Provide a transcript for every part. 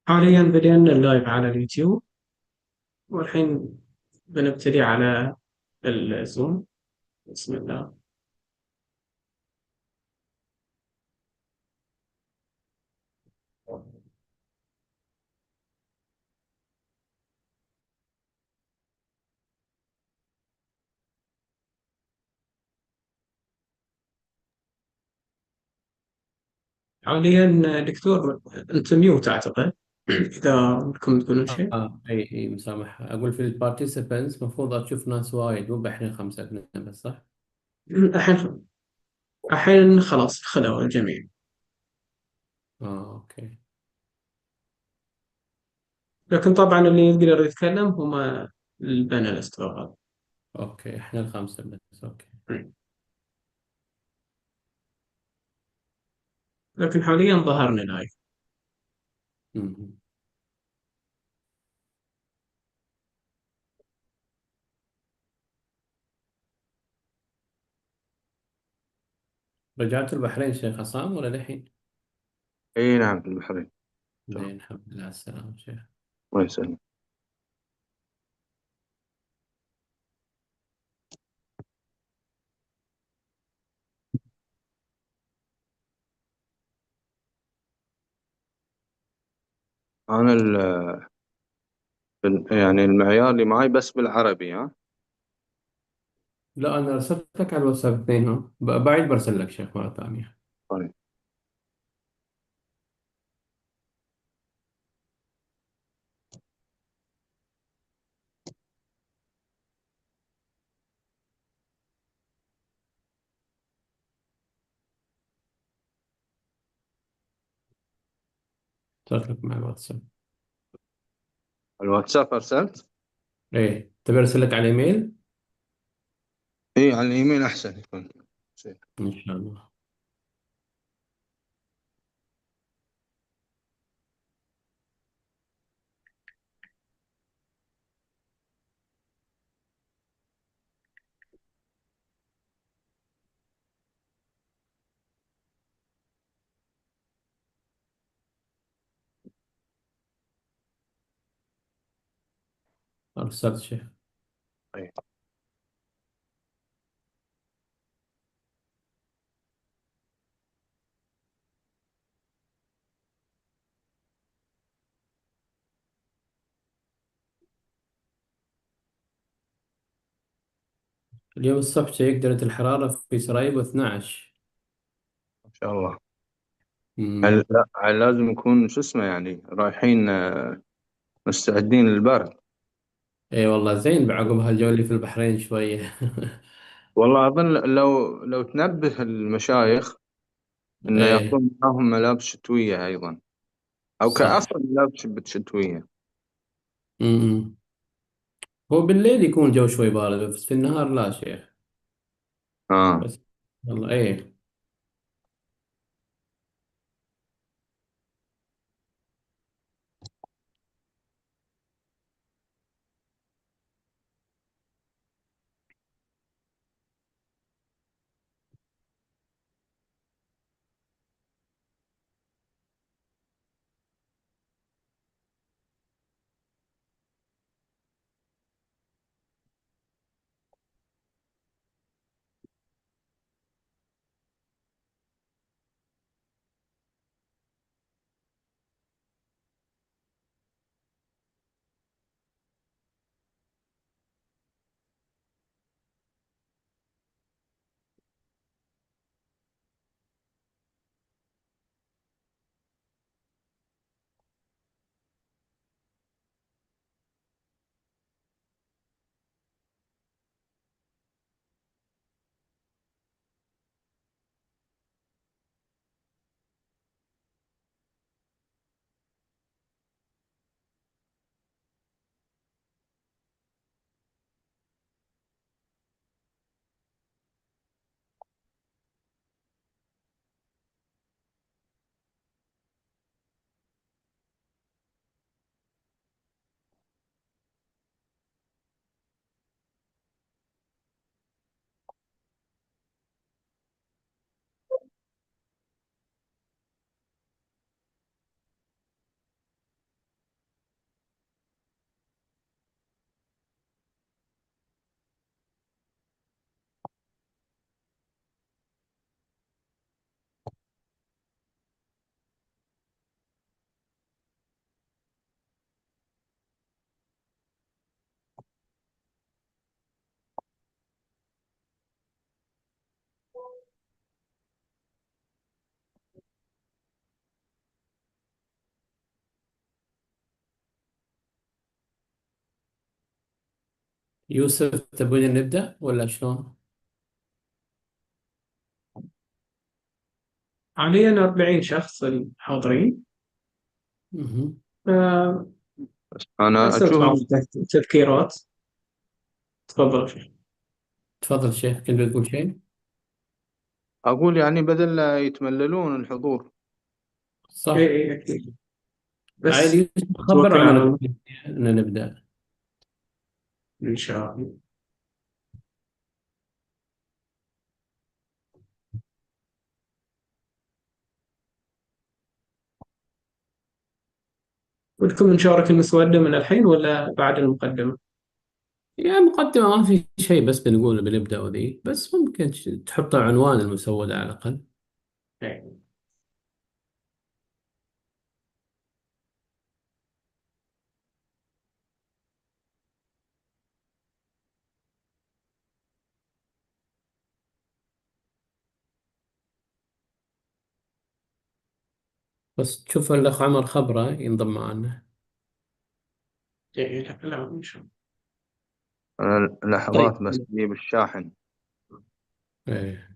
حاليا بدأنا اللايف على اليوتيوب، والحين بنبتدي على الزوم. بسم الله. حاليا دكتور، أنت ميوت أعتقد. إذا بدكم تقولون شيء. اي مسامح، اقول في البارتيسيبنتس المفروض اشوف ناس وايد، مو احنا خمسه اثنين بس، صح؟ الحين خلاص خذوا الجميع. اوكي. لكن طبعا اللي يقدر يتكلم هم البانالست فقط. اوكي، احنا الخمسه بس. اوكي. لكن حاليا ظهرنا لايف. مم. رجعت البحرين شيخ عصام ولا للحين؟ اي نعم، في البحرين. زين، الحمد لله على السلامه شيخ. الله يسلمك. أنا يعني المعيار اللي معي بس بالعربي، ها. لا، انا ارسلت لك على الواتساب اثنين، ها بعد برسل لك شيخ مره ثانيه. طيب. ارسلت لك مع الواتساب. الواتساب أرسلت. ايه، تبي ارسل لك على الايميل؟ إي، على الإيميل أحسن يكون. زين. ان شاء الله. ارسلت شيخ. طيب. اليوم الصبح شيك درجه الحراره في سراييبو 12. ما شاء الله. امم. لا، لازم نكون شو اسمه يعني رايحين، مستعدين للبرد. اي والله، زين بعقب هالجولة في البحرين شوية. والله أظن لو تنبه المشايخ إنه ايه. يأخذون معهم ملابس شتوية أيضا، أو صح. كأفضل ملابس شتوية. امم. هو بالليل يكون الجو شوي بارد، بس في النهار لا شيخ. آه. بس والله ايه. يوسف، تبون نبدأ ولا شلون؟ حاليا 40 شخص الحاضرين. مهم. آه، أنا قسمت أشوف. بعض التذكيرات. تفضل شيخ. تفضل شيخ، كنت بتقول شيء؟ أقول يعني بدل لا يتمللون الحضور. إيه صح. إيه أكيد. عيل بس يوسف، خبر توكل على عمر الله. إن نبدأ. إن شاء الله. ودكم نشارك المسودة من الحين ولا بعد المقدمة؟ يعني مقدمة ما في شيء، بس بنقول بنبدأ وذي، بس ممكن تحط عنوان المسودة على الأقل. إيه. بس تشوف الأخ عمر خبره ينضم معنا. إيه لا لا إن شاء الله. أنا طيب. لحظات بس أجيب الشاحن. إيه.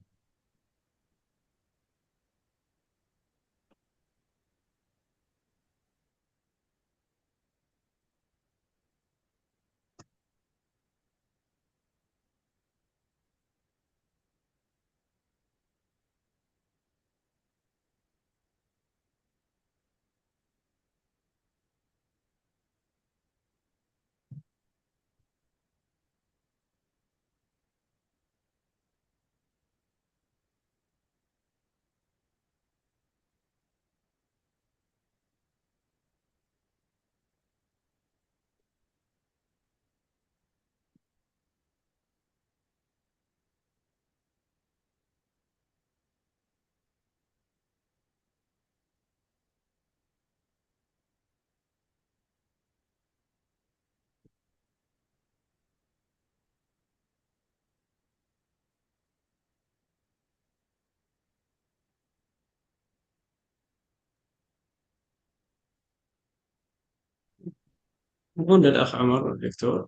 نقول للأخ عمر الدكتور.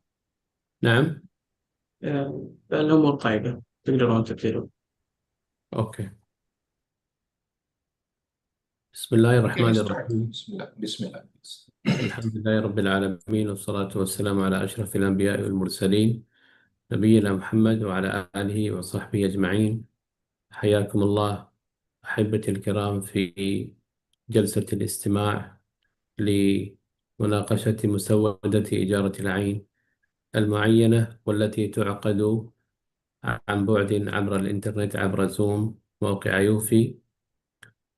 نعم. الأمور طيبة، تقدرون تبتدون. أوكي. بسم الله Okay, الرحمن start. الرحيم. Bismillah. Bismillah. الحمد لله رب العالمين، والصلاة والسلام على أشرف الأنبياء والمرسلين، نبينا محمد وعلى آله وصحبه أجمعين. حياكم الله أحبتي الكرام في جلسة الاستماع لمناقشة مسودة إجارة العين المعينة، والتي تعقد عن بعد عبر الإنترنت عبر زوم موقع يوفي.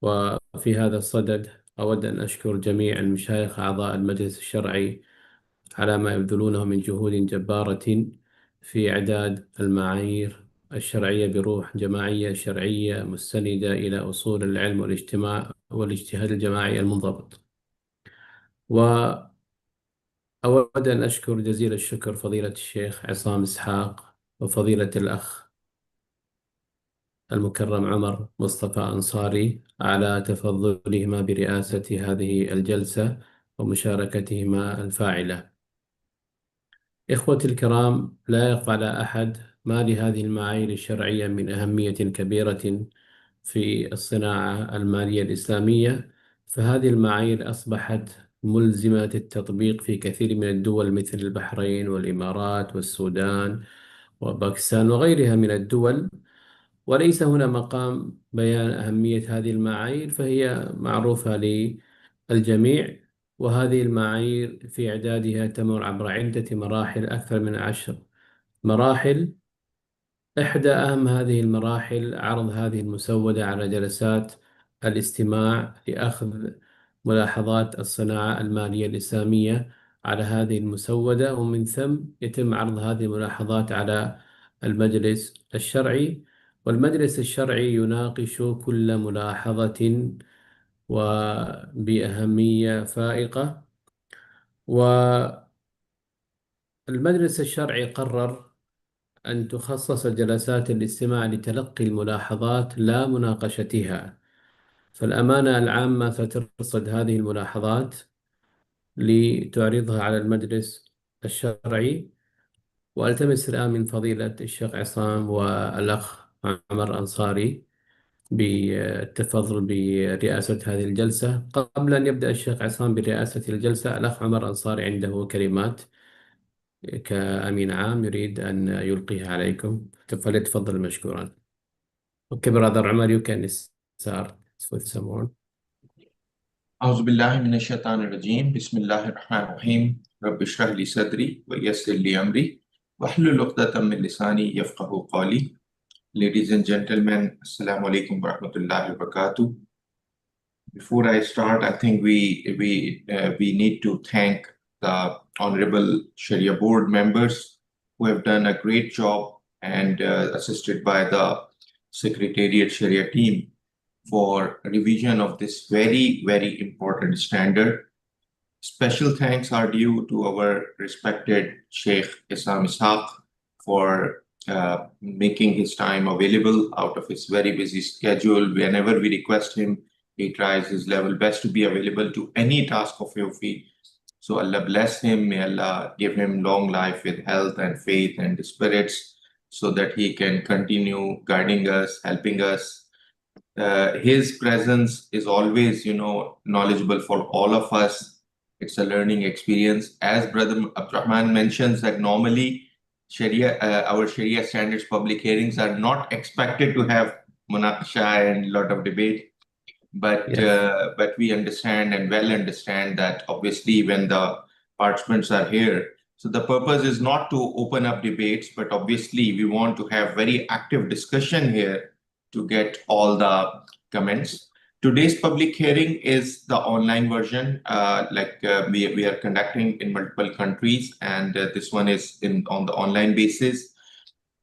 وفي هذا الصدد أود أن أشكر جميع المشايخ أعضاء المجلس الشرعي على ما يبذلونه من جهود جبارة في إعداد المعايير الشرعية بروح جماعية شرعية مستندة إلى أصول العلم والاجتماع والاجتهاد الجماعي المنضبط. وأود أن أشكر جزيل الشكر فضيلة الشيخ عصام إسحاق، وفضيلة الأخ المكرم عمر مصطفى أنصاري على تفضلهما برئاسة هذه الجلسة ومشاركتهما الفاعلة. إخوتي الكرام، لا يخفى على أحد ما لهذه المعايير الشرعية من أهمية كبيرة في الصناعة المالية الإسلامية. فهذه المعايير أصبحت ملزمة التطبيق في كثير من الدول مثل البحرين والإمارات والسودان وباكستان وغيرها من الدول. وليس هنا مقام بيان أهمية هذه المعايير، فهي معروفة للجميع. وهذه المعايير في إعدادها تمر عبر عدة مراحل، أكثر من 10 مراحل. إحدى أهم هذه المراحل عرض هذه المسودة على جلسات الاستماع لأخذ ملاحظات الصناعة المالية الإسلامية على هذه المسودة، ومن ثم يتم عرض هذه الملاحظات على المجلس الشرعي. والمجلس الشرعي يناقش كل ملاحظة وبأهمية فائقة. والمجلس الشرعي قرر أن تخصص جلسات الاستماع لتلقي الملاحظات لا مناقشتها. فالأمانة العامة سترصد هذه الملاحظات لتعرضها على المجلس الشرعي، وألتمس الآن من فضيلة الشيخ عصام والأخ عمر أنصاري بالتفضل برئاسة هذه الجلسة. قبل أن يبدأ الشيخ عصام برئاسة الجلسة، الأخ عمر أنصاري عنده كلمات كأمين عام يريد أن يلقيها عليكم، فليتفضل مشكورا. Okay, brother Umar, you can start with someone. أعوذ بالله من الشيطان الرجيم بسم الله الرحمن الرحيم رب اشرح لي صدري ويسر لي أمري واحلل عقدة من لساني يفقهوا قولي. Ladies and gentlemen, Assalamu alaikum wa rahmatullahi wa barakatuh. Before I start, I think we need to thank the Honorable Sharia Board members who have done a great job and assisted by the Secretariat Sharia team for revision of this very, very important standard. Special thanks are due to our respected Sheikh Isam Ishaq for making his time available out of his very busy schedule. Whenever we request him, he tries his level best to be available to any task of AAOIFI. So Allah bless him. May Allah give him long life with health and faith and spirits so that he can continue guiding us, helping us. His presence is always, knowledgeable for all of us. It's a learning experience. As Brother Abdurrahman mentions that normally our Sharia standards public hearings are not expected to have munaqasha and a lot of debate. But Yes. but we understand and well understand that obviously when the participants are here, so the purpose is not to open up debates, but obviously we want to have very active discussion here to get all the comments. Today's public hearing is the online version, we are conducting in multiple countries, and this one is on the online basis.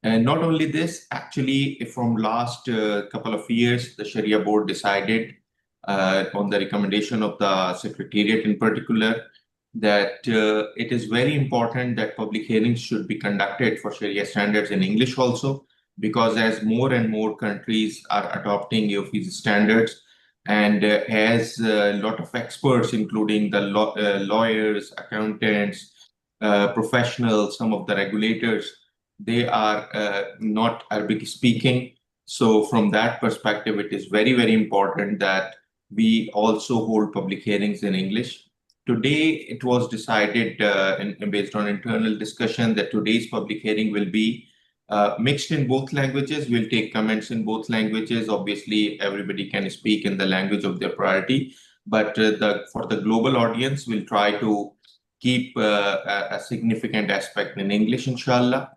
And not only this, actually, from last couple of years, the Sharia board decided on the recommendation of the Secretariat in particular, that it is very important that public hearings should be conducted for Sharia standards in English also, because as more and more countries are adopting AAOIFI's standards, and as a lot of experts, including the lawyers, accountants, professionals, some of the regulators, they are not Arabic speaking. So from that perspective, it is very, very important that we also hold public hearings in English. Today, it was decided based on internal discussion that today's public hearing will be mixed in both languages. We'll take comments in both languages. Obviously, everybody can speak in the language of their priority. But for the global audience, we'll try to keep a significant aspect in English, inshallah.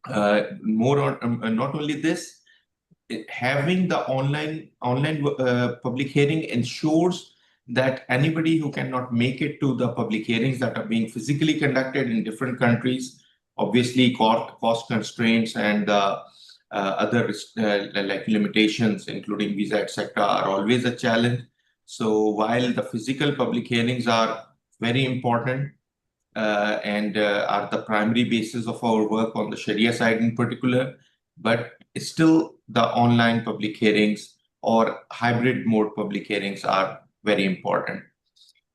Not only this, having the online public hearing ensures that anybody who cannot make it to the public hearings that are being physically conducted in different countries, obviously cost constraints and other like limitations, including visa, etc., are always a challenge. So while the physical public hearings are very important, and are the primary basis of our work on the Sharia side in particular, but still the online public hearings or hybrid mode public hearings are very important.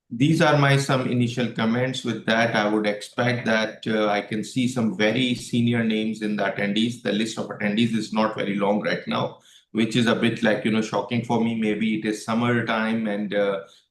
These are my some initial comments. With that, I would expect that I can see some very senior names in the attendees. The list of attendees is not very long right now, which is a bit like, shocking for me. Maybe it is summer time and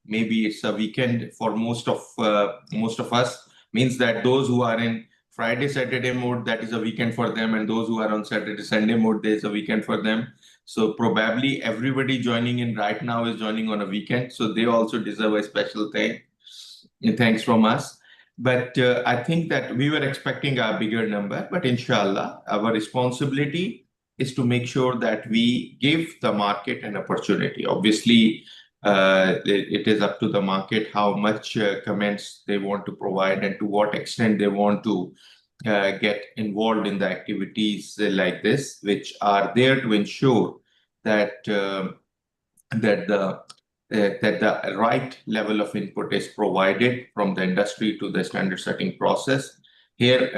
maybe it's a weekend for most of us. Means that those who are in Friday, Saturday mode, that is a weekend for them. And those who are on Saturday, Sunday mode, there is a weekend for them. So probably everybody joining in right now is joining on a weekend. So they also deserve a special thanks from us. But I think that we were expecting a bigger number, but inshallah, our responsibility is to make sure that we give the market an opportunity. Obviously, it is up to the market how much comments they want to provide and to what extent they want to get involved in the activities like this, which are there to ensure that the right level of input is provided from the industry to the standard setting process. Here,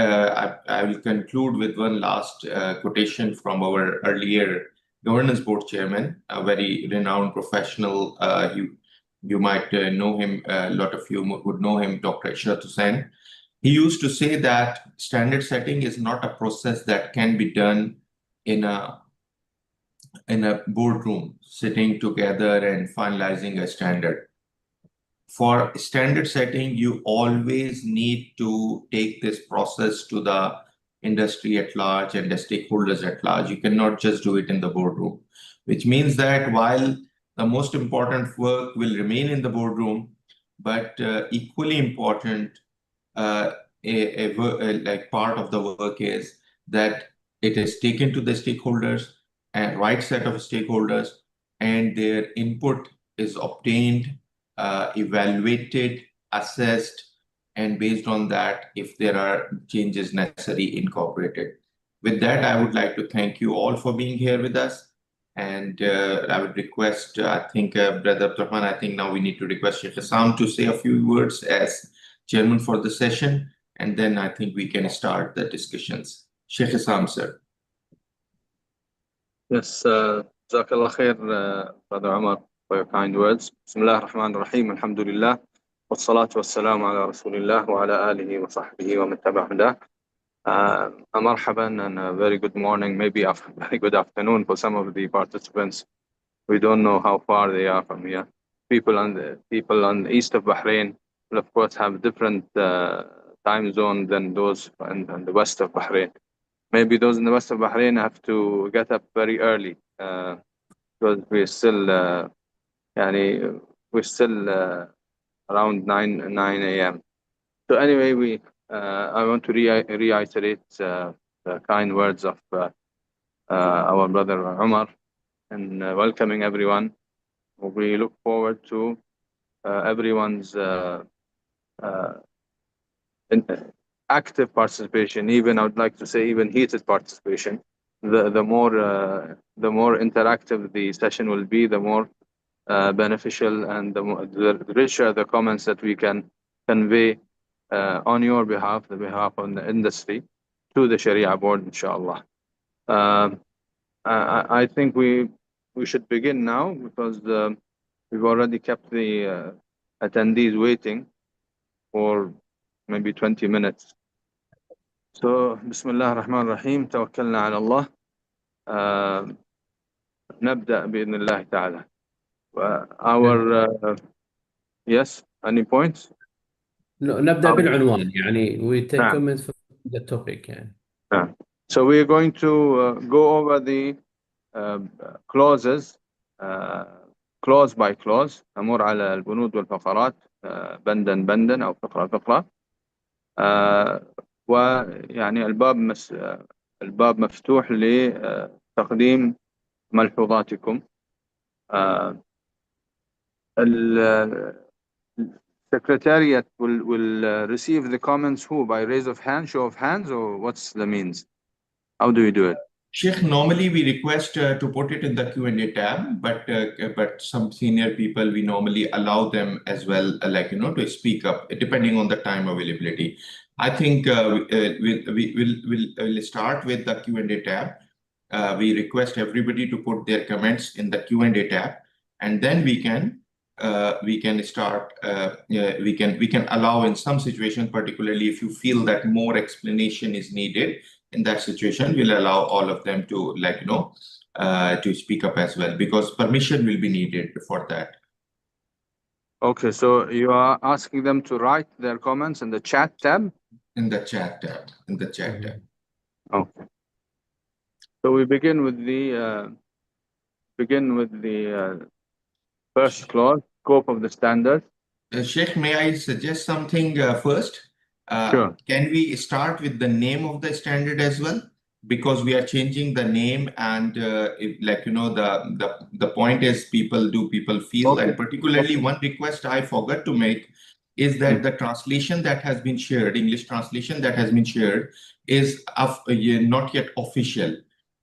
I will conclude with one last quotation from our earlier governance board chairman, a very renowned professional. You might know him, a lot of you would know him, Dr. Ishrat Hussain. He used to say that standard setting is not a process that can be done in a boardroom, sitting together and finalizing a standard. For standard setting, you always need to take this process to the industry at large and the stakeholders at large. You cannot just do it in the boardroom, which means that while the most important work will remain in the boardroom, but equally important like part of the work is that it is taken to the stakeholders, and right set of stakeholders, and their input is obtained, evaluated, assessed, and based on that, if there are changes necessary, incorporated. With that, I would like to thank you all for being here with us. And I would request, I think, Brother Abdurrahman, I think now we need to request Sheikh Assam to say a few words as chairman for the session. And then I think we can start the discussions. Sheikh Assam, sir. Yes, Jazakallah khair, Brother Umar, for your kind words. Bismillah ar-Rahman ar-Rahim, alhamdulillah. والصلاة والسلام على رسول الله وعلى آله وصحبه ومن تبع هداه. Marhaban and a very good morning, maybe a very good afternoon for some of the participants. We don't know how far they are from here. People on the east of Bahrain will of course have different time zone than those on the west of Bahrain. Maybe those in the west of Bahrain have to get up very early because we're still around 9 a.m. So anyway, I want to reiterate the kind words of our brother Umar and welcoming everyone. We look forward to everyone's active participation. Even I would like to say even heated participation. The more interactive the session will be, the more beneficial and the richer the comments that we can convey on your behalf, the behalf of the industry, to the Shari'ah board, inshallah. I think we should begin now because we've already kept the attendees waiting for maybe 20 minutes. So, Bismillah ar-Rahman ar-Rahim, tawakkalna ala Allah. نبدأ بإذن الله تعالى. Yes, any points? نبدأ بالعنوان يعني we take comments from the topic يعني. So we are going to go over the clauses clause by clause. نمر على البنود والفقرات بندا أو فقرة. ويعني الباب مفتوح لتقديم ملحوظاتكم. Secretariat will receive the comments by raise of hand, show of hands, or what's the means? How do we do it? Sheikh, normally we request to put it in the Q&A tab, but some senior people, we normally allow them as well, to speak up, depending on the time availability. I think we'll start with the Q&A tab. We request everybody to put their comments in the Q&A tab, and then we can start. We can allow in some situations, particularly if you feel that more explanation is needed. In that situation, we'll allow all of them to to speak up as well, because permission will be needed for that. Okay, so you are asking them to write their comments in the chat tab? In the chat tab. Okay. So we begin with the first clause, scope of the standard. Sheikh, may I suggest something first? Sure. Can we start with the name of the standard as well? Because we are changing the name, and the point is people feel, okay. And particularly one request I forgot to make is that the translation that has been shared, English translation that has been shared, is not yet official.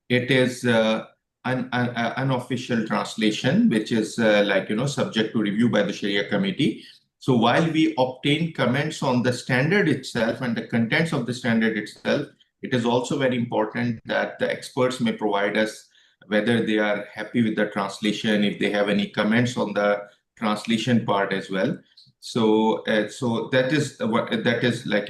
It is an unofficial translation, which is subject to review by the Sharia committee. So while we obtain comments on the standard itself and the contents of the standard itself, it is also very important that the experts may provide us whether they are happy with the translation, if they have any comments on the translation part as well. So that is like,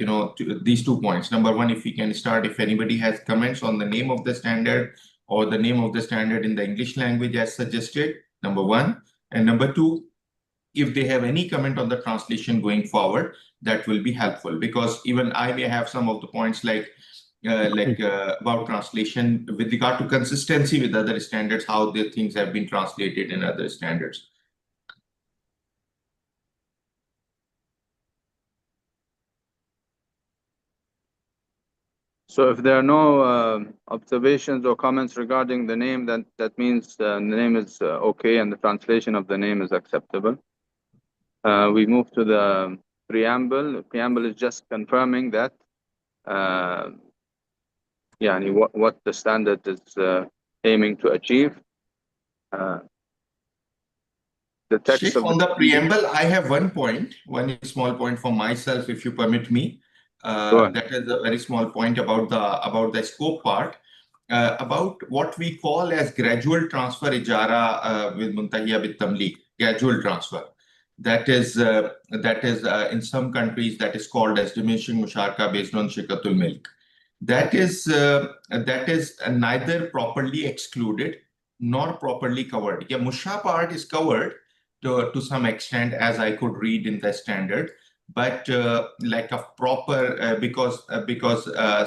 these 2 points. Number one, if we can start, if anybody has comments on the name of the standard or the name of the standard in the English language as suggested, number one. And number two, if they have any comment on the translation going forward, that will be helpful, because even I may have some of the points about translation with regard to consistency with other standards, how the things have been translated in other standards. So if there are no observations or comments regarding the name, that means the name is okay and the translation of the name is acceptable. We move to the preamble. The preamble is just confirming that what the standard is aiming to achieve. The text Sheikh, of on the preamble, I have one small point for myself, if you permit me. That is a very small point about the scope part, about what we call as gradual transfer Ijarah with Muntahiya bit Tamliq, gradual transfer. That is in some countries that is called as diminishing musharaka based on shikatul milk. That is neither properly excluded nor properly covered. Yeah, musha part is covered to some extent, as I could read in the standard, but like a proper because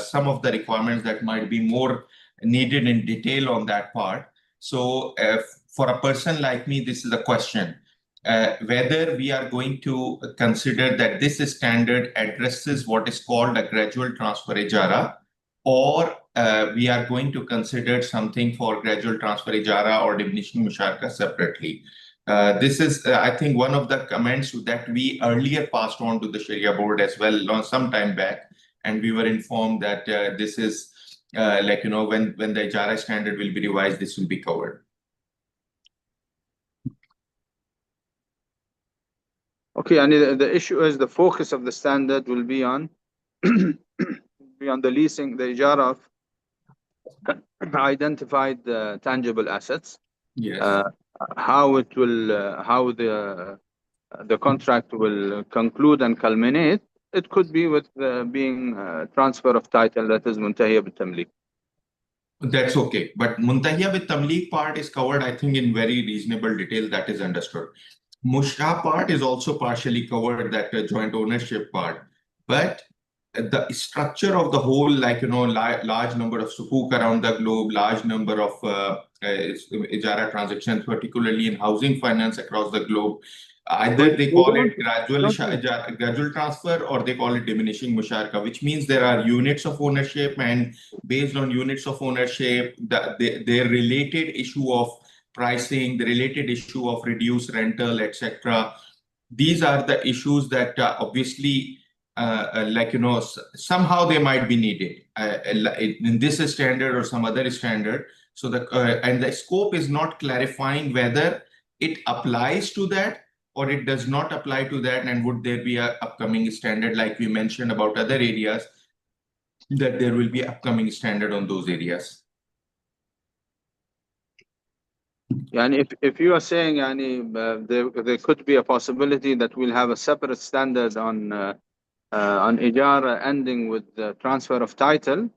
some of the requirements that might be more needed in detail on that part. So for a person like me, this is a question. Whether we are going to consider that this standard addresses what is called a gradual transfer Ijarah, or we are going to consider something for gradual transfer Ijarah or diminishing musharaka separately. This is, I think, one of the comments that we earlier passed on to the Sharia board as well some time back, and we were informed that this is when the Ijarah standard will be revised, this will be covered. Okay, and the issue is the focus of the standard will be on the leasing, the Ijarah of identified tangible assets. Yes. How it will, how the contract will conclude and culminate. It could be with being transfer of title, that is Muntahiya bit Tamliq. That's okay, but Muntahiya bit Tamliq part is covered, I think, in very reasonable detail. That is understood. Musha part is also partially covered, that joint ownership part, but the structure of the whole, large number of sukuk around the globe, large number of Ijarah transactions, particularly in housing finance across the globe. Either they call it gradual transfer or they call it diminishing musharaka, which means there are units of ownership, and based on units of ownership, their related issue of pricing, the related issue of reduced rental, etc. These are the issues that obviously, somehow they might be needed in this standard or some other standard. So and the scope is not clarifying whether it applies to that or it does not apply to that, and would there be an upcoming standard, like we mentioned about other areas, that there will be upcoming standard on those areas. And if you are saying there could be a possibility that we'll have a separate standard on Ijarah ending with the transfer of title.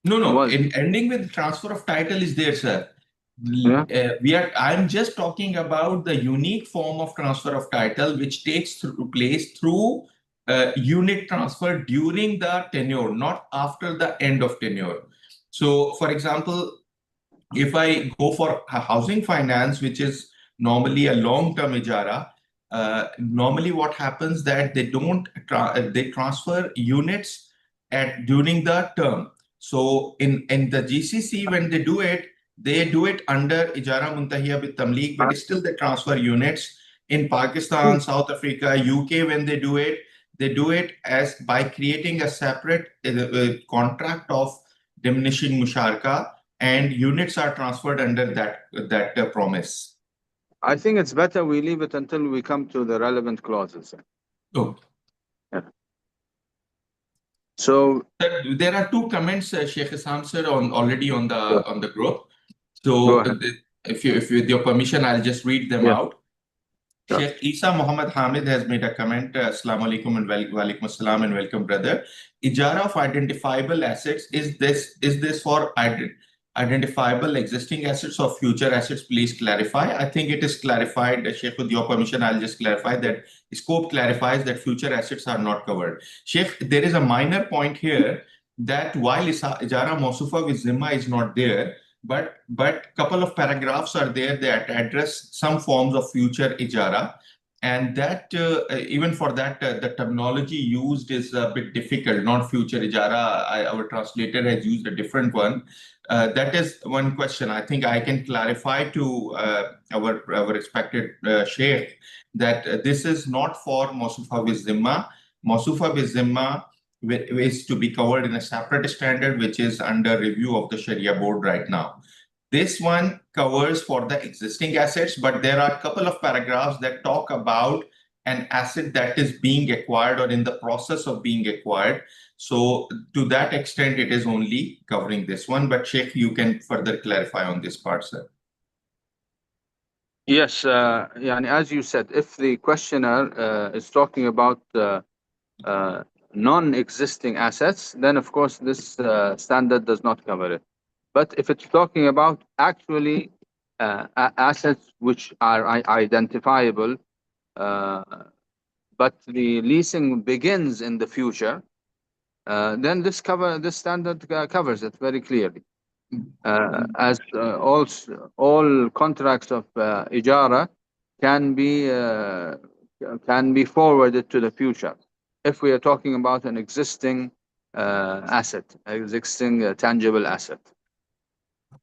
No. In ending with transfer of title is there, sir. Yeah. I'm just talking about the unique form of transfer of title which takes place through unit transfer during the tenure, not after the end of tenure. So, for example, if I go for a housing finance, which is normally a long-term Ijarah, normally what happens that they transfer units during the term. So in the GCC, when they do it under Ijarah Muntahiya bit Tamliq, but still they transfer units. In Pakistan, South Africa, UK, when they do it as by creating a separate contract of diminishing musharaka, and units are transferred under that promise. I think it's better we leave it until we come to the relevant clauses. Oh. Yeah. So there are two comments, Sheikh Issam sir, already on the group. So if with your permission, I'll just read them out. Sheikh Isa Muhammad Hamid has made a comment. Assalamu alaikum and walaikum assalam and welcome, brother. Ijara of identifiable assets, is this for identifiable existing assets or future assets? Please clarify. I think it is clarified, Sheikh, with your permission, I'll just clarify that scope clarifies that future assets are not covered. Sheikh, there is a minor point here that while Ijara Mawsufa with Zimma is not there, but couple of paragraphs are there that address some forms of future ijara, and that even for that the terminology used is a bit difficult. Not future ijara, our translator has used a different one. That is one question I think I can clarify to our respected sheikh, that this is not for Mawsufa with Zimma. Mawsufa with Zimma is to be covered in a separate standard, which is under review of the Sharia board right now. This one covers for the existing assets, but there are a couple of paragraphs that talk about an asset that is being acquired or in the process of being acquired. So to that extent, it is only covering this one. But Sheikh, you can further clarify on this part, sir. Yes, yani as you said, if the questioner is talking about non-existing assets, then of course this standard does not cover it. But if it's talking about actually assets which are identifiable, but the leasing begins in the future, then this standard covers it very clearly. As all contracts of Ijara can be forwarded to the future if we are talking about an existing tangible asset.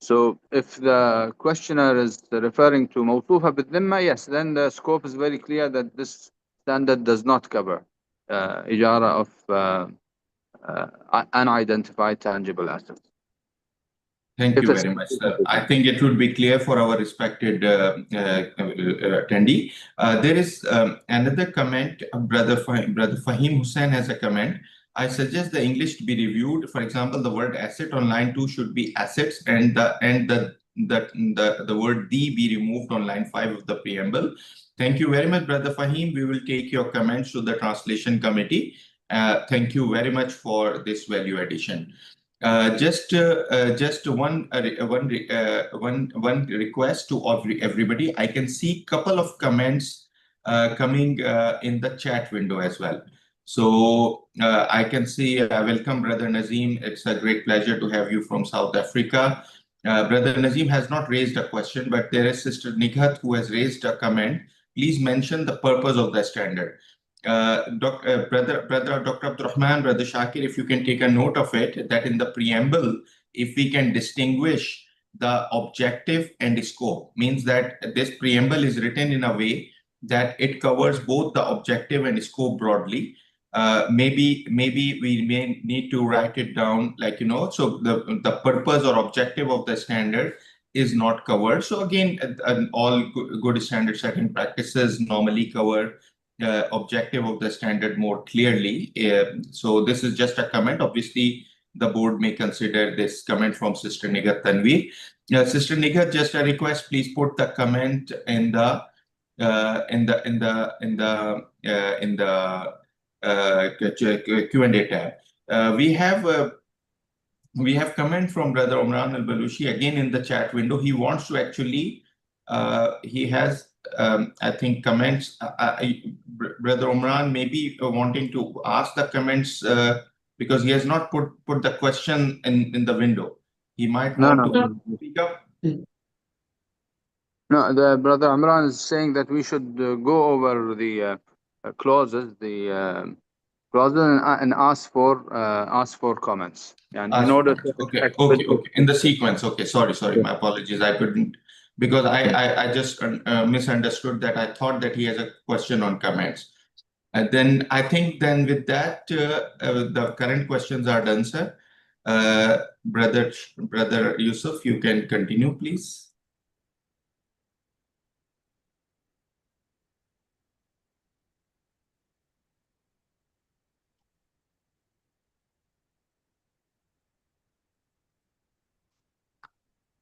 So if the questioner is referring to Mawsufa bid-Dhimma, yes, then the scope is very clear that this standard does not cover Ijara of unidentified tangible assets. Thank you very much, sir. I think it would be clear for our respected attendee. There is another comment. Brother Fahim Hussain has a comment. I suggest the English to be reviewed. For example, the word asset on line 2 should be assets, and the word the be removed on line 5 of the preamble. Thank you very much, Brother Fahim. We will take your comments to the translation committee. Thank you very much for this value addition. Just one request to everybody. I can see couple of comments coming in the chat window as well. So I can see welcome, Brother Nazim. It's a great pleasure to have you from South Africa. Brother Nazim has not raised a question, but there is Sister Nighat who has raised a comment. Please mention the purpose of the standard. Brother Dr. Abdurrahman, Brother Shakir, if you can take a note of it, that in the preamble, if we can distinguish the objective and scope, means that this preamble is written in a way that it covers both the objective and scope broadly. Maybe we may need to write it down, like, so the purpose or objective of the standard is not covered. So again, all good standard setting practices normally cover objective of the standard more clearly. So this is just a comment. Obviously, the board may consider this comment from Sister Nighat Tanveer. Sister Nighat, just a request, please put the comment in the Q&A tab. We have comment from Brother Omran Al-Balushi again in the chat window. He wants to actually, he has, I think, comments. Brother Omran may be wanting to ask the comments because he has not put the question in the window. He might want to speak up. No, the Brother Imran is saying that we should go over the clauses, and ask for comments. And in order to okay. In the sequence. Okay, sorry. My apologies. I couldn't, because I just misunderstood that. I thought that he has a question on comments. And then I think then with that, the current questions are done, sir. Brother Yusuf, you can continue, please.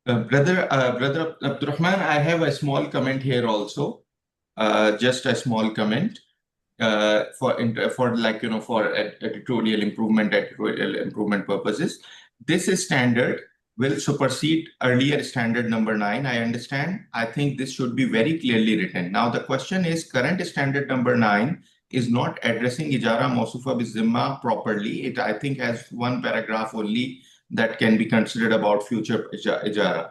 Brother Abdurrahman, I have a small comment here also. just a small comment for editorial improvement purposes. This standard will supersede earlier standard number 9. I understand. I think this should be very clearly written. Now the question is, current standard number 9 is not addressing Ijarah Mawsufa Bizimma properly. It, I think, has one paragraph only that can be considered about future Ijarah.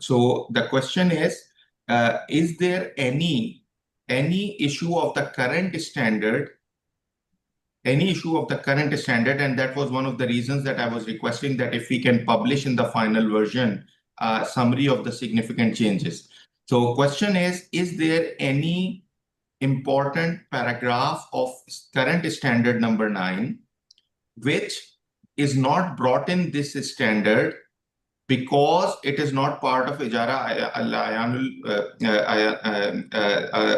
So the question is there any issue of the current standard, and that was one of the reasons that I was requesting that if we can publish in the final version a summary of the significant changes. So question is there any important paragraph of current standard number 9 which is not brought in this standard because it is not part of Ijarah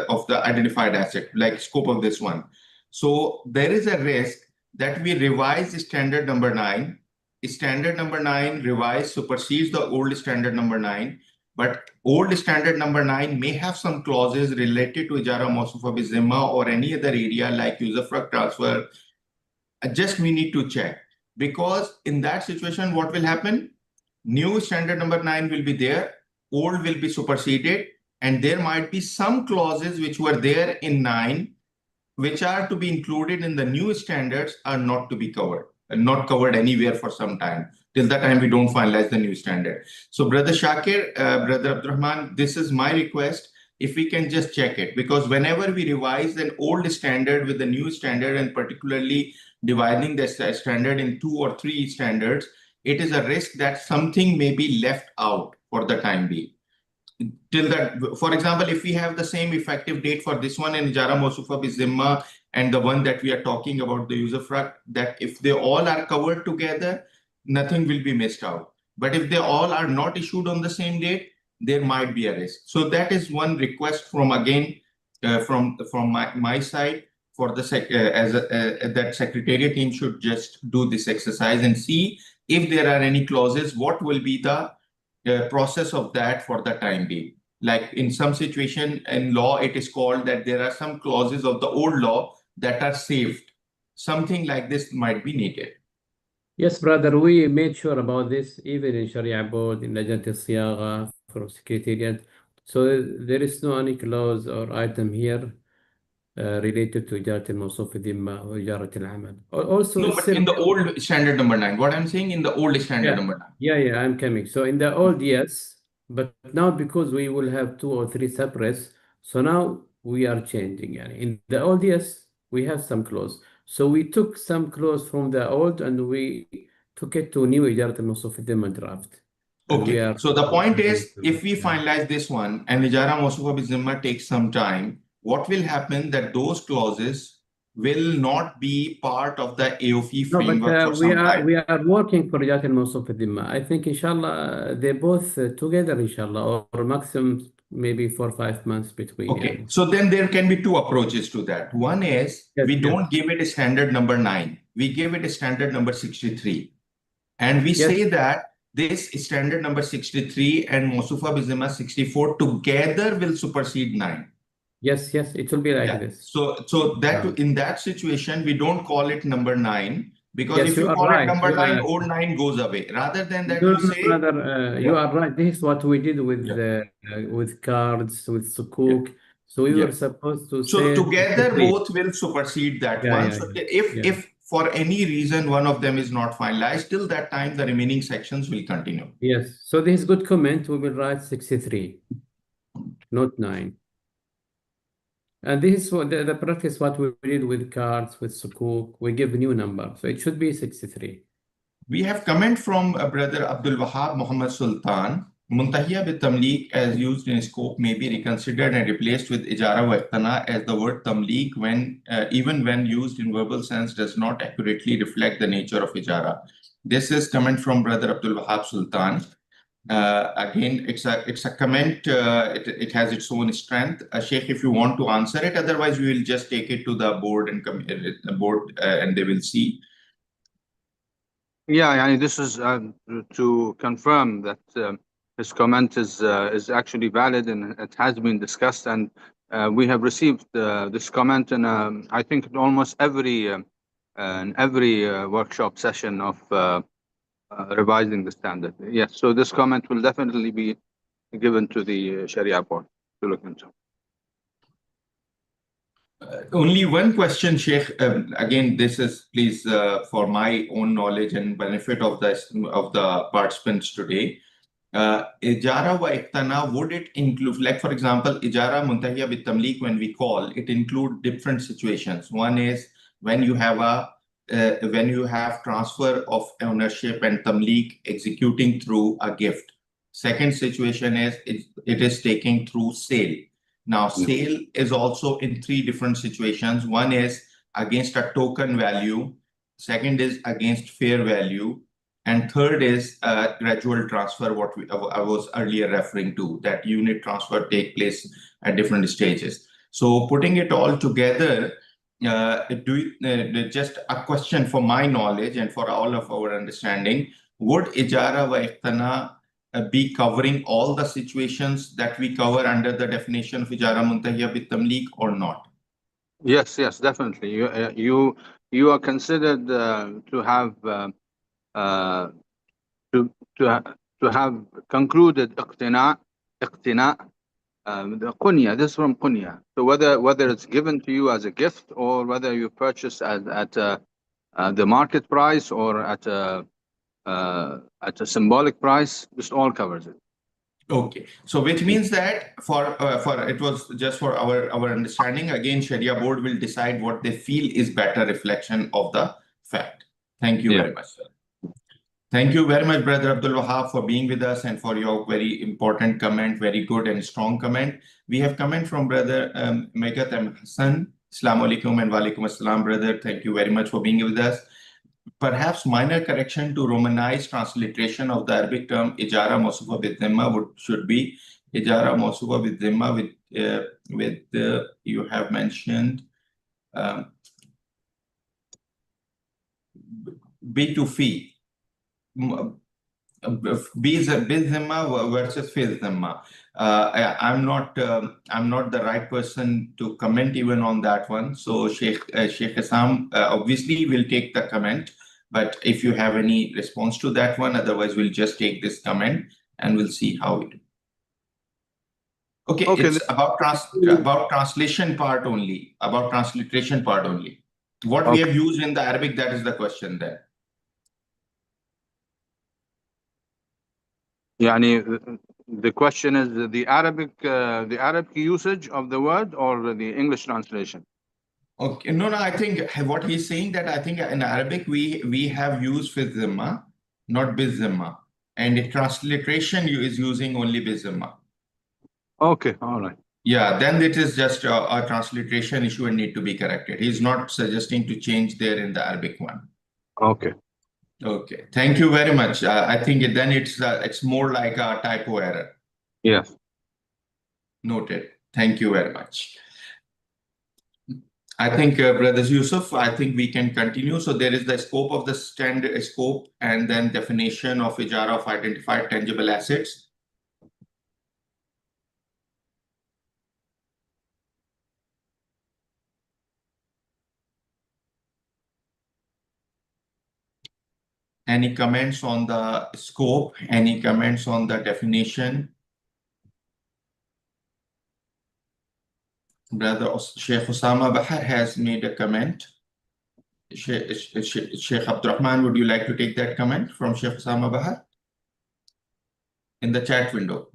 of the identified asset, like scope of this one. So there is a risk that we revise standard number 9. Standard number 9 revised supersedes the old standard number 9, but old standard number 9 may have some clauses related to Ijarah Mawsufa Bizimma or any other area like usufruct transfer. Just we need to check, because in that situation, what will happen? New standard number 9 will be there, old will be superseded, and there might be some clauses which were there in 9 which are to be included in the new standards are not to be covered, and not covered anywhere for some time, till the time we don't finalize the new standard. So Brother Shakir, Brother Abdurrahman, this is my request, if we can just check it, because whenever we revise an old standard with the new standard, and particularly dividing the standard in 2 or 3 standards, it is a risk that something may be left out for the time being. Till that, for example, if we have the same effective date for this one in Ijarah Mawsufa Bizimma and the one that we are talking about, the usufruct, that if they all are covered together, nothing will be missed out. But if they all are not issued on the same date, there might be a risk. So that is one request from my side for the that secretariat team should just do this exercise and see if there are any clauses, what will be the process of that for the time being. Like in some situation in law, it is called that there are some clauses of the old law that are saved. Something like this might be needed. Yes, brother, we made sure about this, even in Sharia board, in Lajnat al-Siyagha, for secretariat. So there is no any clause or item here related to Ijarah al-Mawsuf Dhimma or Ijarah al-Amal. Also, no, but in the old standard number 9, what I'm saying in the old standard number 9. Yeah, I'm coming. So in the old, yes, but now because we will have 2 or 3 separates, so now we are changing. In the old, yes, we have some clause. So we took some clause from the old and we took it to new Ijarah al-Mawsuf Dhimma draft. Okay, so the point is, if we finalize this one and Ijarah Mawsufa Bizimma takes some time, what will happen that those clauses will not be part of the AOIFI framework for some time. We are working for Ijarah al-Mawsuf Dhimma. I think, inshallah, they both together, inshallah, or maximum maybe 4 or 5 months between. Okay, so then there can be 2 approaches to that. One is, we don't give it a standard number 9. We give it a standard number 63. And we say that this standard number 63 and Mawsufa Bizimma 64 together will supersede 9. Yes, it will be like this. So that in that situation, we don't call it number 9, because if you call it number 9, old 9 goes away. Rather than that, we say... you are right. This is what we did with cards, with sukuk. So we were supposed to say... So together, both will supersede that one. So if for any reason one of them is not finalized, till that time, the remaining sections will continue. Yes. So this is good comment. We will write 63, not 9. And this is what the practice, what we did with cards, with sukuk. We give a new number. So it should be 63. We have comment from Brother Abdul Wahab Muhammad Sultan. Muntahiyya bit tamliq as used in scope may be reconsidered and replaced with Ijarah wa Iqtana, as the word tamliq, even when used in verbal sense, does not accurately reflect the nature of Ijarah. This is comment from Brother Abdul Wahab Sultan. Again, it's a comment. It has its own strength. Sheikh, if you want to answer it, otherwise we will just take it to the board and and they will see. Yeah, this is to confirm that his comment is actually valid and it has been discussed, and we have received this comment in I think in almost every workshop session of revising the standard. Yes, so this comment will definitely be given to the Sharia board to look into. Only one question, Sheikh. Again, this is please for my own knowledge and benefit of the participants today. Ijarah wa iqtana, would it include, like for example, Ijarah muntahiya bit tamlik, when we call it include different situations. One is when you have transfer of ownership and tamlik executing through a gift. Second situation is it is taking through sale. Now, sale is also in three different situations. One is against a token value. Second is against fair value. And third is gradual transfer, what I was earlier referring to, that unit transfer take place at different stages. So putting it all together, just a question for my knowledge and for all of our understanding, would Ijarah wa iqtana be covering all the situations that we cover under the definition of Ijarah muntahiya bit tamlik or not? Yes, definitely. You are considered to have to have concluded iqtina, the qunya. This is from qunya. So whether it's given to you as a gift or whether you purchase at the market price or at a symbolic price, this all covers it. Okay, so which means that for it was just for our understanding. Again, Sharia board will decide what they feel is better reflection of the fact. Thank you very much, sir. Thank you very much, Brother Abdul Wahab, for being with us and for your very important comment, very good and strong comment. We have comment from Brother Megat M. Hassan. Assalamu alaikum and wa alaikum assalam, brother. Thank you very much for being with us. Perhaps minor correction to Romanized transliteration of the Arabic term Ijara Mawsufa with Dhimma should be Ijara Mawsufa with Dhimma with you have mentioned B to fee. Bizimma versus Fizimma. I'm not the right person to comment even on that one. So Sheikh Hassam obviously will take the comment, but if you have any response to that one, otherwise we'll just take this comment and we'll see how we do. Okay, it's about translation part only, about transliteration part only. What we have used in the Arabic, that is the question there. Yani, the question is the Arabic usage of the word or the English translation? Okay, no, I think what he's saying that I think in Arabic we have used Fizimma, not Bizimma, and the transliteration is using only Bizimma. Okay, all right. Yeah, then it is just a transliteration issue and need to be corrected. He's not suggesting to change there in the Arabic one. Okay. Okay, thank you very much. I think then it's more like a typo error. Yes. Noted. Thank you very much. I think, Brothers Yusuf, I think we can continue. So there is the scope of the standard scope and then definition of Ijarah of identified tangible assets. Any comments on the scope? Any comments on the definition? Brother Sheikh Osama Bahar has made a comment. Sheikh Abdurrahman, would you like to take that comment from Sheikh Osama Bahar? In the chat window.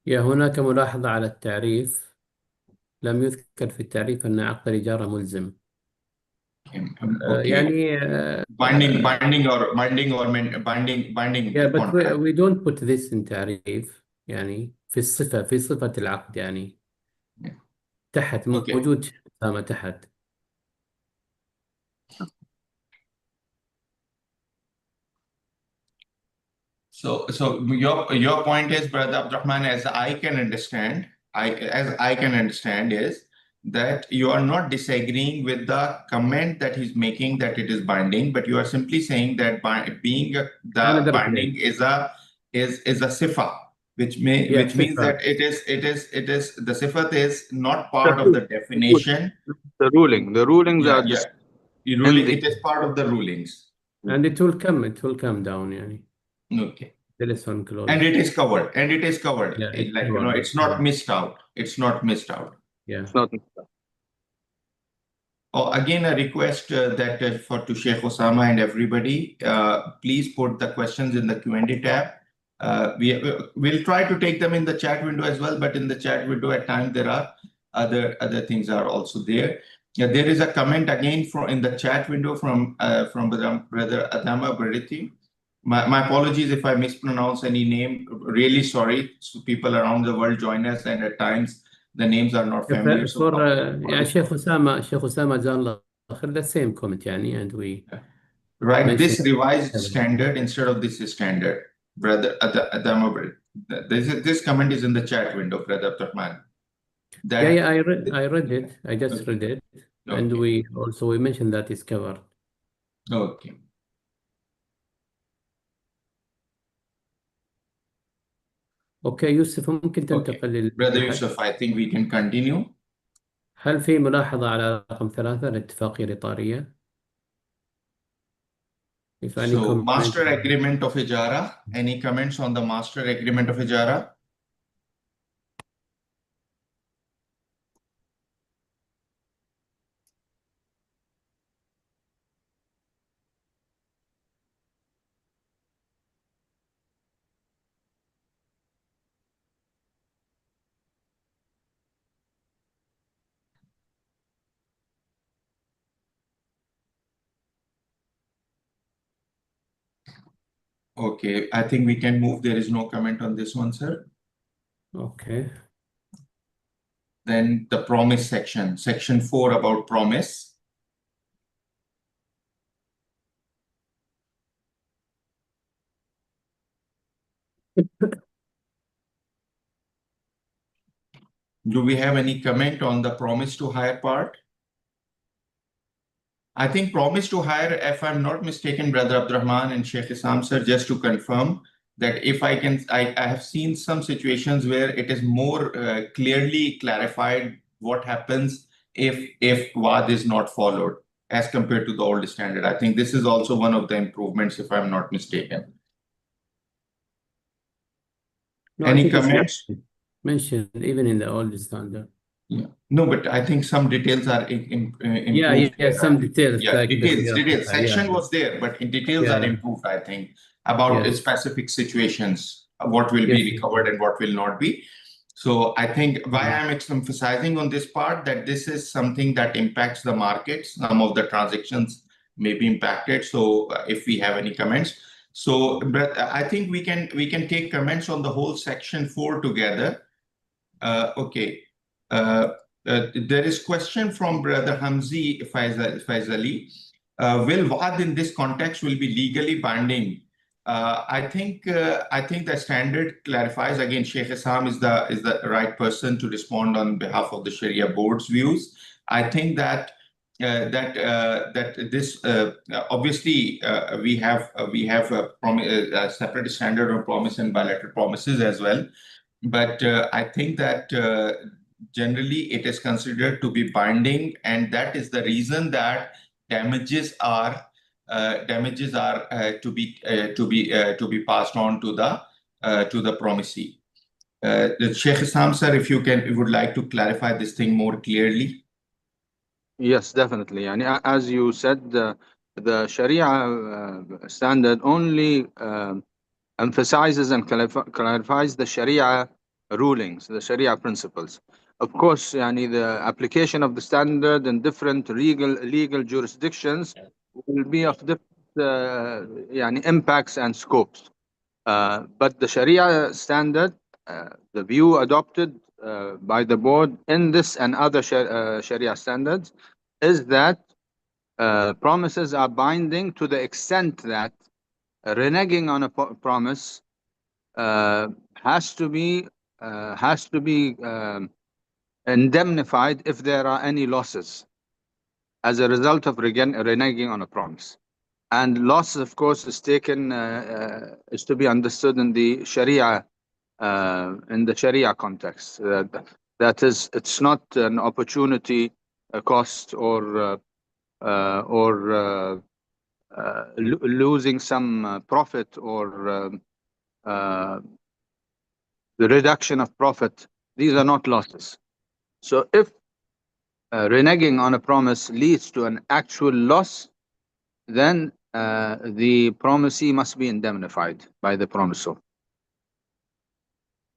هناك ملاحظة على التعريف. لم يذكر في التعريف أن عقد الإجارة ملزم. Okay. يعني binding yeah, but we don't put this in تعريف يعني في صفة العقد يعني تحت موجود تحت. So your point is, Brother Abdurrahman, as I can understand is that you are not disagreeing with the comment that he's making that it is binding, but you are simply saying that binding is a sifa, which Yeah, means sifat. that it is the sifat is not The part of the definition. the rulings Yeah, are yeah. It is part of the rulings. And it will come down, yani. Okay. Telephone clause. And it is covered. Yeah, it's Like, covered. it's not missed out. It's not missed out. Yeah. It's not. Oh, again, a request that to Sheikh Osama and everybody, please put the questions in the Q&A tab. We'll try to take them in the chat window as well, but in the chat window at times there are other things are also there. Yeah, there is a comment again in the chat window from Brother Adama Bariti. My apologies if I mispronounce any name. Really sorry. So people around the world join us, and at times the names are not familiar. So Yeah, Sheikh Osama, Jazakallah khair, the same comment, yani, and we right, this mentioned. revised standard instead of this standard, Brother Adama Bariti. This comment is in the chat window, Brother Abdurrahman. Yeah, I read it. I just read it. And Okay. we mentioned that it's covered. Okay. اوكي يوسف، ممكن تنتقل Brother للأحد؟ Yusuf, I think we can continue. هل في ملاحظة على رقم 3 الاتفاقية الإطارية؟ If any So comment. master agreement of Ijarah. Any comments on the master agreement of Ijarah? Okay, I think we can move. There is no comment on this one, sir. Okay. Then the promise section 4 about promise. Do we have any comment on the promise to hire part? I think promise to hire, if I'm not mistaken, Brother Abdurrahman and Sheikh Isam, sir, just to confirm that if I can, I have seen some situations where it is more clearly clarified what happens if WAD is not followed as compared to the old standard. I think this is also one of the improvements, if I'm not mistaken. No, Any comments? Mentioned even in the old standard. Yeah. No, but I think some details are improved. Yeah, some details. Yeah, like details. Section yeah. was there, but in details are improved, I think, about specific situations, what will be recovered and what will not be. So I think why I'm emphasizing on this part, that this is something that impacts the markets. Some of the transactions may be impacted. So if we have any comments. So but I think we can take comments on the whole section 4 together. Okay. There is question from Brother Hamzi Faisali. Will WAD in this context will be legally binding? I think the standard clarifies. Again, Sheikh Isam is the right person to respond on behalf of the Sharia board's views. I think that this obviously we have a separate standard on promise and bilateral promises as well. But I think that generally it is considered to be binding, and that is the reason that damages are to be passed on to the promisee. Sheikh Isam, sir, if you would like to clarify this thing more clearly. Yes, definitely. And as you said, the Sharia standard only emphasizes and clarifies the Sharia rulings, the Sharia principles. Of course, the application of the standard in different legal jurisdictions will be of different impacts and scopes. But the Sharia standard, the view adopted by the board in this and other Sharia standards, is that promises are binding to the extent that reneging on a promise has to be indemnified if there are any losses as a result of reneging on a promise. And loss, of course, is to be understood in the Sharia in the Sharia context. That is, it's not an opportunity, a cost, or losing some profit, or the reduction of profit. These are not losses. So if reneging on a promise leads to an actual loss, then the promisee must be indemnified by the promisor.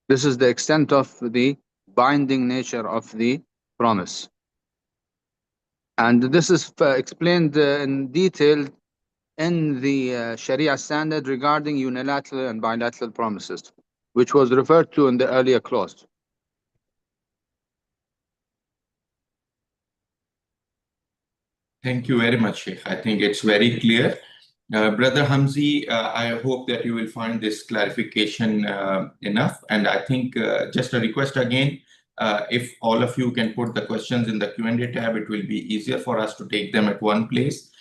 This is the extent of the binding nature of the promise. And this is explained in detail in the Sharia standard regarding unilateral and bilateral promises, which was referred to in the earlier clause. Thank you very much, Sheikh. I think it's very clear. Brother Hamzi, I hope that you will find this clarification enough. And I think just a request again, if all of you can put the questions in the Q&A tab, it will be easier for us to take them at one place.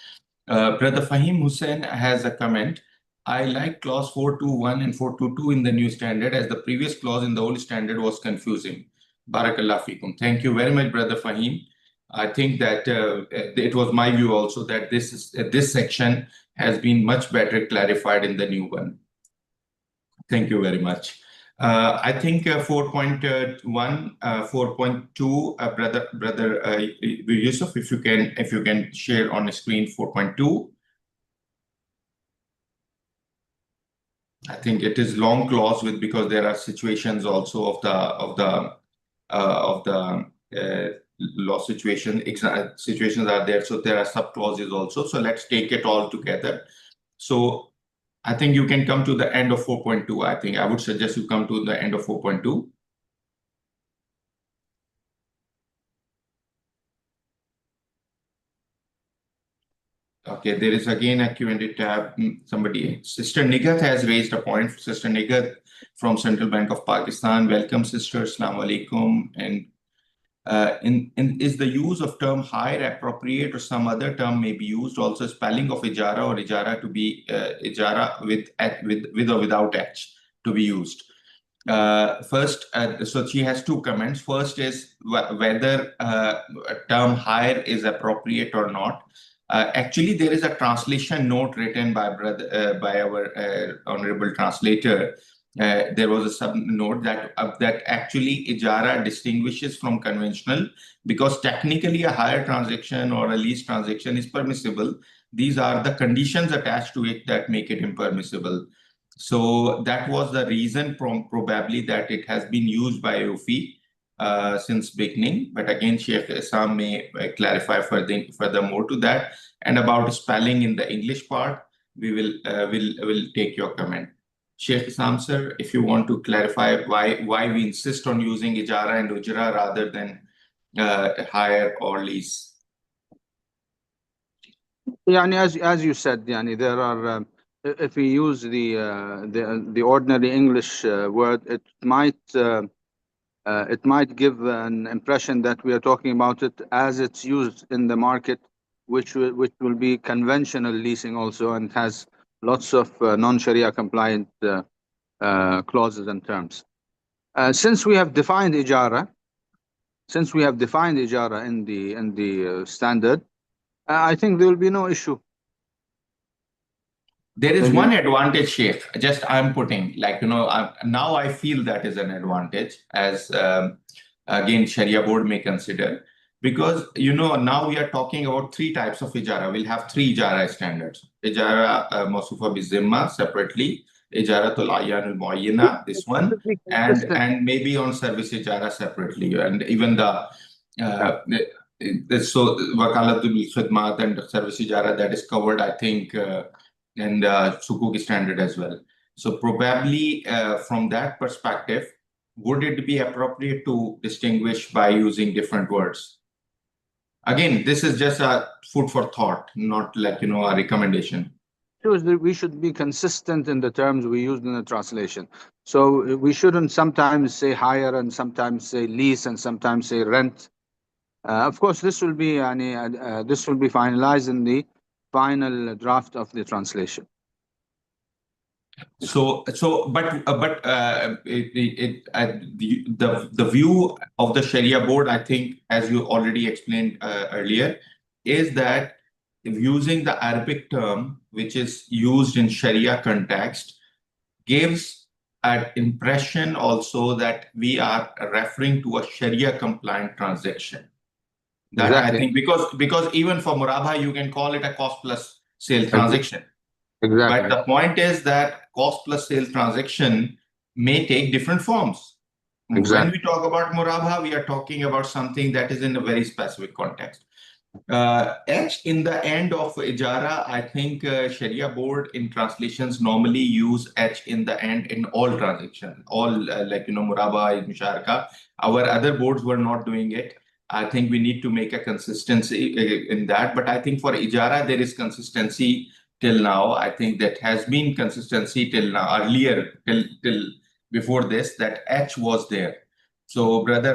Brother Fahim Hussain has a comment. I like clause 421 and 422 in the new standard, as the previous clause in the old standard was confusing. Barakallah fikum. Thank you very much, Brother Fahim. I think that it was my view also that this section has been much better clarified in the new one. Thank you very much. I think 4.1, 4.2, brother Yusuf, if you can share on the screen 4.2. I think it is long clause because there are situations also of the law situations are there, so there are sub clauses also. So let's take it all together. So I think you can come to the end of 4.2. I think I would suggest you come to the end of 4.2. Okay, there is again a Q&A tab. Sister Nigat has raised a point. Sister Nigat from Central Bank of Pakistan. Welcome, sister. Assalamu alaikum. And is the use of term hire appropriate, or some other term may be used? Also, spelling of Ijarah or Ijarah to be Ijarah with or without H to be used. First, so she has two comments. First is whether a term hire is appropriate or not. Actually, there is a translation note written by our honorable translator. There was a sub note that actually Ijarah distinguishes from conventional, because technically a hire transaction or a lease transaction is permissible. These are the conditions attached to it that make it impermissible. So that was the reason probably that it has been used by AAOIFI since beginning. But again, Sheikh Isam may clarify furthermore to that. And about spelling in the English part, we will take your comment. Sheikh Isam sir, if you want to clarify why we insist on using Ijarah and Ujra rather than hire or lease. Yani, as you said, yani, there are if we use the ordinary English word, it might give an impression that we are talking about it as it's used in the market, which will be conventional leasing also, and has lots of non-Sharia compliant clauses and terms. Since we have defined Ijarah in the standard, I think there will be no issue. There is one advantage, Sheikh. Just I'm putting, like, now I feel that is an advantage, as again Sharia board may consider, because now we are talking about three types of Ijarah. We'll have three Ijarah standards: Ijarah Mawsufa bi-Zimma separately, Ijarah Ayyan al-Muayyana, this one, and maybe on service Ijarah separately, and even so Wakalatul Khidmat and service Ijarah, that is covered, I think, and Sukuk standard as well. So probably from that perspective, would it be appropriate to distinguish by using different words? Again, this is just a food for thought, not like, a recommendation. We should be consistent in the terms we used in the translation. So we shouldn't sometimes say hire and sometimes say lease and sometimes say rent. Of course, this will be finalized in the final draft of the translation. The view of the Sharia board, I think, as you already explained earlier, is that using the Arabic term, which is used in Sharia context, gives an impression also that we are referring to a Sharia compliant transaction. That Exactly. I think because even for Murabha, you can call it a cost plus sale transaction. Exactly. But the point is that cost plus sale transaction may take different forms. Exactly. When we talk about Murabha, we are talking about something that is in a very specific context. H in the end of Ijarah, I think Sharia board in translations normally use H in the end in all transactions, all Murabha, Musharaka. Our other boards were not doing it. I think we need to make a consistency in that. But I think for Ijarah, there is consistency till now. I think that has been consistency till now, earlier, till before this, that H was there. So brother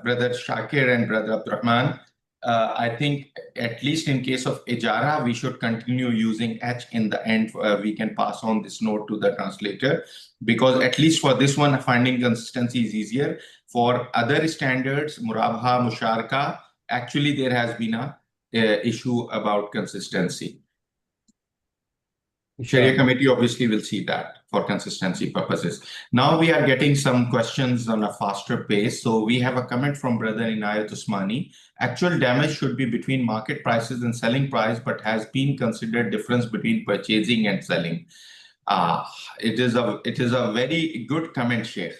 Shakir and brother Abdurrahman, I think at least in case of Ijarah, we should continue using H in the end. We can pass on this note to the translator, because at least for this one, finding consistency is easier. For other standards, Murabha, Musharaka, actually there has been a issue about consistency. Sharia committee obviously will see that for consistency purposes. Now we are getting some questions on a faster pace. So we have a comment from brother Inayat Usmani. Actual damage should be between market prices and selling price, but has been considered difference between purchasing and selling. It is a very good comment, Sheikh.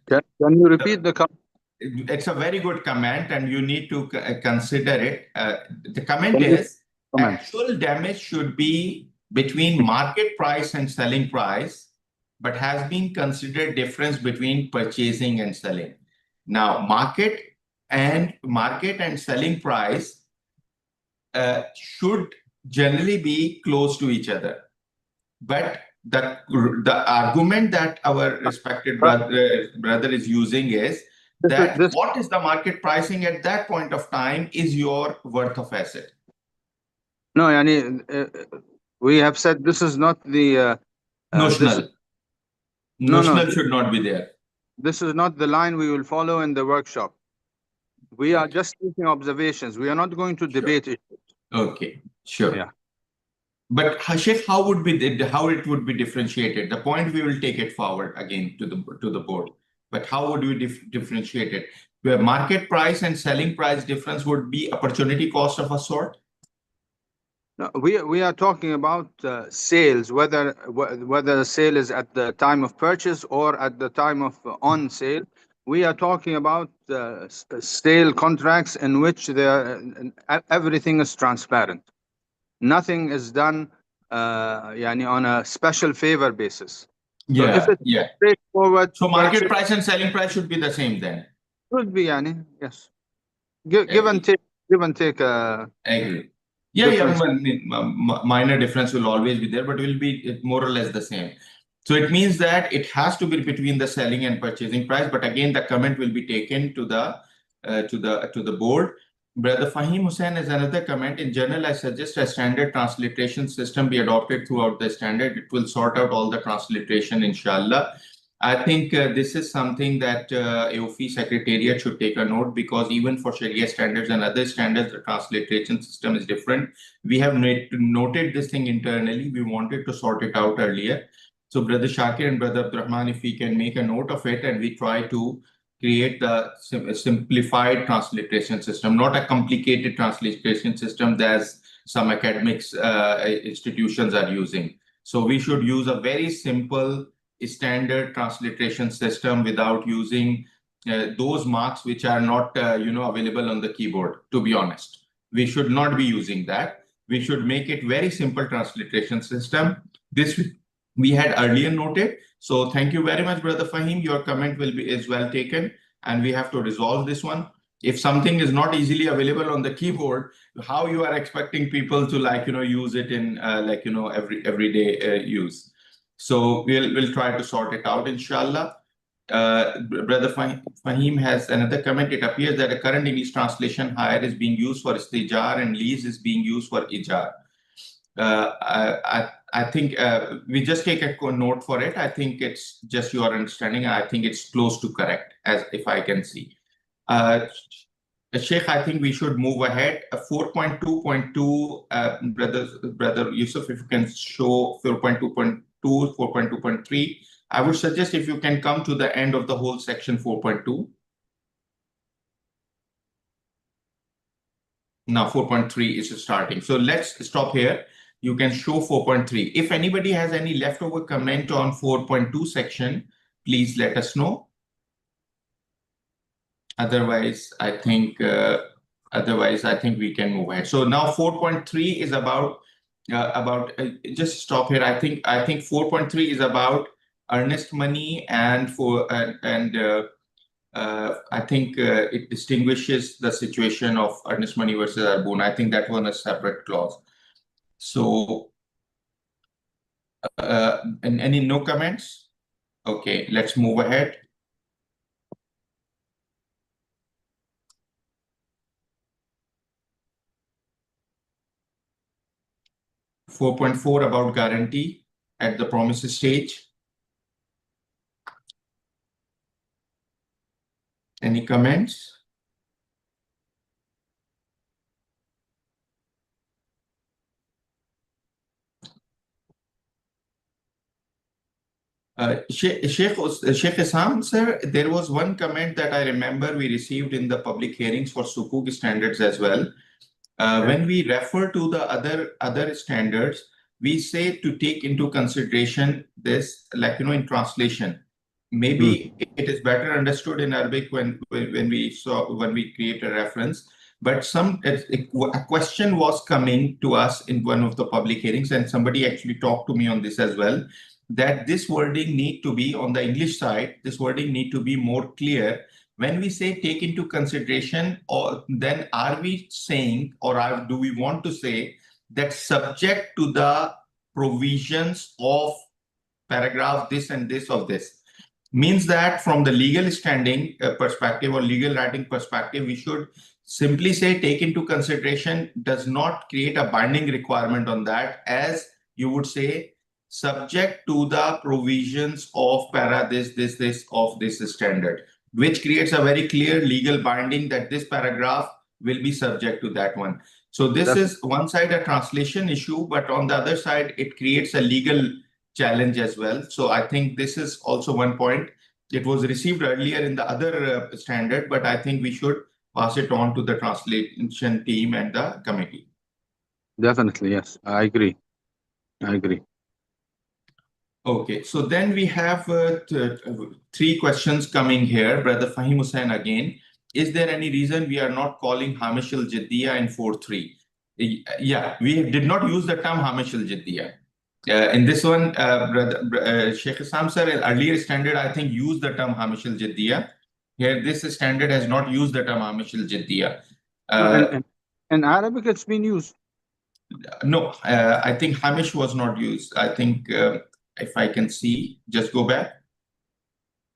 Can you repeat the comment? It's a very good comment, and you need to consider it. The comment is, actual damage should be between market price and selling price, but has been considered difference between purchasing and selling. Now, market and selling price should generally be close to each other. But the argument that our respected brother is using is that what is the market pricing at that point of time is your worth of asset. No, Yani, we have said this is not the notional. Notional should not be there. This is not the line we will follow in the workshop. We are just taking observations. We are not going to debate it. Okay, sure. Yeah. But Sheikh, how it would be differentiated? The point we will take it forward again to the board. But how would we differentiate it? Where market price and selling price difference would be opportunity cost of a sort? No, we are talking about sales, whether the sale is at the time of purchase or at the time of on sale. We are talking about sale contracts in which everything is transparent. Nothing is done on a special favor basis. Yeah, so if it's straightforward, so market price and selling price should be the same then. Should be, yes. Give and take. Agree. Yeah, minor difference will always be there, but will be more or less the same. So it means that it has to be between the selling and purchasing price. But again, the comment will be taken to the board. Brother Fahim Hussain has another comment. In general, I suggest a standard transliteration system be adopted throughout the standard. It will sort out all the transliteration, inshallah. I think this is something that AAOIFI Secretariat should take a note, because even for Sharia standards and other standards, the transliteration system is different. We have noted this thing internally. We wanted to sort it out earlier. So Brother Shakir and Brother Abdurrahman, if we can make a note of it, and we try to create the simplified transliteration system, not a complicated transliteration system that some academics institutions are using. So we should use a very simple standard transliteration system without using those marks which are not available on the keyboard. To be honest, we should not be using that. We should make it very simple transliteration system. This we had earlier noted. So thank you very much, Brother Fahim. Your comment is well taken, and we have to resolve this one. If something is not easily available on the keyboard, how you are expecting people to use it in everyday use? So we'll try to sort it out, inshallah. Brother Fahim has another comment. It appears that a current English translation hire is being used for istijar and lease is being used for ijar. I think we just take a note for it. I think it's just your understanding. I think it's close to correct, as if I can see. Sheikh, I think we should move ahead. 4.2.2, Brother Yusuf, if you can show 4.2.2, 4.2.3. I would suggest if you can come to the end of the whole section 4.2. Now 4.3 is starting. So let's stop here. You can show 4.3. If anybody has any leftover comment on 4.2 section, please let us know. Otherwise, I think we can move ahead. So now 4.3 is about just stop here. I think 4.3 is about earnest money and I think it distinguishes the situation of earnest money versus arbun. I think that was a separate clause. So, and any no comments? Okay, let's move ahead. Four point four about guarantee at the promises stage. Any comments? Sheikh Isam, sir, there was one comment that I remember we received in the public hearings for Sukuk standards as well. When we refer to the other standards, we say to take into consideration this, like, in translation. Maybe it is better understood in Arabic when we create a reference. But a question was coming to us in one of the public hearings, and somebody actually talked to me on this as well, that this wording need to be on the English side. This wording need to be more clear. When we say take into consideration, or then are we saying, or do we want to say that subject to the provisions of paragraph this and this of this? Means that from the legal standing perspective or legal writing perspective, we should simply say take into consideration does not create a binding requirement on that, as you would say subject to the provisions of para this of this standard, which creates a very clear legal binding that this paragraph will be subject to that one. So this is one side a translation issue, but on the other side, it creates a legal challenge as well. So I think this is also one point. It was received earlier in the other standard, but I think we should pass it on to the translation team and the committee. Definitely, yes. I agree. Okay, so then we have three questions coming here. Brother Fahim Hussain again. Is there any reason we are not calling Hamish al-Jiddiya in 4.3? Yeah, we did not use the term Hamish al-Jiddiya. In this one, Sheikh Isam sir, earlier standard, I think, used the term Hamish al-Jiddiya. Here, this standard has not used the term Hamish al-Jiddiya. In Arabic, it's been used. No, I think Hamish was not used. I think, if I can see, just go back.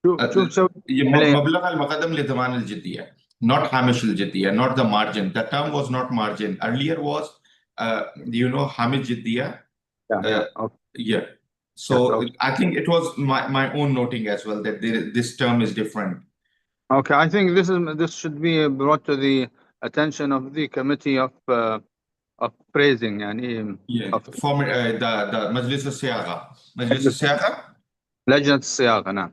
مبلغ المقدم لضمان الجدية, not Hamish al-Jiddiya, not the margin. The term was not margin. Earlier was, Hamish Jiddiya. Yeah. So yes, I think it was my own noting as well that this term is different. Okay, I think this should be brought to the attention of the committee of praising and the Majlis al-Siyagha. لجنة الصياغة, نعم.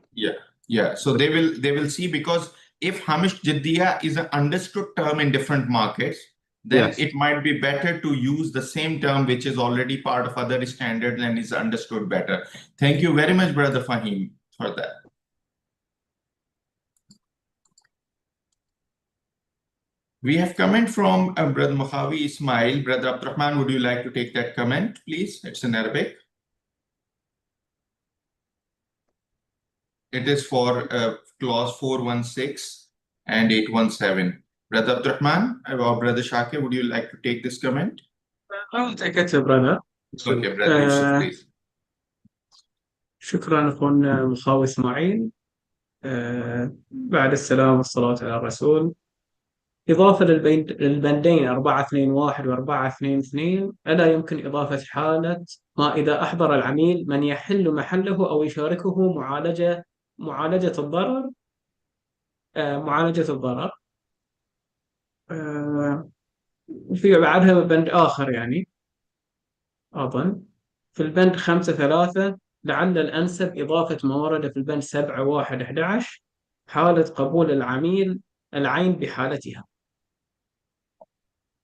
Yeah. So they will see, because if Hamish Jiddiya is an understood term in different markets, then yes, it might be better to use the same term which is already part of other standards and is understood better. Thank you very much, Brother Fahim, for that. We have comment from Brother Mukhawi Ismail. Brother Abdurrahman, would you like to take that comment, please? It's in Arabic. It is for clause 416 and 817. Brother Abdurrahman or Brother Shakir, would you like to take this comment? I'll take it, brother. Okay, Brother Yusuf, please. شكرا أخونا مخاوي إسماعيل. بعد السلام والصلاة على الرسول. إضافة للبندين 421 و 422 ألا يمكن إضافة حالة ما إذا أحضر العميل من يحل محله أو يشاركه معالجة الضرر. معالجة الضرر. في بعدها بند آخر يعني أظن في البند 5.3 لعل الأنسب إضافة ما ورد في البند 7.1.11 حالة قبول العميل العين بحالتها.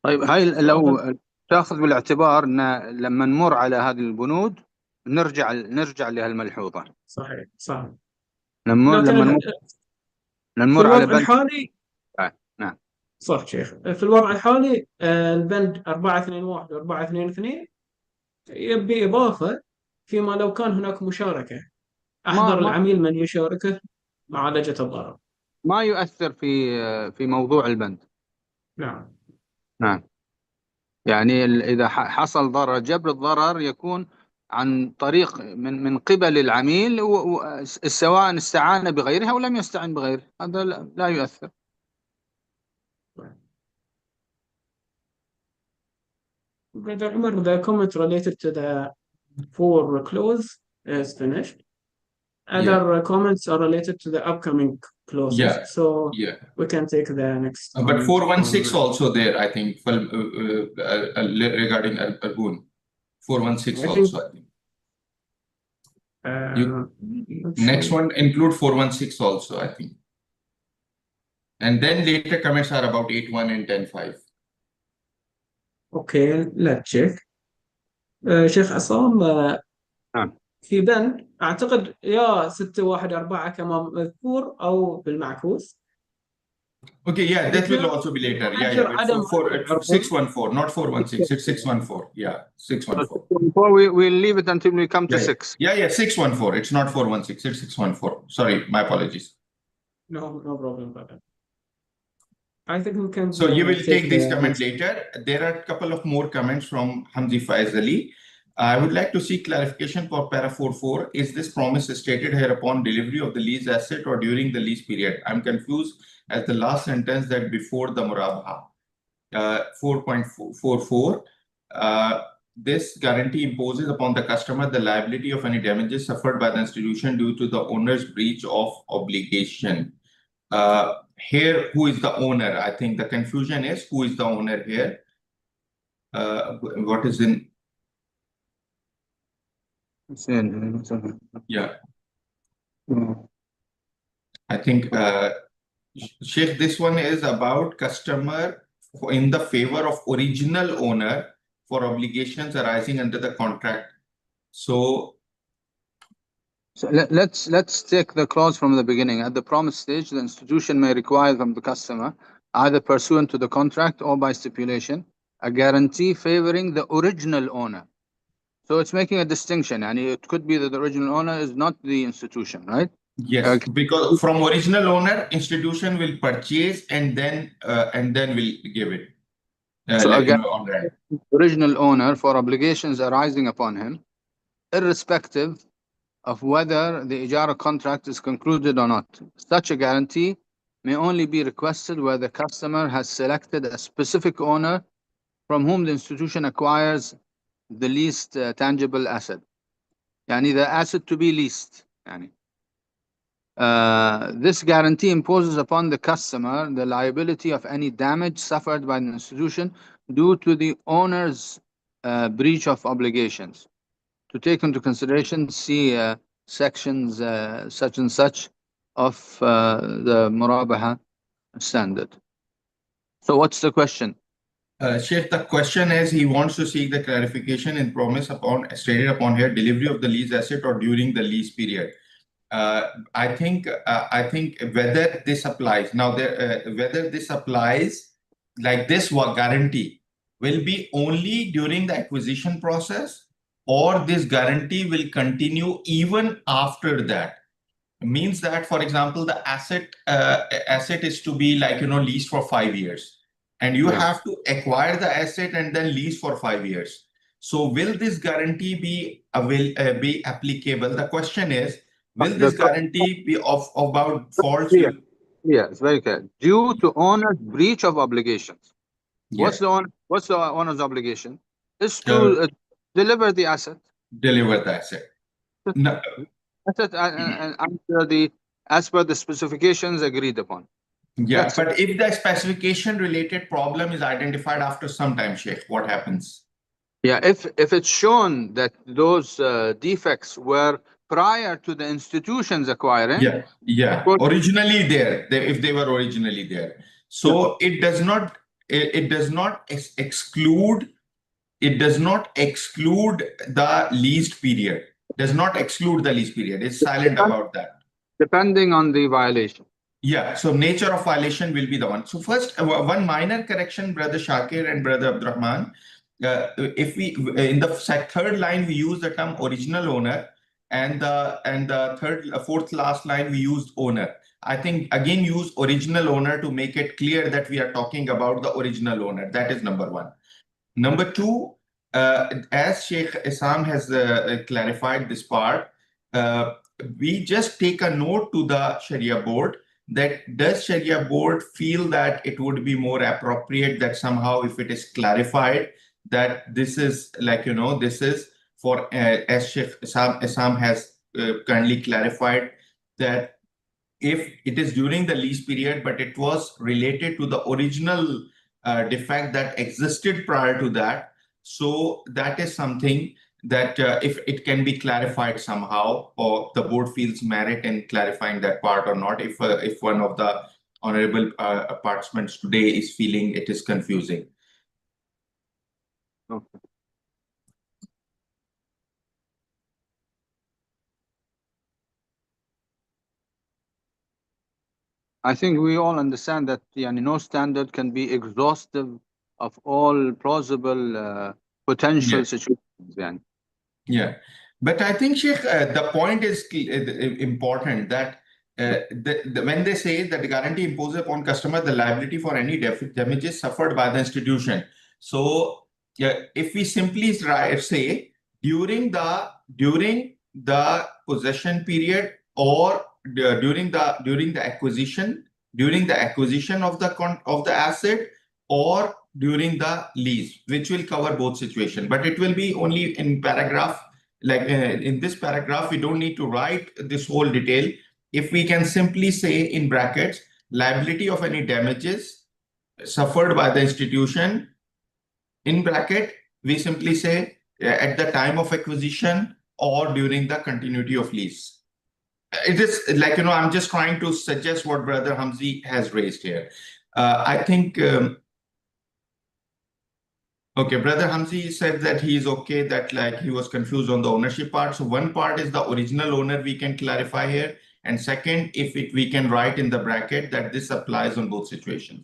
طيب هاي لو تاخذ بالاعتبار ان لما نمر على هذه البنود نرجع لهالملحوظه. صحيح صح. لما لكن في نمر على الوضع بند. الحالي نعم صح شيخ، في الوضع الحالي البند 421 و 422 يبي إضافة فيما لو كان هناك مشاركة أحضر ما العميل من يشاركه معالجة الضرر. ما يؤثر في موضوع البند. نعم. نعم، يعني إذا حصل ضرر، جبر الضرر يكون عن طريق من قبل العميل، سواء استعان بغيره أو لم يستعن بغيره، هذا لا يؤثر. Brother Umar, the comment related to the four clause is finished. Other comments are related to the upcoming clauses, so we can take the next But comment 416 on- also there, I think, regarding Argun. 416 I also, think, I think. Next see. one include 416 also, I think. And then later comments are about 8.1 and 10.5. Okay, let's check. شيخ عصام، نعم. في بند أعتقد يا 6.1.4 كما مذكور أو بالمعكوس. Okay, yeah, that will also be later. Yeah, عدم but 614, not 416, it's 614. Yeah, 614. We'll leave it until we come to 6. Yeah, 614. It's not 416, it's 614. Sorry, my apologies. No problem, brother. I think we can. So you will take this comment next. later. There are a couple of more comments from Hamzi Faizali. I would like to seek clarification for para 4.4. Is this promise stated here upon delivery of the lease asset or during the lease period? I'm confused as the last sentence that before the murabaha. 4.44. This guarantee imposes upon the customer the liability of any damages suffered by the institution due to the owner's breach of obligation. Here, who is the owner? I think the confusion is who is the owner here. What is in? Yeah. I think, Sheikh, this one is about customer in the favor of original owner for obligations arising under the contract. So let's take the clause from the beginning. At the promise stage, the institution may require from the customer, either pursuant to the contract or by stipulation, a guarantee favoring the original owner. So it's making a distinction, and it could be that the original owner is not the institution, right? yes, because from original owner, institution will purchase and then will give it. So again, original owner for obligations arising upon him, irrespective of whether the Ijarah contract is concluded or not. Such a guarantee may only be requested where the customer has selected a specific owner from whom the institution acquires the least tangible asset. Yani the asset to be leased. Yani. This guarantee imposes upon the customer the liability of any damage suffered by the institution due to the owner's breach of obligations. To take into consideration, see sections such and such of the Murabaha standard. So what's the question? Sheikh, the question is he wants to seek the clarification in promise upon stated upon here delivery of the lease asset or during the lease period. I think whether this applies now, whether this applies like this guarantee will be only during the acquisition process, or this guarantee will continue even after that. Means that, for example, the asset is to be leased for 5 years, and you have to acquire the asset and then lease for 5 years. So will this guarantee be applicable? The question is, will this guarantee be about faults? Yeah, it's very clear. Due to owner's breach of obligations. What's Yeah. the owner's obligation? Is to Uh, deliver the asset. deliver the asset. No, Asset as per the specifications agreed upon. yeah, That's but if the specification related problem is identified after some time, Sheikh, what happens? Yeah, if it's shown that those defects were prior to the institutions acquiring, Yeah, of yeah, course, originally there, if they were originally there. yeah, So it does not exclude, it does not exclude the leased period, does not exclude the lease period. It's silent about that. depending on the violation. Yeah, so nature of violation will be the one. So first, one minor correction, Brother Shakir and Brother Abdurrahman. If we in the third line we use the term original owner, and the fourth last line we used owner. I think again use original owner to make it clear that we are talking about the original owner. That is number one. Number two, as Sheikh Isam has clarified this part, we just take a note to the Sharia board that does Sharia board feel that it would be more appropriate that somehow if it is clarified that this is like, this is for, as Sheikh Isam has kindly clarified, that if it is during the lease period, but it was related to the original defect that existed prior to that. So that is something that if it can be clarified somehow, or the board feels merit in clarifying that part or not, if one of the honorable participants today is feeling it is confusing. Okay. I think we all understand that no standard can be exhaustive of all plausible potential Yeah. situations. Yani. Yeah, but I think, Sheikh, the point is important that when they say that the guarantee imposes upon customer the liability for any damages suffered by the institution. So, yeah, if we simply say during the possession period, or during the acquisition of the asset, or during the lease, which will cover both situations, but it will be only in paragraph. Like in this paragraph, we don't need to write this whole detail. If we can simply say in brackets, liability of any damages suffered by the institution, in bracket, we simply say at the time of acquisition or during the continuity of lease. It is like, I'm just trying to suggest what Brother Hamzi has raised here. I think okay, Brother Hamzi said that he is okay, that like he was confused on the ownership part. So one part is the original owner we can clarify here. And second, if we can write in the bracket that this applies on both situations.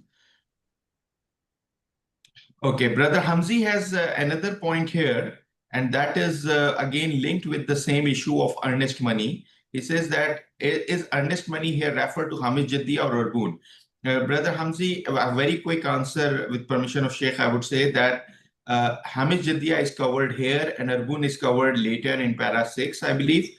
Okay, Brother Hamzi has another point here, and that is again linked with the same issue of earnest money. He says that is earnest money here referred to Hamish Jaddiya or Urgun? Brother Hamzi, a very quick answer with permission of Sheikh, I would say that Hamish Jaddiya is covered here and Urgun is covered later in para 6, I believe.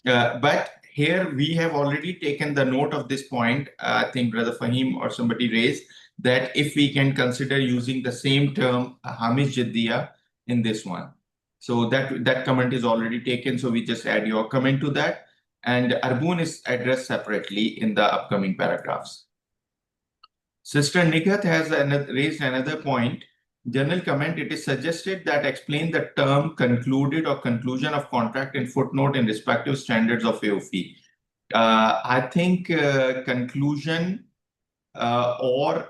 But here we have already taken the note of this point. I think Brother Fahim or somebody raised that if we can consider using the same term Hamish Jaddiya in this one. So that comment is already taken. So we just add your comment to that. And Arbun is addressed separately in the upcoming paragraphs. Sister Nighat has raised another point. General comment, it is suggested that explain the term concluded or conclusion of contract in footnote in respective standards of AOIFI. I think conclusion or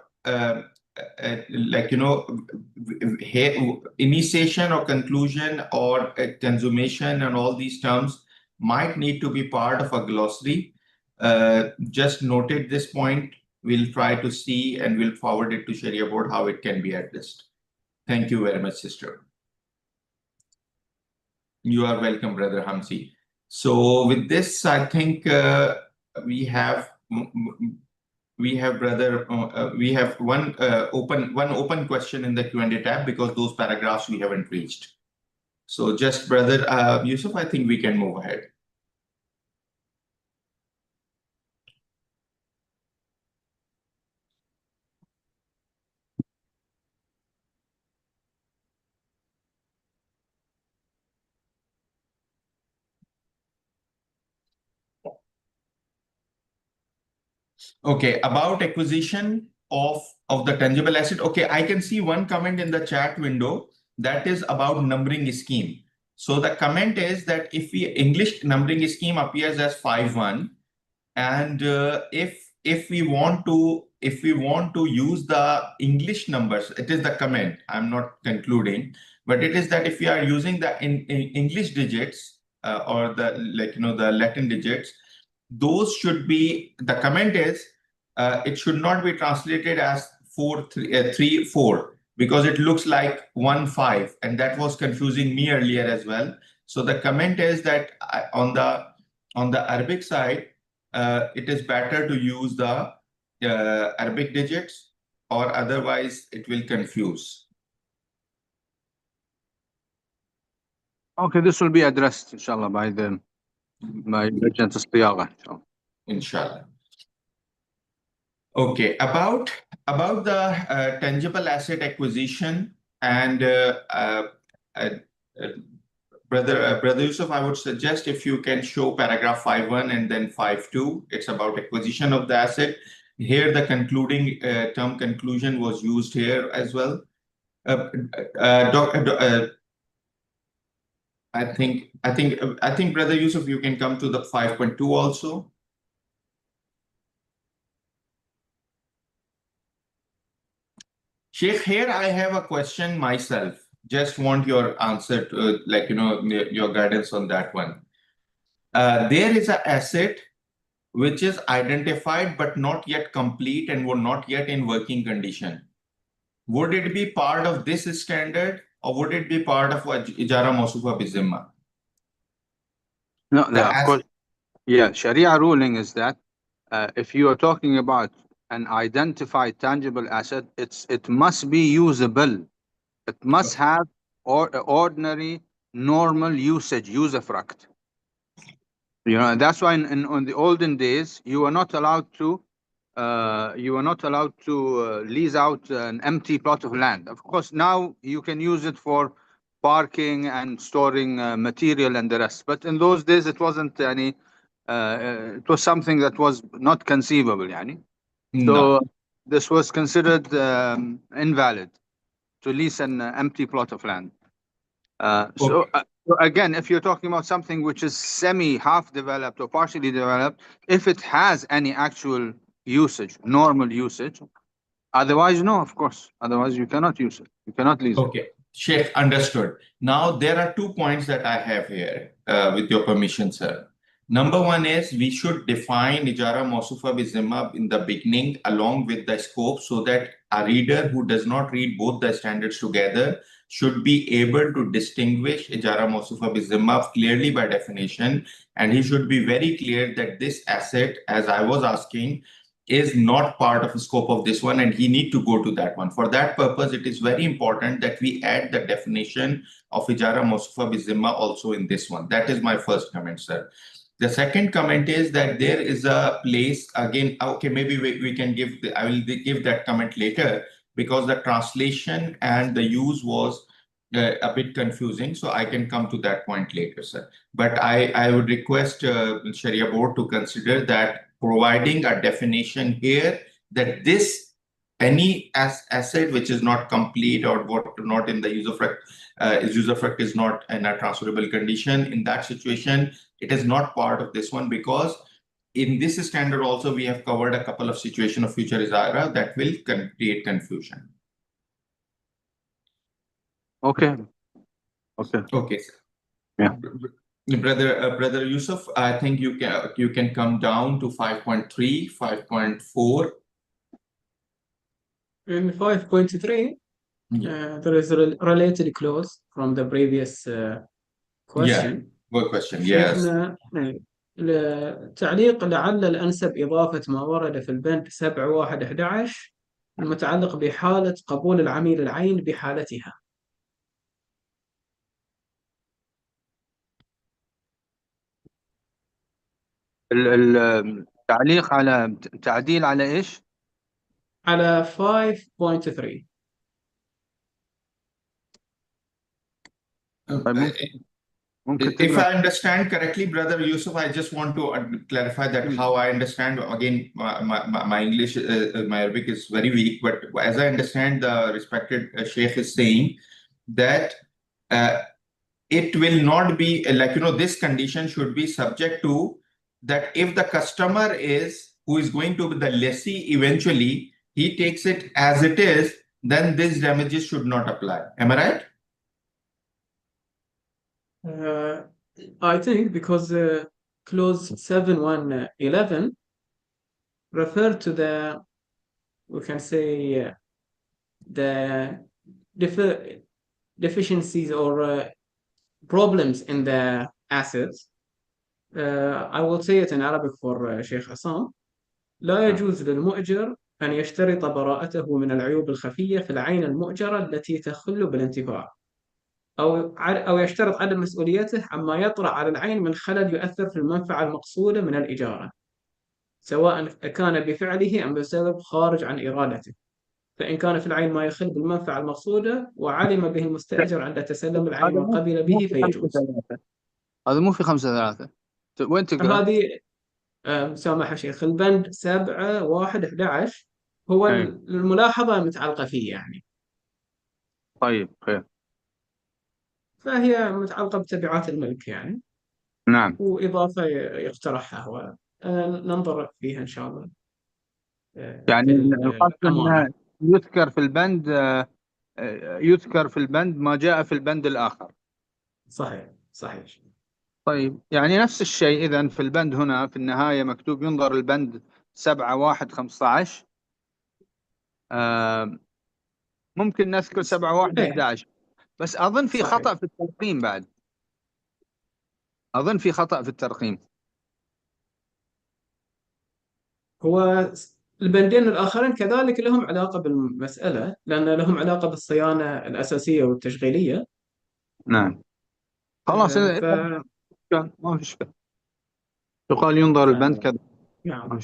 like, initiation or conclusion or consummation and all these terms might need to be part of a glossary. Just noted this point. We'll try to see and we'll forward it to Sharia board how it can be addressed. Thank you very much, sister. You are welcome, Brother Hamzi. So with this, I think we have brother we have one open question in the Q&A tab, because those paragraphs we haven't reached. So just Brother Yusuf, I think we can move ahead. . Okay, about acquisition of the tangible asset. Okay, I can see one comment in the chat window that is about numbering scheme. So the comment is that if we English numbering scheme appears as 5-1, and if we want to use the English numbers, it is the comment. I'm not concluding, but it is that if we are using the in English digits or the the Latin digits, those should be, the comment is it should not be translated as 3 4, because it looks like 1 5, and that was confusing me earlier as well. So the comment is that on the Arabic side, it is better to use the Arabic digits, or otherwise it will confuse. Okay, this will be addressed, inshallah, by Lajnat al-Siyagha, inshallah. Inshallah. Okay, about the tangible asset acquisition, and Brother Yusuf, I would suggest if you can show paragraph 5.1 and then 5.2. It's about acquisition of the asset. Here, the concluding term conclusion was used here as well. I think Brother Yusuf, you can come to the 5.2 also. Sheikh, here I have a question myself. Just want your answer to, your guidance on that one. There is an asset which is identified but not yet complete and were not yet in working condition. Would it be part of this standard, or would it be part of Ijara Mawsufa Bizimma? No, of course. Yeah, Sharia ruling is that if you are talking about an identified tangible asset, it must be usable. It must have ordinary, normal usage, usufruct. That's why in the olden days you were not allowed to lease out an empty plot of land. Of course, now you can use it for parking and storing material and the rest. But in those days, it wasn't any. It was something that was not conceivable, yani. So this was considered invalid to lease an empty plot of land. So again, if you're talking about something which is half developed or partially developed, if it has any actual usage, normal usage, otherwise, no, of course. Otherwise, you cannot use it. You cannot lease it. Okay, Sheikh, understood. Now, there are 2 points that I have here, with your permission, sir. Number one is we should define Ijara Mawsufa Bizimma in the beginning along with the scope, so that a reader who does not read both the standards together should be able to distinguish Ijara Mawsufa Bizimma clearly by definition, and he should be very clear that this asset, as I was asking, is not part of the scope of this one, and he need to go to that one. For that purpose, it is very important that we add the definition of Ijara Mawsufa Bizimma also in this one. That is my first comment, sir. The second comment is that there is a place, again, okay, maybe we can give, I will give that comment later, because the translation and the use was a bit confusing. So I can come to that point later, sir. But I would request Sharia board to consider that providing a definition here that this any asset which is not complete or what not in the usufruct is not in a transferable condition. In that situation, it is not part of this one, because in this standard also we have covered a couple of situations of future Ijara that will create confusion. Okay, sir. Yeah. Brother Yusuf, I think you can come down to 5.3, 5.4. In 5.3, there is a related clause from the previous question. Good question. Yes. شيخنا تعليق لعل الأنسب إضافة ما ورد في البند 7.1.11 المتعلق بحالة قبول العميل العين بحالتها. التعليق على تعديل على ايش؟ على 5.3. If I understand correctly, Brother Yusuf, I just want to clarify that how I understand. Again, my English, my Arabic is very weak, but as I understand, the respected Sheikh is saying that it will not be like, this condition should be subject to that if the customer who is going to be the lessee eventually, he takes it as it is, then these damages should not apply. Am I right? I think because clause 7.1.11 refer to the, we can say, the deficiencies or problems in the assets. I will say it in Arabic for Sheikh Hassan. لا يجوز للمؤجر أن يشترط براءته من العيوب الخفية في العين المؤجرة التي تخل بالانتفاع، أو يشترط عدم مسؤوليته عما يطرأ على العين من خلل يؤثر في المنفعة المقصودة من الإجارة، سواء كان بفعله أم بسبب خارج عن إرادته. فإن كان في العين ما يخل بالمنفعة المقصودة وعلم به المستأجر عند تسلم العين وقبل به فيجوز. هذا مو في 5.3. وين تقرأ؟ هذه سامح شيخ، البند 7.1.11 هو الملاحظة المتعلقة فيه يعني. طيب خير. فهي متعلقة بتبعات الملك يعني. نعم. وإضافة يقترحها وننظر فيها إن شاء الله. يعني القصد أنه يذكر في البند ما جاء في البند الآخر. صحيح صحيح. طيب يعني نفس الشيء إذن في البند هنا في النهاية مكتوب ينظر البند 7.1.15. ممكن نذكر 7.1.11 بس أظن في خطأ في الترقيم بعد. أظن في خطأ في الترقيم. هو البندين الآخرين كذلك لهم علاقة بالمسألة، لأن لهم علاقة بالصيانة الأساسية والتشغيلية. نعم. خلاص ما في إشكال. يقال ينظر البند كذا. نعم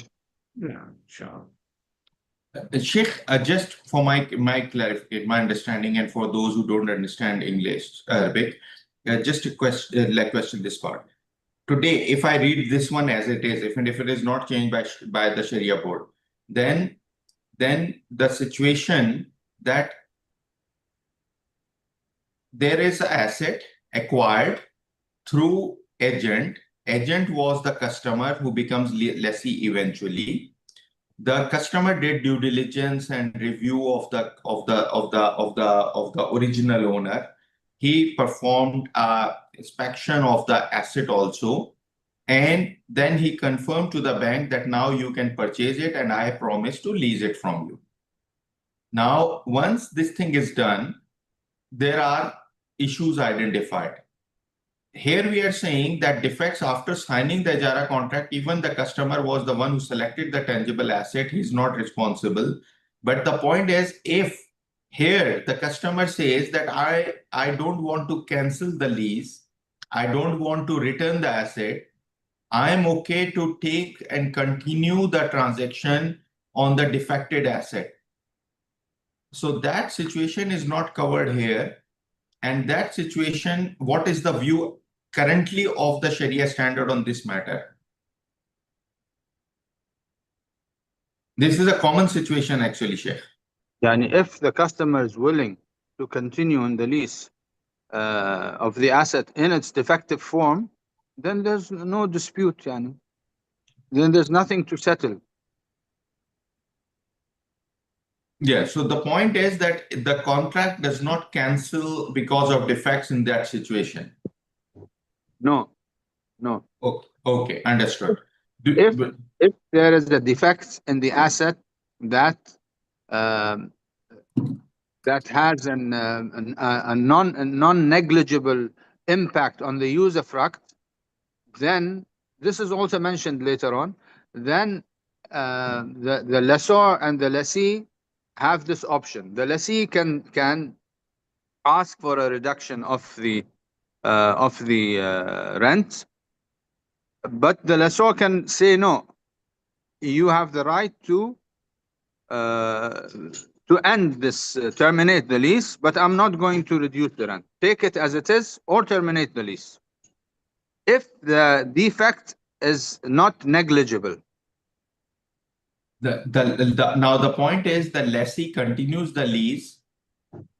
نعم إن شاء الله. Sheikh, just for my clarification, my understanding, and for those who don't understand English, Arabic, just a question this part. Today, if I read this one as it is, if it is not changed by the Sharia board, then the situation that there is an asset acquired through agent was the customer who becomes lessee eventually. The customer did due diligence and review of the original owner. He performed a inspection of the asset also, and then he confirmed to the bank that now you can purchase it and I promise to lease it from you. Now, once this thing is done, there are issues identified. Here we are saying that defects after signing the Ijarah contract, even the customer was the one who selected the tangible asset, he's not responsible. But the point is, if here the customer says that I don't want to cancel the lease, I don't want to return the asset, I am okay to take and continue the transaction on the defected asset. So that situation is not covered here. And that situation, what is the view currently of the Sharia standard on this matter? This is a common situation actually, Sheikh. Yani if the customer is willing to continue in the lease of the asset in its defective form, then there's no dispute, yani. Then there's nothing to settle. Yeah, so the point is that the contract does not cancel because of defects in that situation. No. Okay, understood. If there is a defect in the asset that has a non-negligible impact on the usufruct, then this is also mentioned later on. Then the lessor and the lessee have this option. The lessee can ask for a reduction of the rent, but the lessor can say no. You have the right to end this, terminate the lease, but I'm not going to reduce the rent. Take it as it is or terminate the lease. if the defect is not negligible. Now the point is the lessee continues the lease,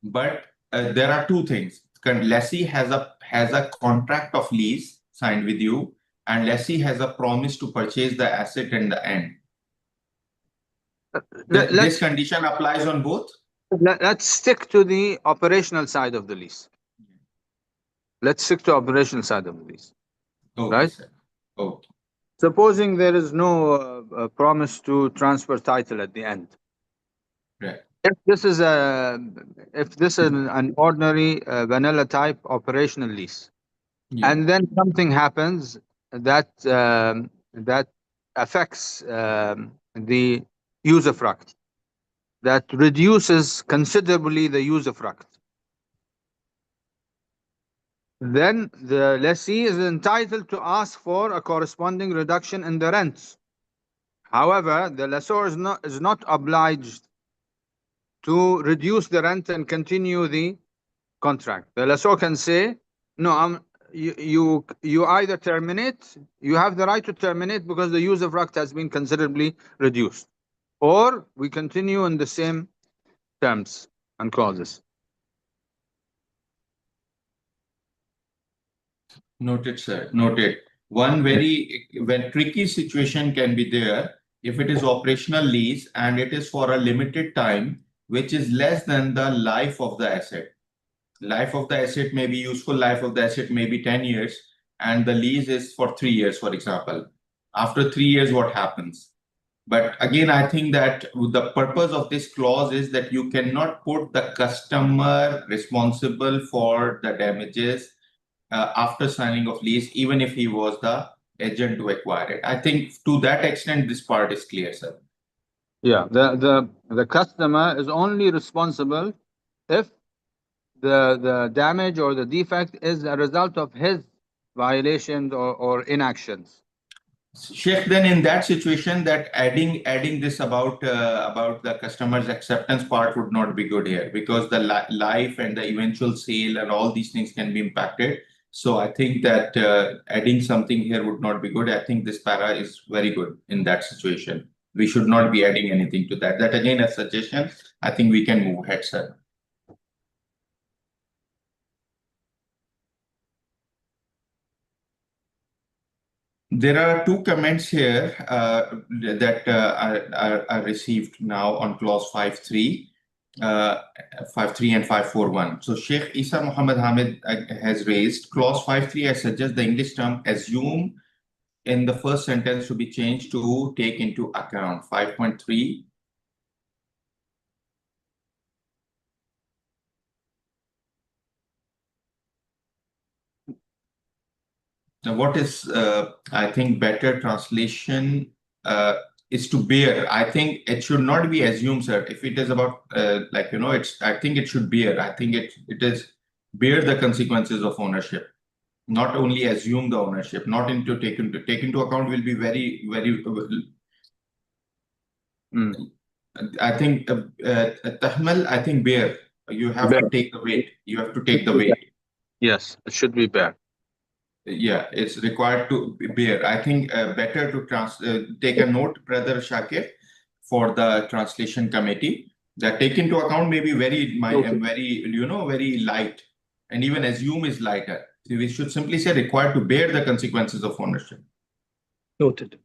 but there are two things. Lessee has a contract of lease signed with you, and lessee has a promise to purchase the asset in the end. This condition applies on both? Let's stick to the operational side of the lease. Let's stick to operational side of the lease. Okay, right? sir. Okay. Supposing there is no promise to transfer title at the end. Right. If this is an ordinary vanilla type operational lease, Yeah. and then something happens that that affects the usufruct, that reduces considerably the usufruct, then the lessee is entitled to ask for a corresponding reduction in the rents. However, the lessor is not obliged to reduce the rent and continue the contract. The lessor can say, no, you either terminate, you have the right to terminate because the usufruct has been considerably reduced, or we continue in the same terms and clauses. Noted, sir. Noted. One very tricky situation can be there if it is operational lease and it is for a limited time, which is less than the life of the asset. Life of the asset may be useful life of the asset may be 10 years, and the lease is for 3 years, for example. After 3 years, what happens? But again, I think that the purpose of this clause is that you cannot put the customer responsible for the damages after signing of lease, even if he was the agent to acquire it. I think to that extent, this part is clear, sir. Yeah, the customer is only responsible if the damage or the defect is a result of his violations or inactions. Sheikh, then in that situation, that adding this about the customer's acceptance part would not be good here, because the life and the eventual sale and all these things can be impacted. So I think that adding something here would not be good. I think this para is very good in that situation. We should not be adding anything to that. That again, a suggestion. I think we can move ahead, sir. There are two comments here that are received now on clause 5.3, 5.3 and 5.4.1. So Sheikh Isa Muhammad Hamid has raised clause 5.3. I suggest the English term assume in the first sentence to be changed to take into account. 5.3. Now, what is, I think, better translation is to bear. I think it should not be assumed, sir. If it is about, I think it should bear. I think it is bear the consequences of ownership, not only assume the ownership, not into take into account will be very, very. I think, tahmal, I think bear. You have to take the weight. You have to take the weight. Yes, it should be bear. Yeah, it's required to bear. I think better to take a note, Brother Shakir, for the translation committee, that take into account may be very light, and even assume is lighter. So we should simply say required to bear the consequences of ownership. Noted.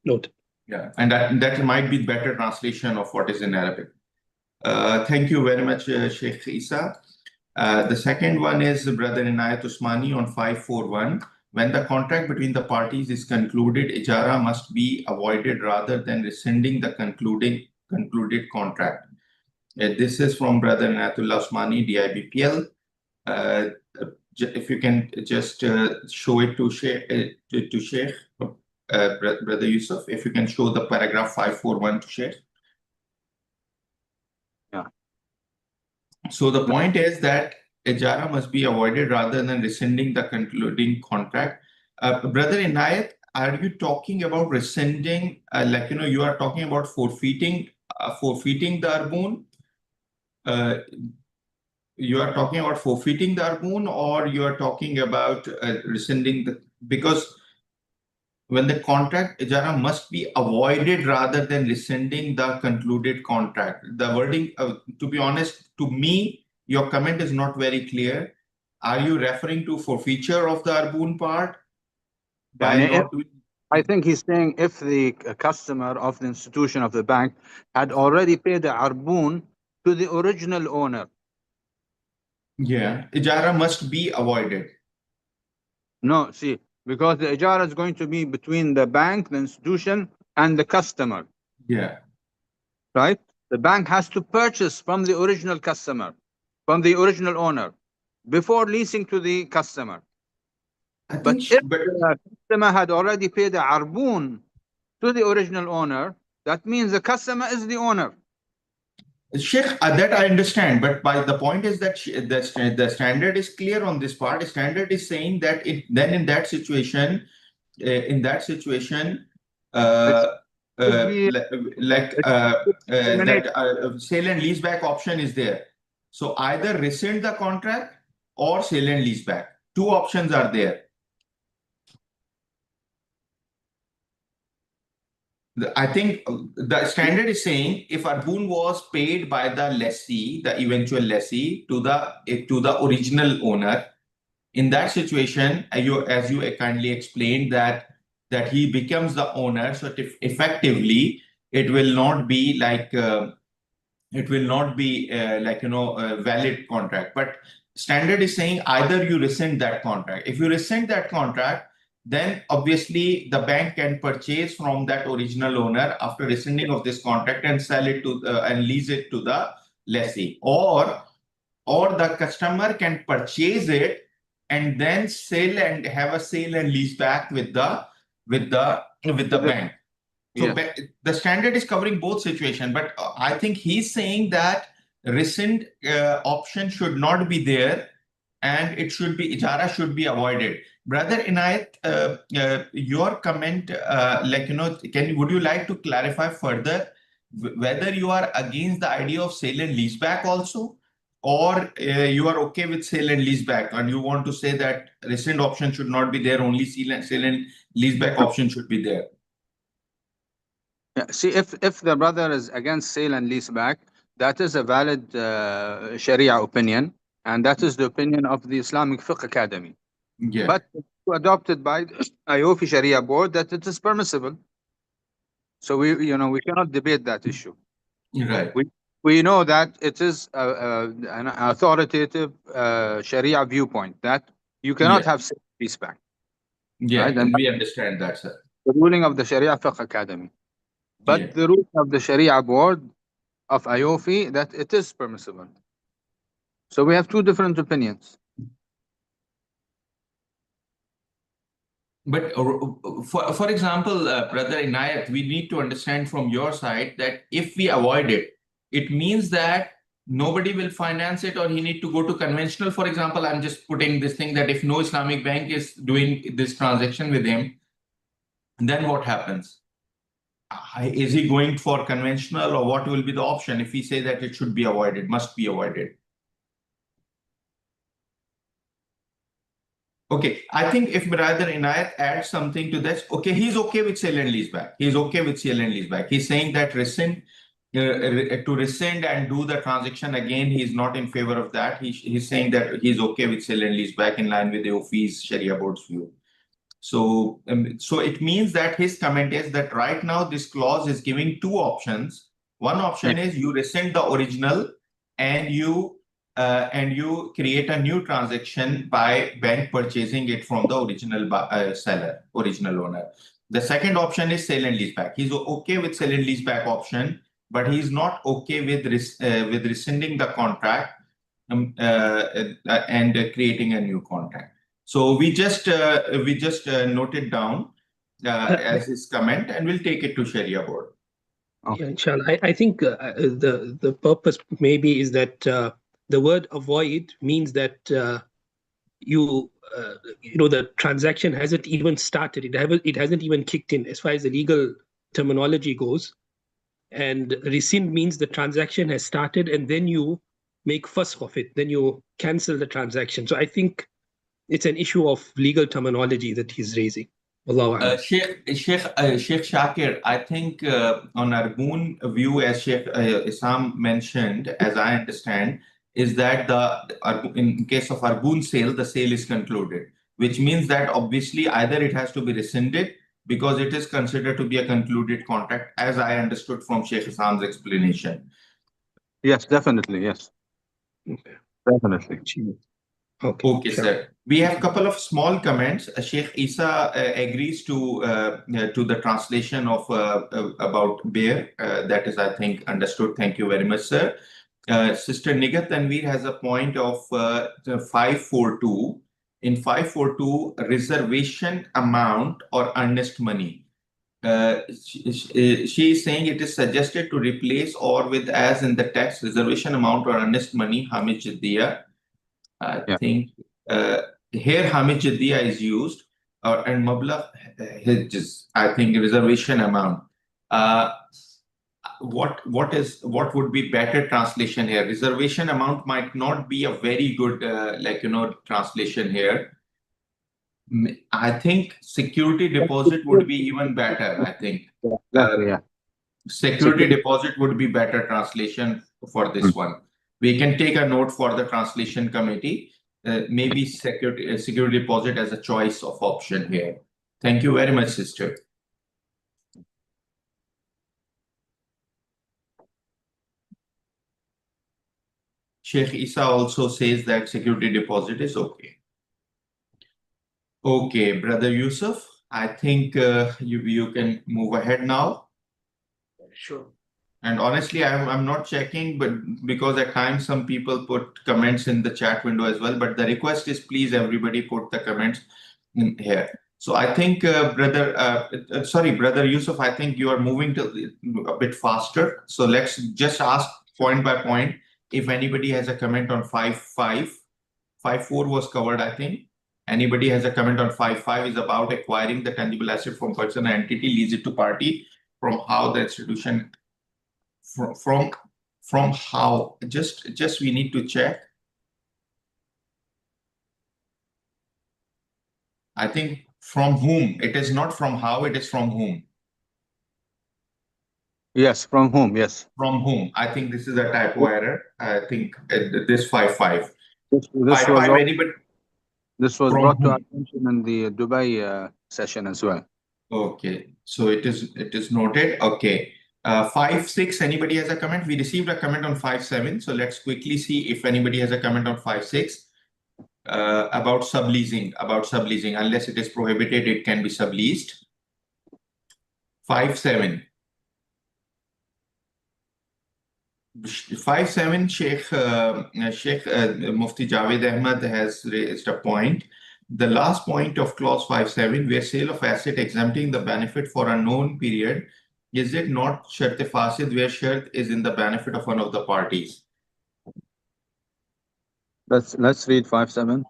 Yeah, and that might be better translation of what is in Arabic. Thank you very much, Sheikh Isa. The second one is Brother Inayat Usmani on 5.4.1. When the contract between the parties is concluded, Ijarah must be avoided rather than rescinding the concluded contract. This is from Brother Inayatullah Usmani, DIBPL. If you can just show it to Sheikh, Brother Yusuf, if you can show the paragraph 5.4.1 to Sheikh. Yeah. So the point is that Ijarah must be avoided rather than rescinding the concluding contract. Brother Inayat, are you talking about rescinding, you are talking about forfeiting the arboon? You are talking about forfeiting the arboon, or you are talking about rescinding the, because when the contract Ijara must be avoided rather than rescinding the concluded contract. The wording, to be honest, to me, your comment is not very clear. Are you referring to forfeiture of the Arboon part by not doing? I think he's saying if the customer of the institution of the bank had already paid the Arboon to the original owner. Yeah, Ijara must be avoided. No, see, because the Ijara is going to be between the bank, the institution, and the customer. Yeah. Right? The bank has to purchase from the original customer, from the original owner, before leasing to the customer. But if the customer had already paid the Arboon to the original owner, that means the customer is the owner. Sheikh, that I understand, but the point is that the standard is clear on this part. The standard is saying that then in that situation, that sale and leaseback option is there. So either rescind the contract or sale and leaseback. Two options are there. I think the standard is saying if Arboon was paid by the lessee, the eventual lessee, to the original owner, in that situation, as you kindly explained that he becomes the owner. So effectively, it will not be like a valid contract. But standard is saying either you rescind that contract. If you rescind that contract, then obviously the bank can purchase from that original owner after rescinding of this contract and sell it to and lease it to the lessee, or the customer can purchase it and then sell and have a sale and lease back with the bank. So the standard is covering both situations, but I think he's saying that rescind option should not be there, and it should be Ijara should be avoided. Brother Inayat, your comment, would you like to clarify further whether you are against the idea of sale and lease back also, or you are okay with sale and lease back, and you want to say that rescind option should not be there, only sale and lease back option should be there? Yeah, see, if the brother is against sale and lease back, that is a valid Sharia opinion, and that is the opinion of the Islamic Fiqh Academy. Yeah. But adopted by the AAOIFI Sharia board that it is permissible. So we cannot debate that issue. Right. We know that it is an authoritative Sharia viewpoint that you cannot have sale and lease back. Yeah, right? And we understand that, sir. The ruling of the Sharia Fiqh Academy. But the ruling of the Sharia board of AAOIFI that it is permissible. So we have two different opinions. But for example, Brother Inayat, we need to understand from your side that if we avoid it, it means that nobody will finance it, or he need to go to conventional. For example, I'm just putting this thing that if no Islamic bank is doing this transaction with him, then what happens? Is he going for conventional, or what will be the option if we say that it should be avoided, must be avoided? Okay, I think if Brother Inayat adds something to this, okay, he's okay with sale and lease back. He's okay with sale and lease back. He's saying that to rescind and do the transaction again, he's not in favor of that. He's saying that he's okay with sale and lease back in line with the AAOIFI's Sharia board's view. So it means that his comment is that right now this clause is giving two options. One option is you rescind the original and you create a new transaction by bank purchasing it from the original seller, original owner. The second option is sale and lease back. He's okay with sale and lease back option, but he's not okay with rescinding the contract and creating a new contract. So we just noted down as his comment, and we'll take it to Sharia board. Yeah, inshallah. I think the purpose maybe is that the word avoid means that the transaction hasn't even started. It hasn't even kicked in as far as the legal terminology goes. And rescind means the transaction has started, and then you make fasakh of it. Then you cancel the transaction. So I think it's an issue of legal terminology that he's raising. Wallahu a'lam. Sheikh Shakir, I think on Arboon view, as Sheikh Isam mentioned, as I understand, is that in case of Arboon sale, the sale is concluded, which means that obviously either it has to be rescinded because it is considered to be a concluded contract, as I understood from Sheikh Isam's explanation. Yes, definitely. Yes, Okay. definitely. Okay, Okay, sure. sir. We have a couple of small comments. Sheikh Isa agrees to the translation of about bear. That is, I think, understood. Thank you very much, sir. Sister Nigat Tanveer has a point of 542. In 542, reservation amount or earnest money. She is saying it is suggested to replace or with as in the text reservation amount or earnest money, Hamid Jiddiya. I think here Hamid Jiddiya is used and Mablag Hijz, I think reservation amount. What would be better translation here? Reservation amount might not be a very good translation here. I think security deposit would be even better. I think security deposit would be better translation for this one. We can take a note for the translation committee. Maybe security deposit as a choice of option here. Thank you very much, sister. Sheikh Isa also says that security deposit is okay. Okay, Brother Yusuf, I think you can move ahead now. Sure. And honestly, I'm not checking, but because at times some people put comments in the chat window as well. But the request is please everybody put the comments in here. So I think Brother Yusuf, I think you are moving a bit faster. So let's just ask point by point if anybody has a comment on 5.5. 5.4 was covered, I think. Anybody has a comment on 5.5 is about acquiring the tangible asset from person or entity, lease it to party, from how the institution. From how, just we need to check. I think from whom. It is not from how, it is from whom. Yes, from whom? Yes. From whom. I think this is a typo error. I think this 5.5. This was brought to our attention in the Dubai session as well. Okay, so it is noted. Okay. 5.6, anybody has a comment? We received a comment on 5.7. So let's quickly see if anybody has a comment on 5.6 about subleasing. Unless it is prohibited, it can be subleased. 5.7. 5.7, Sheikh Mufti Javed Ahmad has raised a point. The last point of clause 5.7, where sale of asset exempting the benefit for a known period, is it not shart fasid where shart is in the benefit of one of the parties? Let's read 5.7.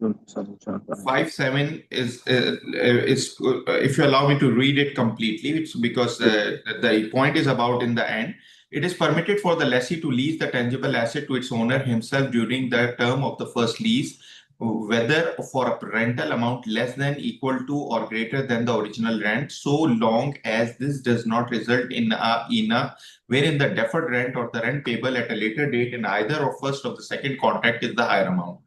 5.7 is if you allow me to read it completely, it's because the point is about in the end. It is permitted for the lessee to lease the tangible asset to its owner himself during the term of the first lease, whether for a rental amount less than, equal to, or greater than the original rent, so long as this does not result in a INA wherein the deferred rent or the rent payable at a later date in either or first of the second contract is the higher amount.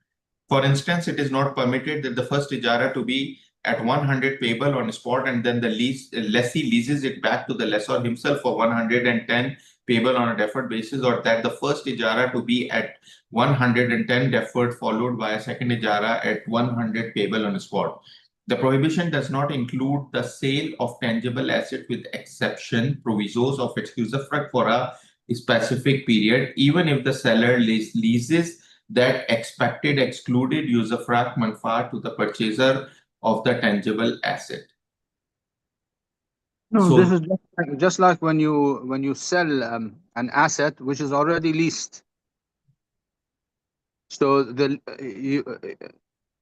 For instance, it is not permitted that the first Ijarah to be at 100 payable on spot and then the lessee leases it back to the lessor himself for 110 payable on a deferred basis, or that the first Ijarah to be at 110 deferred followed by a second Ijarah at 100 payable on spot. The prohibition does not include the sale of tangible asset with exception provisos of excusafruct for a specific period, even if the seller leases that expected excluded usufruct manfaat to the purchaser of the tangible asset. No, so, this is just like when you sell an asset which is already leased. So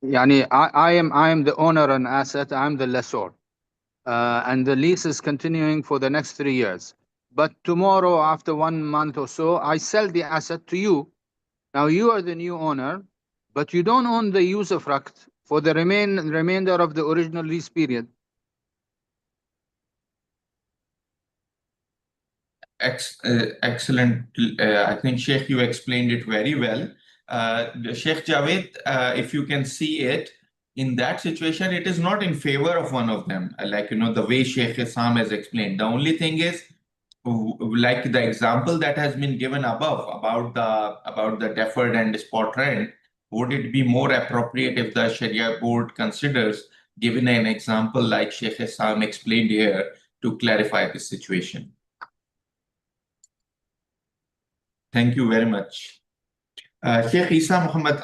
I am the owner of an asset. I'm the lessor, and the lease is continuing for the next 3 years. But tomorrow, after 1 month or so, I sell the asset to you. Now you are the new owner, but you don't own the usufruct for the remainder of the original lease period. Excellent. I think Sheikh, you explained it very well. Sheikh Javed, if you can see it, in that situation, it is not in favor of one of them, like, the way Sheikh Isam has explained. The only thing is, like the example that has been given above about the deferred and spot rent, would it be more appropriate if the Sharia board considers giving an example like Sheikh Isam explained here to clarify this situation? Thank you very much. Sheikh Isa Muhammad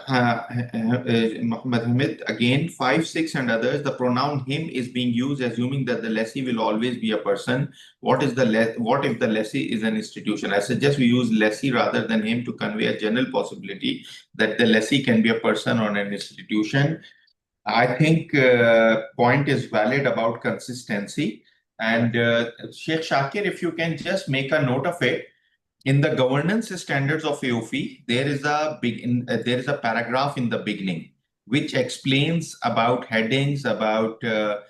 Hamid, again, 5, 6 and others, the pronoun him is being used assuming that the lessee will always be a person. What if the lessee is an institution? I suggest we use lessee rather than him to convey a general possibility that the lessee can be a person or an institution. I think point is valid about consistency. And Sheikh Shakir, if you can just make a note of it, in the governance standards of AAOIFI, there is a paragraph in the beginning which explains about headings, about the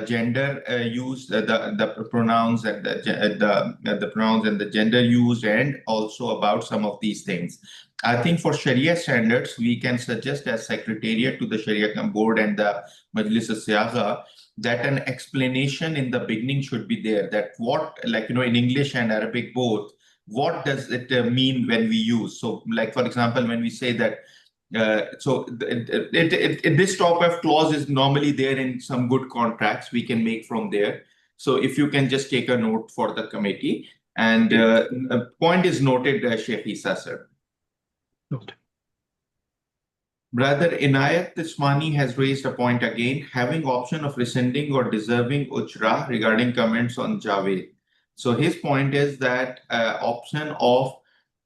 gender used, the pronouns and the pronouns and the gender used, and also about some of these things. I think for Sharia standards, we can suggest as Secretariat to the Sharia board and the Majlis al-Siyagha that an explanation in the beginning should be there, that what, like, in English and Arabic both, what does it mean when we use? So, like, for example, when we say that, this type of clause is normally there in some good contracts we can make from there. So if you can just take a note for the committee. And point is noted, Sheikh Isa, sir. Noted. Brother Inayat Tismani has raised a point again, having option of rescinding or deserving ujra regarding comments on Javed. So his point is that option of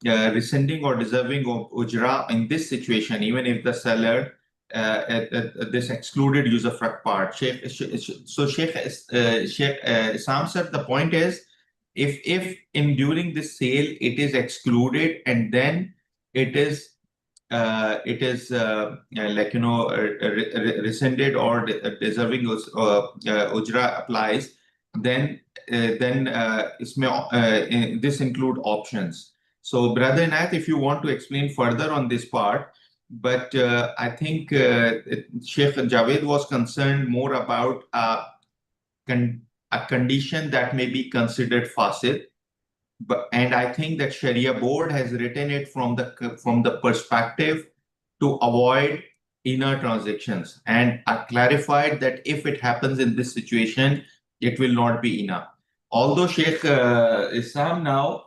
rescinding or deserving of ujra in this situation, even if the seller this excluded use of part. Sheikh Isam said the point is, if in during this sale it is excluded and then it is rescinded or deserving ujra applies, then this include options. So Brother Inayat, if you want to explain further on this part, but I think Sheikh Javed was concerned more about a condition that may be considered fasid. And I think that Sharia board has written it from the perspective to avoid inner transactions, and I clarified that if it happens in this situation, it will not be inner. Although Sheikh Isam, now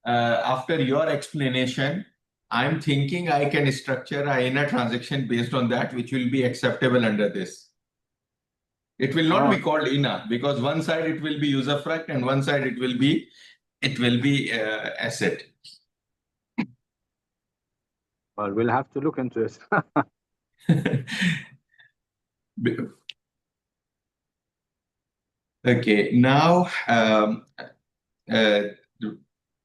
after your explanation, I'm thinking I can structure a inner transaction based on that, which will be acceptable under this. It will not be called inner, because one side it will be usufruct and one side it will be asset. Well, we'll have to look into it. Okay, now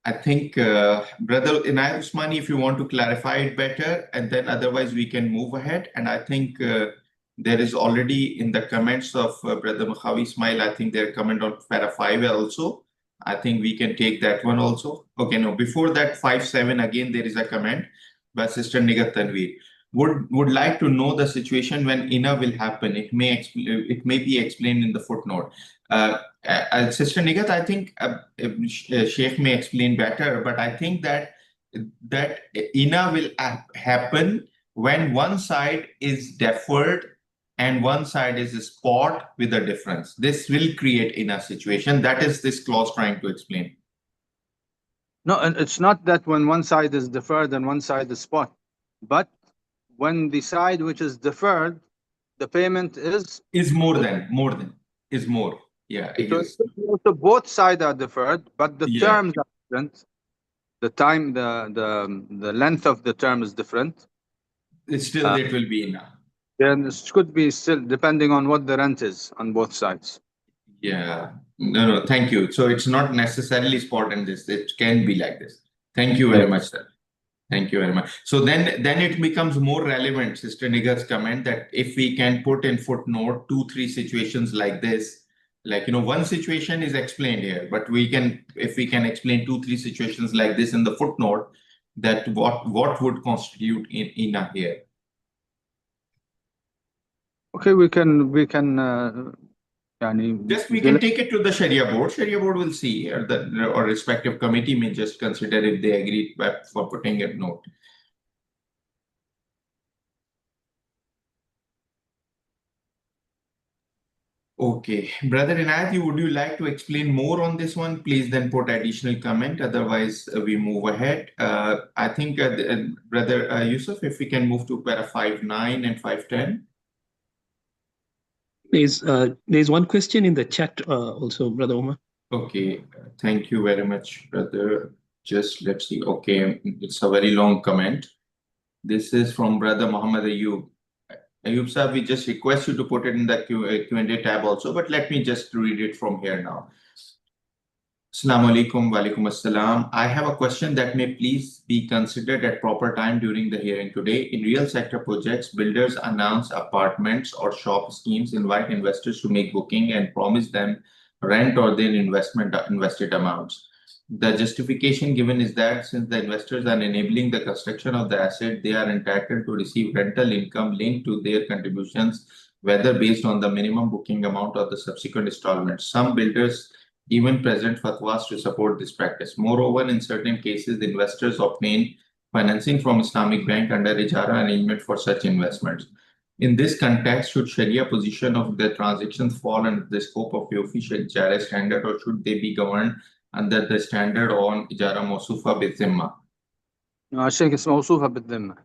I think Brother Inayat Usmani, if you want to clarify it better, and then otherwise we can move ahead. And I think there is already in the comments of Brother Mukhawi Ismail, I think their comment on para 5 also. I think we can take that one also. Okay, no, before that 5-7, again, there is a comment by Sister Nigat Tanveer. Would like to know the situation when inner will happen. It may be explained in the footnote. Sister Nigat, I think Sheikh may explain better, but I think that inner will happen when one side is deferred and one side is a spot with a difference. This will create inner situation. That is this clause trying to explain. No, and it's not that when one side is deferred and one side is spot, but when the side which is deferred, the payment is more. Yeah, so both sides are deferred, but the terms are different. The time, the length of the term is different. It's still it will be enough. Then it could be still depending on what the rent is on both sides. Yeah. No, thank you. So it's not necessarily spot in this. It can be like this. Thank you very much, sir. Thank you very much. So then it becomes more relevant, Sister Nigar's comment, that if we can put in footnote 2-3 situations like this, like, one situation is explained here, but if we can explain 2-3 situations like this in the footnote, that what would constitute ina here. Okay, we can Just we can take it to the Shari'ah board. Shari'ah board will see, or respective committee may just consider if they agree for putting a note. Okay, Brother Inayat, would you like to explain more on this one? Please then put additional comment. Otherwise, we move ahead. I think, Brother Yusuf, if we can move to para 5.9 and 5.10. There's one question in the chat also, Brother Omar. Okay, thank you very much, brother. Just let's see. Okay, it's a very long comment. This is from Brother Muhammad Ayub. Ayub sir, we just request you to put it in the Q&A tab also, but let me just read it from here now. Assalamu alaikum wa alaikum assalam. I have a question that may please be considered at proper time during the hearing today. In real sector projects, builders announce apartments or shop schemes, invite investors to make booking and promise them rent or their invested amounts. The justification given is that since the investors are enabling the construction of the asset, they are entitled to receive rental income linked to their contributions, whether based on the minimum booking amount or the subsequent installments. Some builders even present fatwas to support this practice. Moreover, in certain cases, the investors obtain financing from Islamic Bank under Ijarah arrangement for such investments. In this context, should Sharia position of the transactions fall under the scope of the official Ijarah standard, or should they be governed under the standard on Ijarah Mawsufa Bizimma? I think it's Mawsufa Bizimma.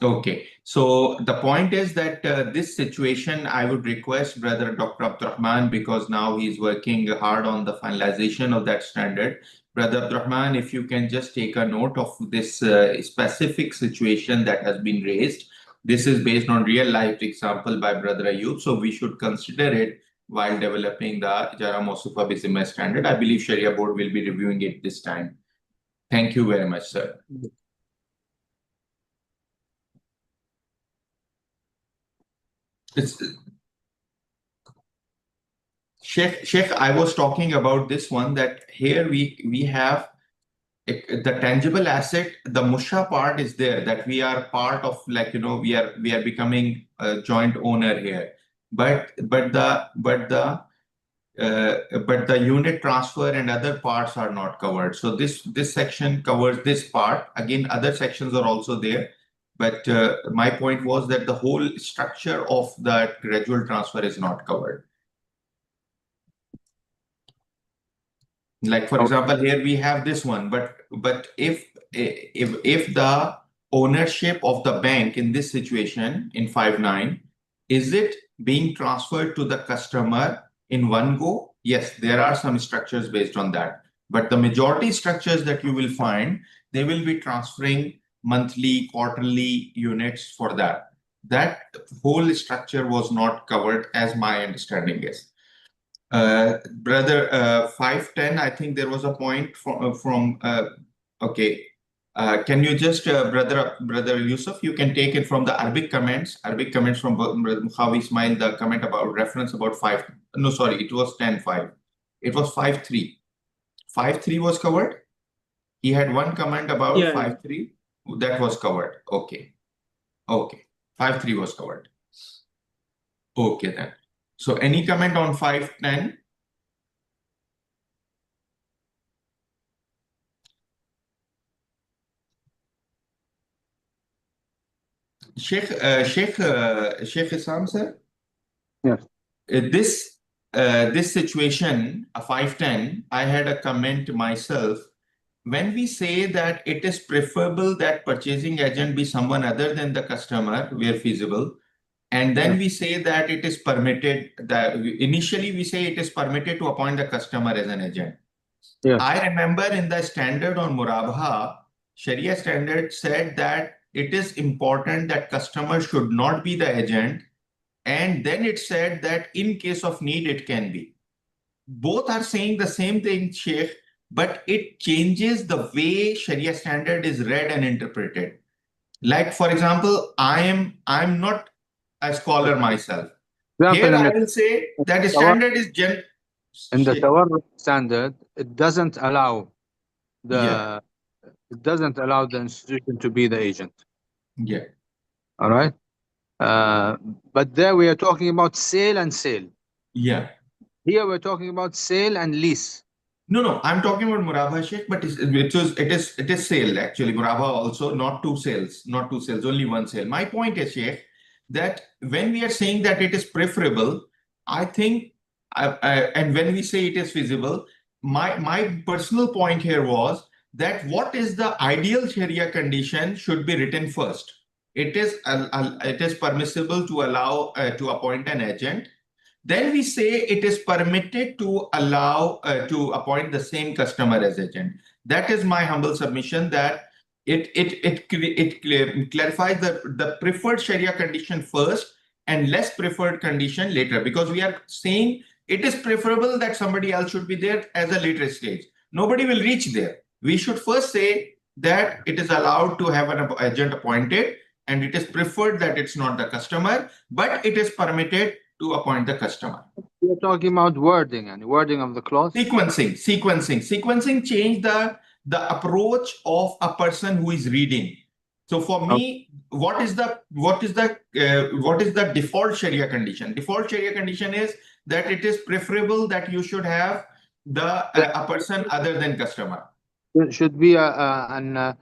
Okay, so the point is that this situation, I would request Brother Dr. Abdurrahman, because now he's working hard on the finalization of that standard. Brother Abdurrahman, if you can just take a note of this specific situation that has been raised. This is based on real life example by Brother Ayub, so we should consider it while developing the Ijarah Mawsufa Bizimma standard. I believe Sharia board will be reviewing it this time. Thank you very much, sir. Sheikh, I was talking about this one, that here we have the tangible asset, the musha part is there, that we are part of, like, we are becoming a joint owner here, but the unit transfer and other parts are not covered. So this section covers this part. Again, other sections are also there. But my point was that the whole structure of that gradual transfer is not covered. Like, for example, here we have this one, but if the ownership of the bank in this situation in 5.9, is it being transferred to the customer in one go? Yes, there are some structures based on that, but the majority structures that you will find, they will be transferring monthly, quarterly units for that. That whole structure was not covered, as my understanding is. Brother 5.10, I think there was a point from okay. Can you just, Brother Yusuf, you can take it from the Arabic comments from Brother Mukhawi Ismail, the comment about reference about 5. No, sorry, it was 10.5. It was 5.3. 5.3 was covered. He had one comment about 5.3 that was covered. Okay. 5.3 was covered. Okay then. So any comment on 5.10? Sheikh Isam, sir? Yes. This situation, a 5.10, I had a comment myself. When we say that it is preferable that purchasing agent be someone other than the customer where feasible, and then we say that it is permitted, that initially we say it is permitted to appoint the customer as an agent. Yes. I remember in the standard on Murabaha, Sharia standard said that it is important that customer should not be the agent. And then it said that in case of need, it can be. Both are saying the same thing, Sheikh, but it changes the way Sharia standard is read and interpreted. Like, for example, I'm not a scholar myself. Here I will say that the standard is in the Tawarruk standard, it doesn't allow the institution to be the agent. Yeah. All right. But there we are talking about sale and sale. Yeah. Here we're talking about sale and lease. No, I'm talking about Murabha, Sheikh, but it is sale actually. Murabha also, not two sales, only one sale. My point is, Sheikh, that when we are saying that it is preferable, I think, and when we say it is feasible, my personal point here was that what is the ideal Sharia condition should be written first. It is permissible to allow to appoint an agent. Then we say it is permitted to allow to appoint the same customer as agent. That is my humble submission, that it clarifies the preferred Sharia condition first and less preferred condition later, because we are saying it is preferable that somebody else should be there as a later stage. Nobody will reach there. We should first say that it is allowed to have an agent appointed, and it is preferred that it's not the customer, but it is permitted to appoint the customer. We're talking about wording and wording of the clause. Sequencing change the approach of a person who is reading. So for me, what is the default Sharia condition? Default Sharia condition is that it is preferable that you should have a person other than customer. It should be an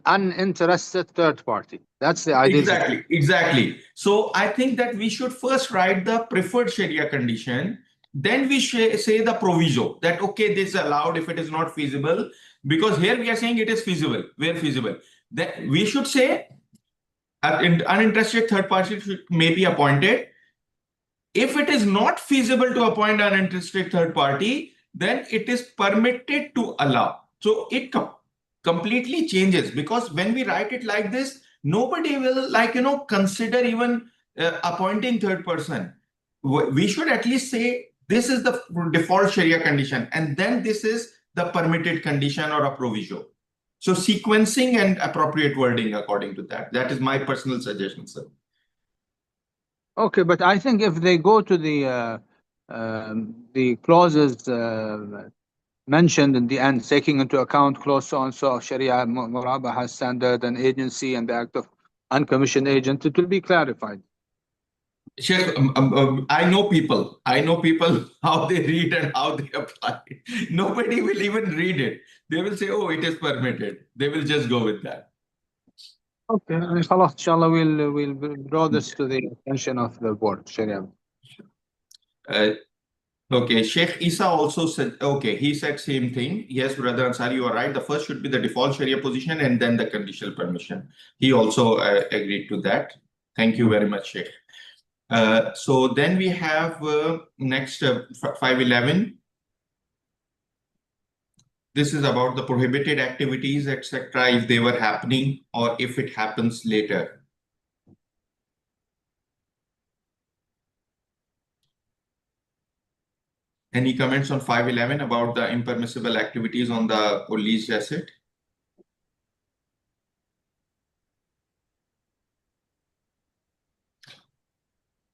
uninterested third party. That's the idea. Exactly. So I think that we should first write the preferred Sharia condition. Then we say the proviso that, okay, this is allowed if it is not feasible, because here we are saying it is feasible, where feasible. Then we should say an uninterested third party may be appointed. If it is not feasible to appoint an uninterested third party, then it is permitted to allow. So it completely changes, because when we write it like this, nobody will consider even appointing third person. We should at least say this is the default Sharia condition, and then this is the permitted condition or a proviso. So sequencing and appropriate wording according to that. That is my personal suggestion, sir. Okay, but I think if they go to the clauses mentioned in the end, taking into account clause so-and-so of Sharia, Murabah has standard and agency and the act of uncommissioned agent, it will be clarified. Sheikh, I know people how they read and how they apply. Nobody will even read it. They will say, oh, it is permitted. They will just go with that. Okay, inshallah, we'll draw this to the attention of the board, Sharia. Okay, Sheikh Isa also said, okay, he said same thing. Yes, Brother Ansari, you are right. The first should be the default Sharia position and then the conditional permission. He also agreed to that. Thank you very much, Sheikh. So then we have next 511. This is about the prohibited activities, etc., if they were happening or if it happens later. Any comments on 511 about the impermissible activities on the leased asset?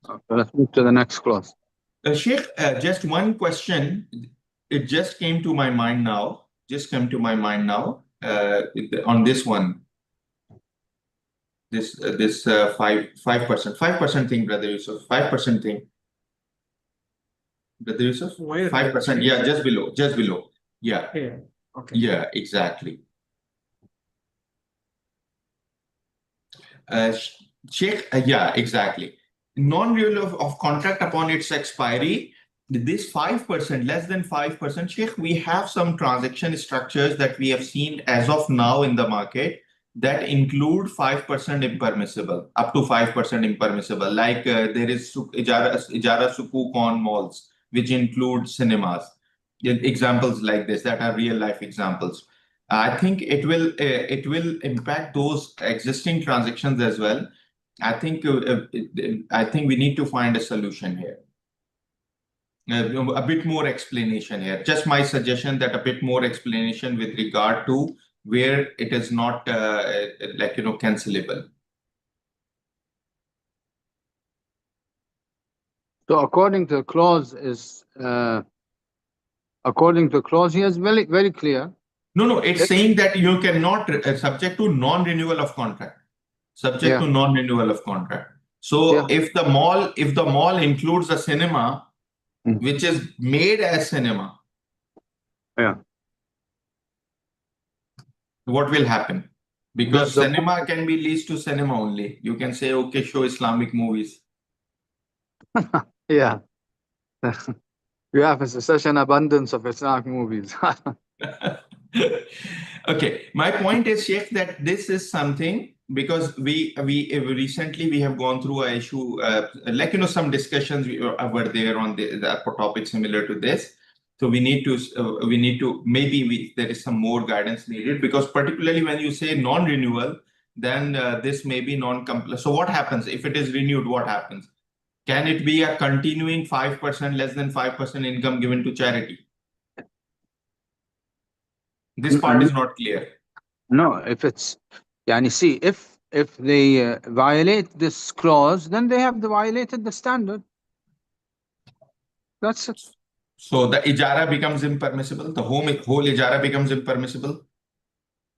Okay, let's move to the next clause. Sheikh, just one question. It just came to my mind now. On this one. This 5% thing, Brother Yusuf. 5% thing. Brother Yusuf? 5%. Yeah, just below. Yeah. Yeah. Okay. Yeah, exactly. Sheikh, yeah, exactly. Non-renewal of contract upon its expiry, this 5%, less than 5%, Sheikh, we have some transaction structures that we have seen as of now in the market that include 5% impermissible, up to 5% impermissible. Like there is Ijarah Sukuk on malls, which include cinemas. Examples like this that are real life examples. I think it will impact those existing transactions as well. I think we need to find a solution here. A bit more explanation here. Just my suggestion that a bit more explanation with regard to where it is not cancelable. So according to the clause he is very, very clear. No, it's saying that you cannot, subject to non-renewal of contract. Subject to non-renewal of contract. So if the mall includes a cinema, which is made as cinema, what will happen? Because cinema can be leased to cinema only. You can say, okay, show Islamic movies. Yeah. You have such an abundance of Islamic movies. Okay, my point is, Sheikh, that this is something, because we recently we have gone through an issue, some discussions were there on the topic similar to this. So we need to maybe there is some more guidance needed, because particularly when you say non-renewal, then this may be non-compliant. So what happens if it is renewed? What happens? Can it be a continuing 5%, less than 5% income given to charity? This part is not clear. No, if it's, see, if they violate this clause, then they have violated the standard. That's it. So the Ijarah becomes impermissible. The whole Ijarah becomes impermissible.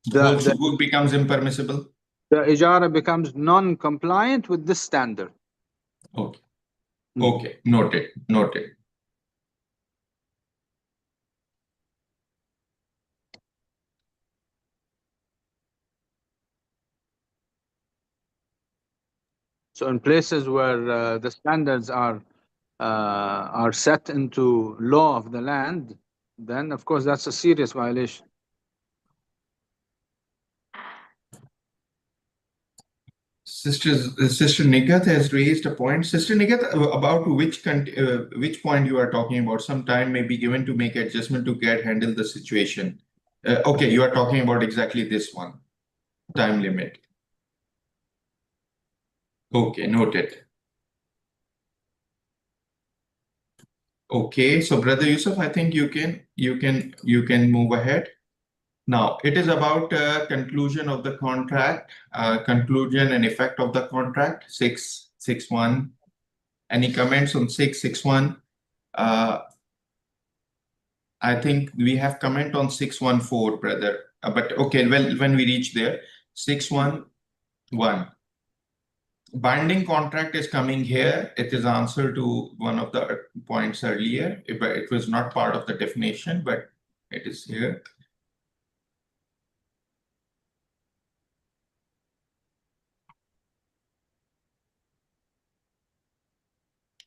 The whole sukuk becomes impermissible. The Ijarah becomes non-compliant with this standard. Okay. Okay. Noted. So in places where the standards are set into law of the land, then of course that's a serious violation. Sister Nigat has raised a point. Sister Nigat, about which point you are talking about? Some time may be given to make adjustment to handle the situation. Okay, you are talking about exactly this one. Time limit. Okay, noted. Okay, so Brother Yusuf, I think you can move ahead. Now, it is about conclusion of the contract, conclusion and effect of the contract, 661. Any comments on 661? I think we have comment on 614, brother. But okay, well, when we reach there, 611. Binding contract is coming here. It is answer to one of the points earlier. It was not part of the definition, but it is here.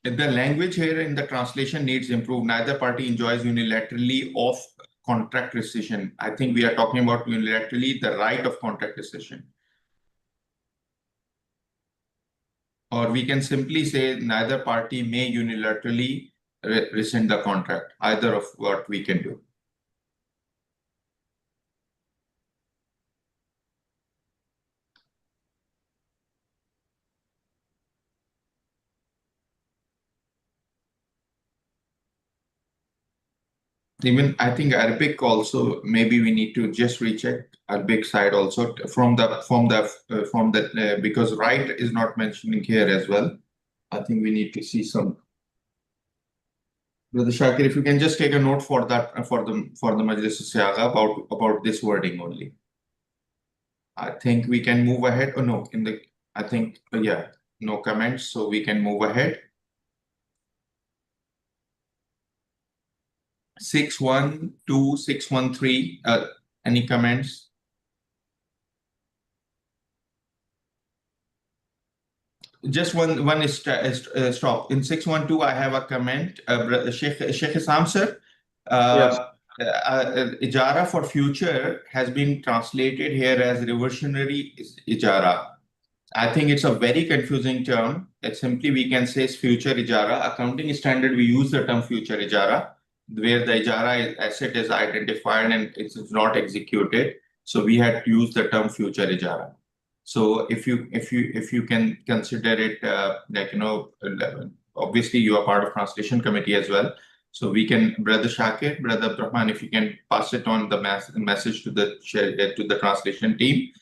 The language here in the translation needs improved. Neither party enjoys unilaterally of contract rescission. I think we are talking about unilaterally the right of contract rescission. Or we can simply say neither party may unilaterally rescind the contract, either of what we can do. Even I think Arabic also, maybe we need to just recheck Arabic side also from the because right is not mentioning here as well. I think we need to see some. Brother Shakir, if you can just take a note for that for the Majlis Siyaga about this wording only. I think we can move ahead. Oh no, I think yeah, no comments, so we can move ahead. 612, 613. Any comments? Just one is stop. In 612, I have a comment. Sheikh Isam sir, Yes. Ijarah for future has been translated here as reversionary Ijarah. I think it's a very confusing term. It's simply we can say it's future Ijarah. Accounting standard, we use the term future Ijarah, where the Ijarah asset is identified and it's not executed. So we had to use the term future Ijarah. So if you can consider it obviously you are part of translation committee as well. So we can, Brother Shakir, Brother Abdurrahman, if you can pass it on the message to the translation team.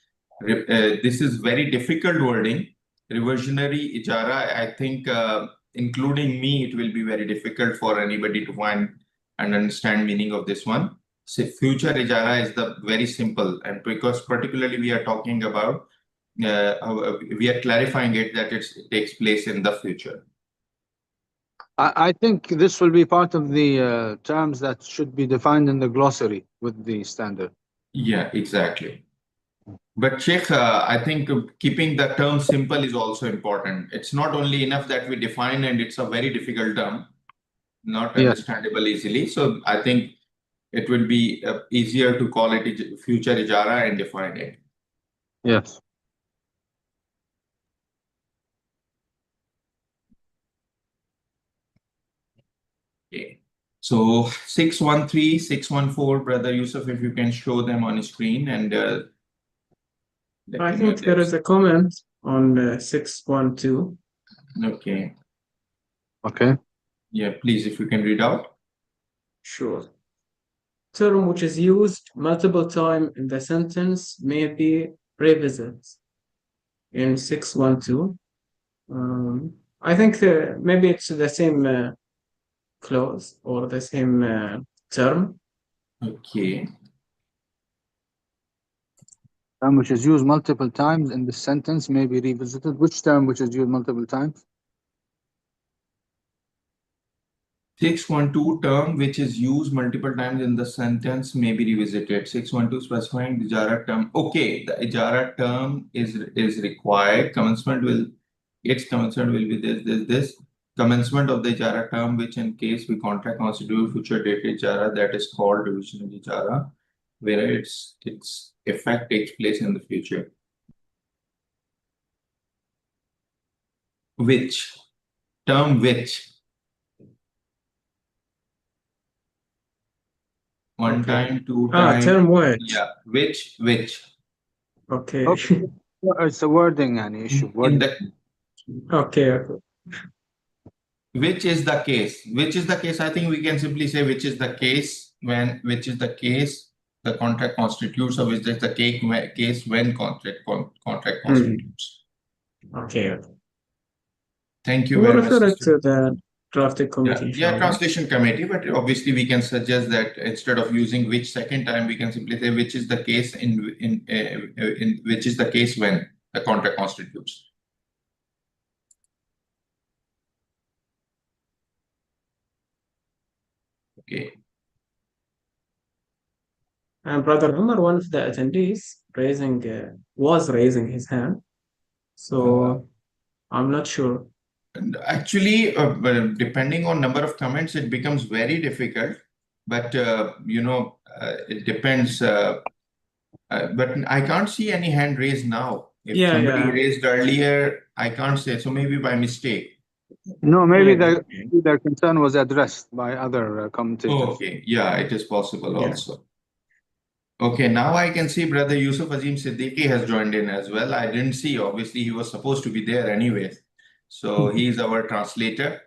This is very difficult wording. Reversionary Ijarah, I think, including me, it will be very difficult for anybody to find and understand meaning of this one. So future Ijarah is the very simple, and because particularly we are talking about, we are clarifying it that it takes place in the future. I think this will be part of the terms that should be defined in the glossary with the standard. Yeah, exactly. But Sheikh, I think keeping the term simple is also important. It's not only enough that we define, and it's a very difficult term, not understandable easily. So I think it would be easier to call it future Ijarah and define it. Yes. Okay. So 613, 614, Brother Yusuf, if you can show them on screen, and I think there is a comment on 612. Okay. Okay. Yeah, please, if you can read out. Sure. Term which is used multiple times in the sentence may be revisited in 612. I think maybe it's the same clause or the same term. Okay. Term which is used multiple times in the sentence may be revisited. Which term which is used multiple times? 612 term which is used multiple times in the sentence may be revisited. 612 specifying the Ijarah term. Okay, the Ijarah term is required. Its commencement will be this. Commencement of the Ijarah term, which in case we contract constitute future date Ijarah, that is called revisional Ijarah, where its effect takes place in the future. Which term which? One time, two times. Term which. Yeah, which. Okay. Okay. It's a wording issue. Okay. Which is the case? Which is the case? I think we can simply say which is the case the contract constitutes, or which is the case when contract constitutes. Okay. Thank you We'll very much. refer it to the drafting committee. Yeah, translation committee, but obviously we can suggest that instead of using which second time, we can simply say which is the case in which is the case when the contract constitutes. Okay. And Brother Umar, one of the attendees, was raising his hand. So I'm not sure. Actually, depending on number of comments, it becomes very difficult. But it depends. But I can't see any hand raised now. If somebody raised earlier, I can't say. So maybe by mistake. No, maybe their concern was addressed by other commentators. Okay, yeah, it is possible also. Okay, now I can see Brother Yusuf Azim Siddiqui has joined in as well. I didn't see. Obviously, he was supposed to be there anyways. So he is our translator,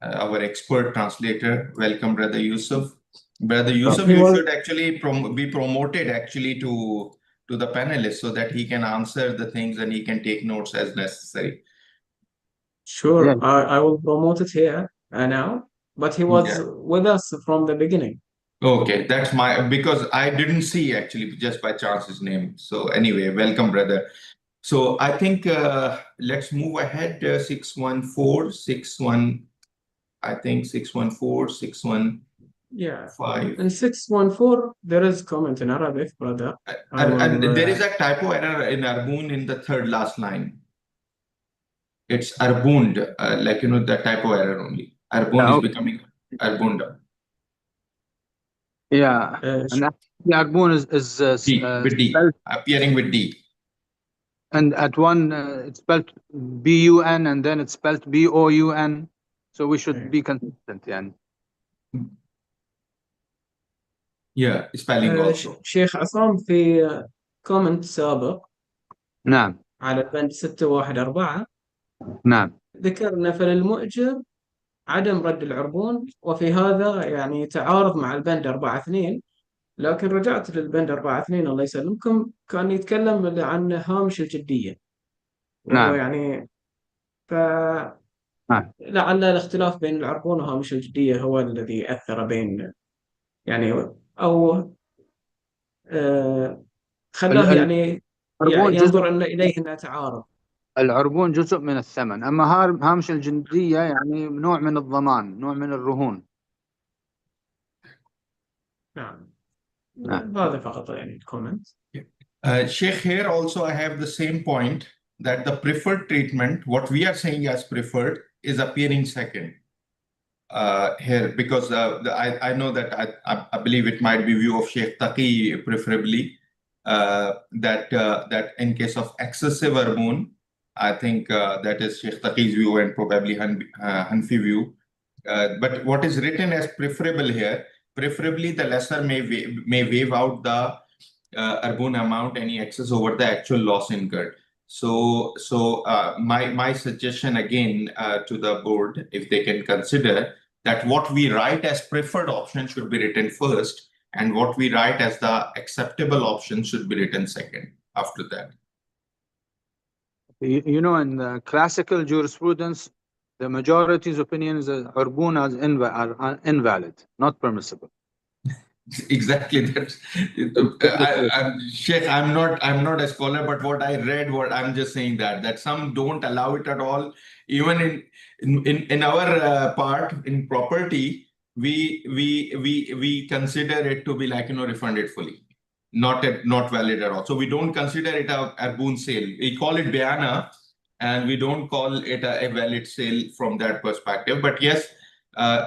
our expert translator. Welcome, Brother Yusuf. Brother Yusuf, you should actually be promoted actually to the panelists so that he can answer the things and he can take notes as necessary. Sure, yeah. I will promote it here now, but he was with us from the beginning. Okay, that's because I didn't see actually just by chance his name. So anyway, welcome, brother. So I think let's move ahead. 614, 61. I think 614, 615. Yeah. And 614, there is comment in Arabic, brother. And there is a typo error in Arbun in the third last line. It's Arbund, the typo error only. Arbun is becoming Arbunda. Yeah. And Arbun is with D, appearing with D. And at one, it's spelled B-U-N, and then it's spelled B-O-U-N. So we should be consistent, Yeah, spelling also. شيخ عصام في كومنت سابق نعم على بند 614 نعم ذكرنا في المؤجر عدم رد العربون، وفي هذا يعني تعارض مع البند 4.2. لكن رجعت للبند 4.2 الله يسلمكم، كان يتكلم عن هامش الجدية، وهو نعم. يعني نعم. فلعل الاختلاف بين العربون وهامش الجدية هو الذي أثر بين يعني، أو خلاه يعني العربون جزء ينظر أن إليه أنها تعارض. العربون جزء من الثمن، أما هامش الجندية يعني نوع من الضمان، نوع من الرهون. نعم. نعم. هذا فقط يعني الكومنت. Sheikh, here also I have the same point that the preferred treatment, what we are saying as preferred, is appearing second here, because I know that I believe it might be view of Sheikh Taqi preferably, that in case of excessive hormone, I think that is Sheikh Taqi's view and probably Hanfi view. But what is written as preferable here, preferably the lesser may waive out the Arbon amount, any excess over the actual loss incurred. So my suggestion again to the board, if they can consider that what we write as preferred option should be written first, and what we write as the acceptable option should be written second after that. You know, in the classical jurisprudence, the majority's opinion is that Arbun are invalid, not permissible. Exactly. That's Sheikh, I'm not a scholar, but what I read, what I'm just saying that some don't allow it at all. Even in our part in property, we consider it to be like, refunded fully, not valid at all. So we don't consider it a boon sale. We call it bayana, and we don't call it a valid sale from that perspective. But yes,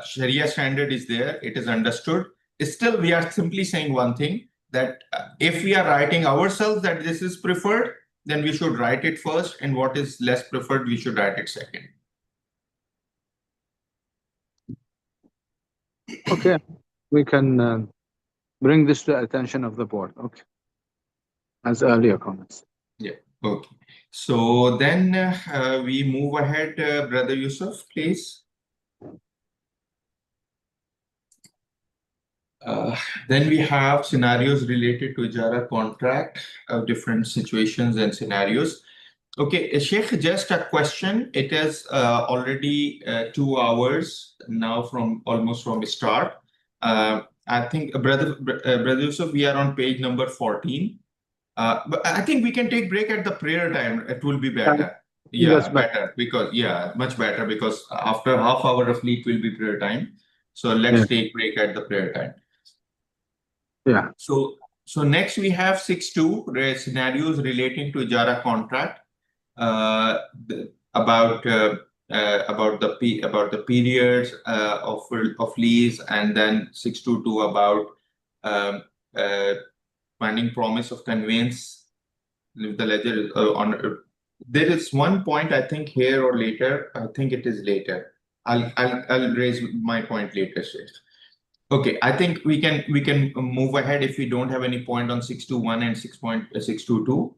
Sharia standard is there. It is understood. Still, we are simply saying one thing, that if we are writing ourselves that this is preferred, then we should write it first, and what is less preferred, we should write it second. Okay, we can bring this to the attention of the board. Okay, as earlier comments. Yeah. Okay. So then we move ahead, Brother Yusuf, please. Then we have scenarios related to Ijarah contract of different situations and scenarios. Okay, Sheikh, just a question. It is already 2 hours now from almost from the start. I think, Brother Yusuf, we are on page number 14. But I think we can take break at the prayer time. It will be better. Yeah, better because much better, because after half hour roughly it will be prayer time. So let's take break at the prayer time. Yeah. So next we have 6.2 scenarios relating to Ijarah contract, about the periods of lease, and then 6.2 about finding promise of conveyance. If the ledger on there is one point, I think here or later. I think it is later. I'll raise my point later, Sheikh. Okay, I think we can move ahead if we don't have any point on 6.21 and 6.622.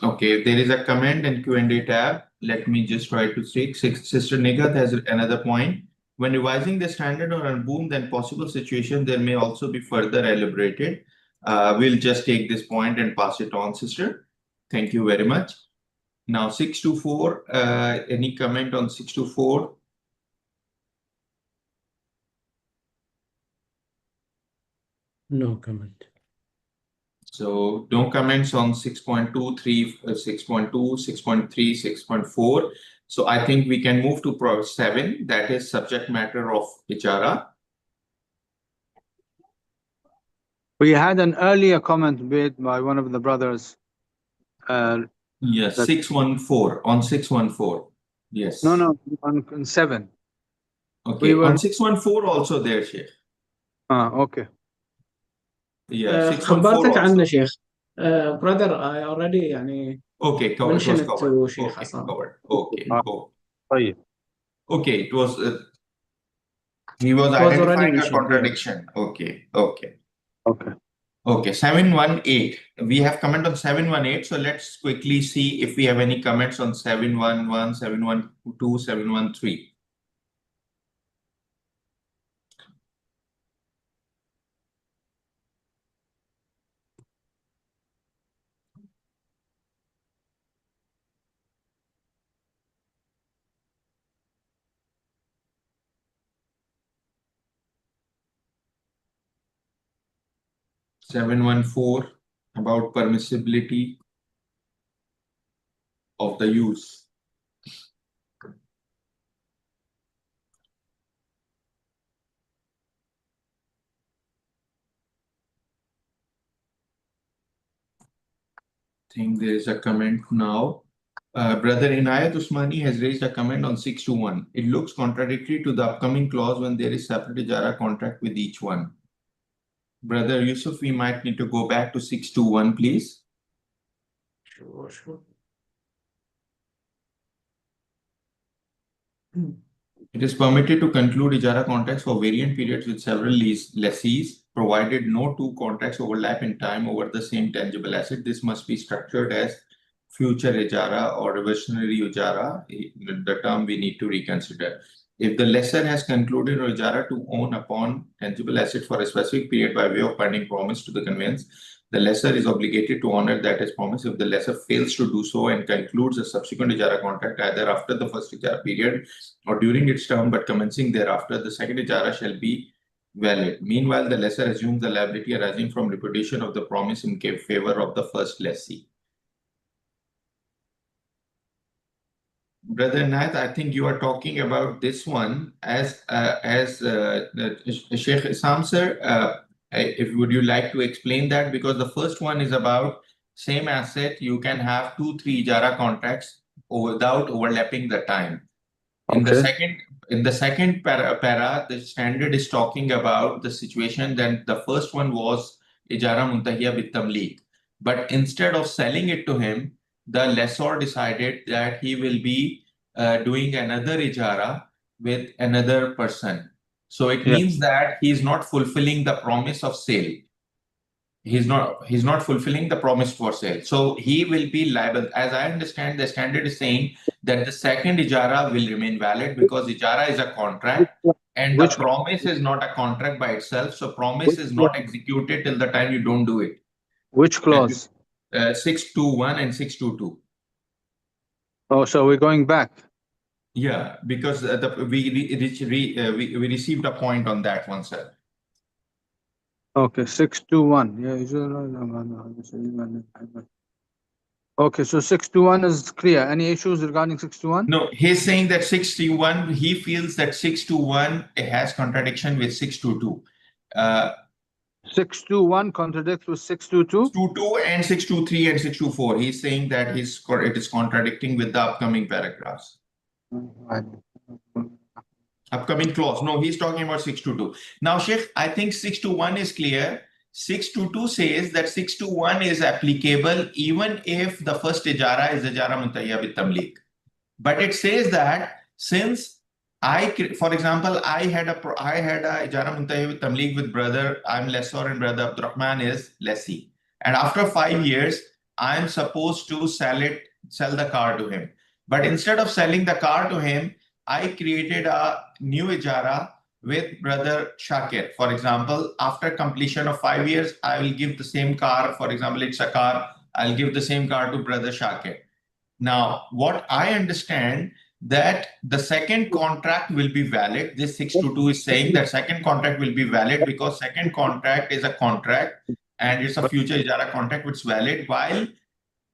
Okay, there is a comment and Q&A tab. Let me just try to see. Sister Nigat has another point. When revising the standard on Arbun, then possible situation there may also be further elaborated. We'll just take this point and pass it on, sister. Thank you very much. Now 6.24, any comment on 6.24? No comment. So no comments on 6.23, 6.2, 6.3, 6.4. So I think we can move to Pro 7, that is subject matter of Ijarah. We had an earlier comment made by one of the brothers. Yes, 614, on 614. Yes. No, on 7. Okay, on 614 also there, Sheikh. Okay. Yeah, 614 خبرتك also. عنه شيخ. Brother, I already يعني Okay, covered. It was mentioned it covered. to Sheikh Okay, Hassan. covered. Okay. طيب. Okay, it was he was already identifying a mentioned, yeah. contradiction. Okay. Okay. Okay, 718. We have comment on 718. So let's quickly see if we have any comments on 711, 712, 713. Seven 714 about permissibility of the use. I think there is a comment now. Brother Inayat Usmani has raised a comment on 621. It looks contradictory to the upcoming clause when there is separate Ijarah contract with each one. Brother Yusuf, we might need to go back to 621, please. Sure. It is permitted to conclude Ijarah contracts for variant periods with several lessees, provided no two contracts overlap in time over the same tangible asset. This must be structured as future Ijarah or reversionary Ijarah, the term we need to reconsider. If the lessor has concluded Ijarah to own upon tangible asset for a specific period by way of binding promise to the conveyance, the lessor is obligated to honor that as promised. If the lessor fails to do so and concludes a subsequent Ijarah contract either after the first Ijarah period or during its term but commencing thereafter, the second Ijarah shall be valid. Meanwhile, the lessor assumes the liability arising from repudiation of the promise in favor of the first lessee. Brother Nath, I think you are talking about this one as Sheikh Isam sir. Would you like to explain that? Because the first one is about same asset, you can have 2-3 Ijarah contracts without overlapping the time. In the second para, the standard is talking about the situation that the first one was Ijarah Muntahiya bit Tamliq. But instead of selling it to him, the lessor decided that he will be doing another Ijarah with another person. So it means that he's not fulfilling the promise of sale. He's not fulfilling the promise for sale. So he will be liable. As I understand, the standard is saying that the second Ijarah will remain valid because Ijarah is a contract and the promise is not a contract by itself. So promise is not executed till the time you don't do it. Which clause? 621 and 622. Oh, so we're going back. Yeah, because we received a point on that one, sir. Okay, 621. Okay, so 621 is clear. Any issues regarding 621? No, he's saying that 621, he feels that 621 has contradiction with 622. 621 contradicts with 622? 622 and 623 and 624. He's saying that it is contradicting with the upcoming paragraphs. Upcoming clause. No, he's talking about 622. Now, Sheikh, I think 621 is clear. 622 says that 621 is applicable even if the first Ijarah is Ijarah Muntahiya bit Tamliq. But it says that since for example, I had a Ijarah Muntahiya bit Tamliq with brother, I'm lessor and brother Abdurrahman is lessee. And after 5 years, I'm supposed to sell the car to him. But instead of selling the car to him, I created a new Ijarah with brother Shakir. For example, after completion of 5 years, I will give the same car. For example, it's a car. I'll give the same car to brother Shakir. Now, what I understand that the second contract will be valid. This 622 is saying that second contract will be valid because second contract is a contract and it's a future Ijarah contract which is valid, while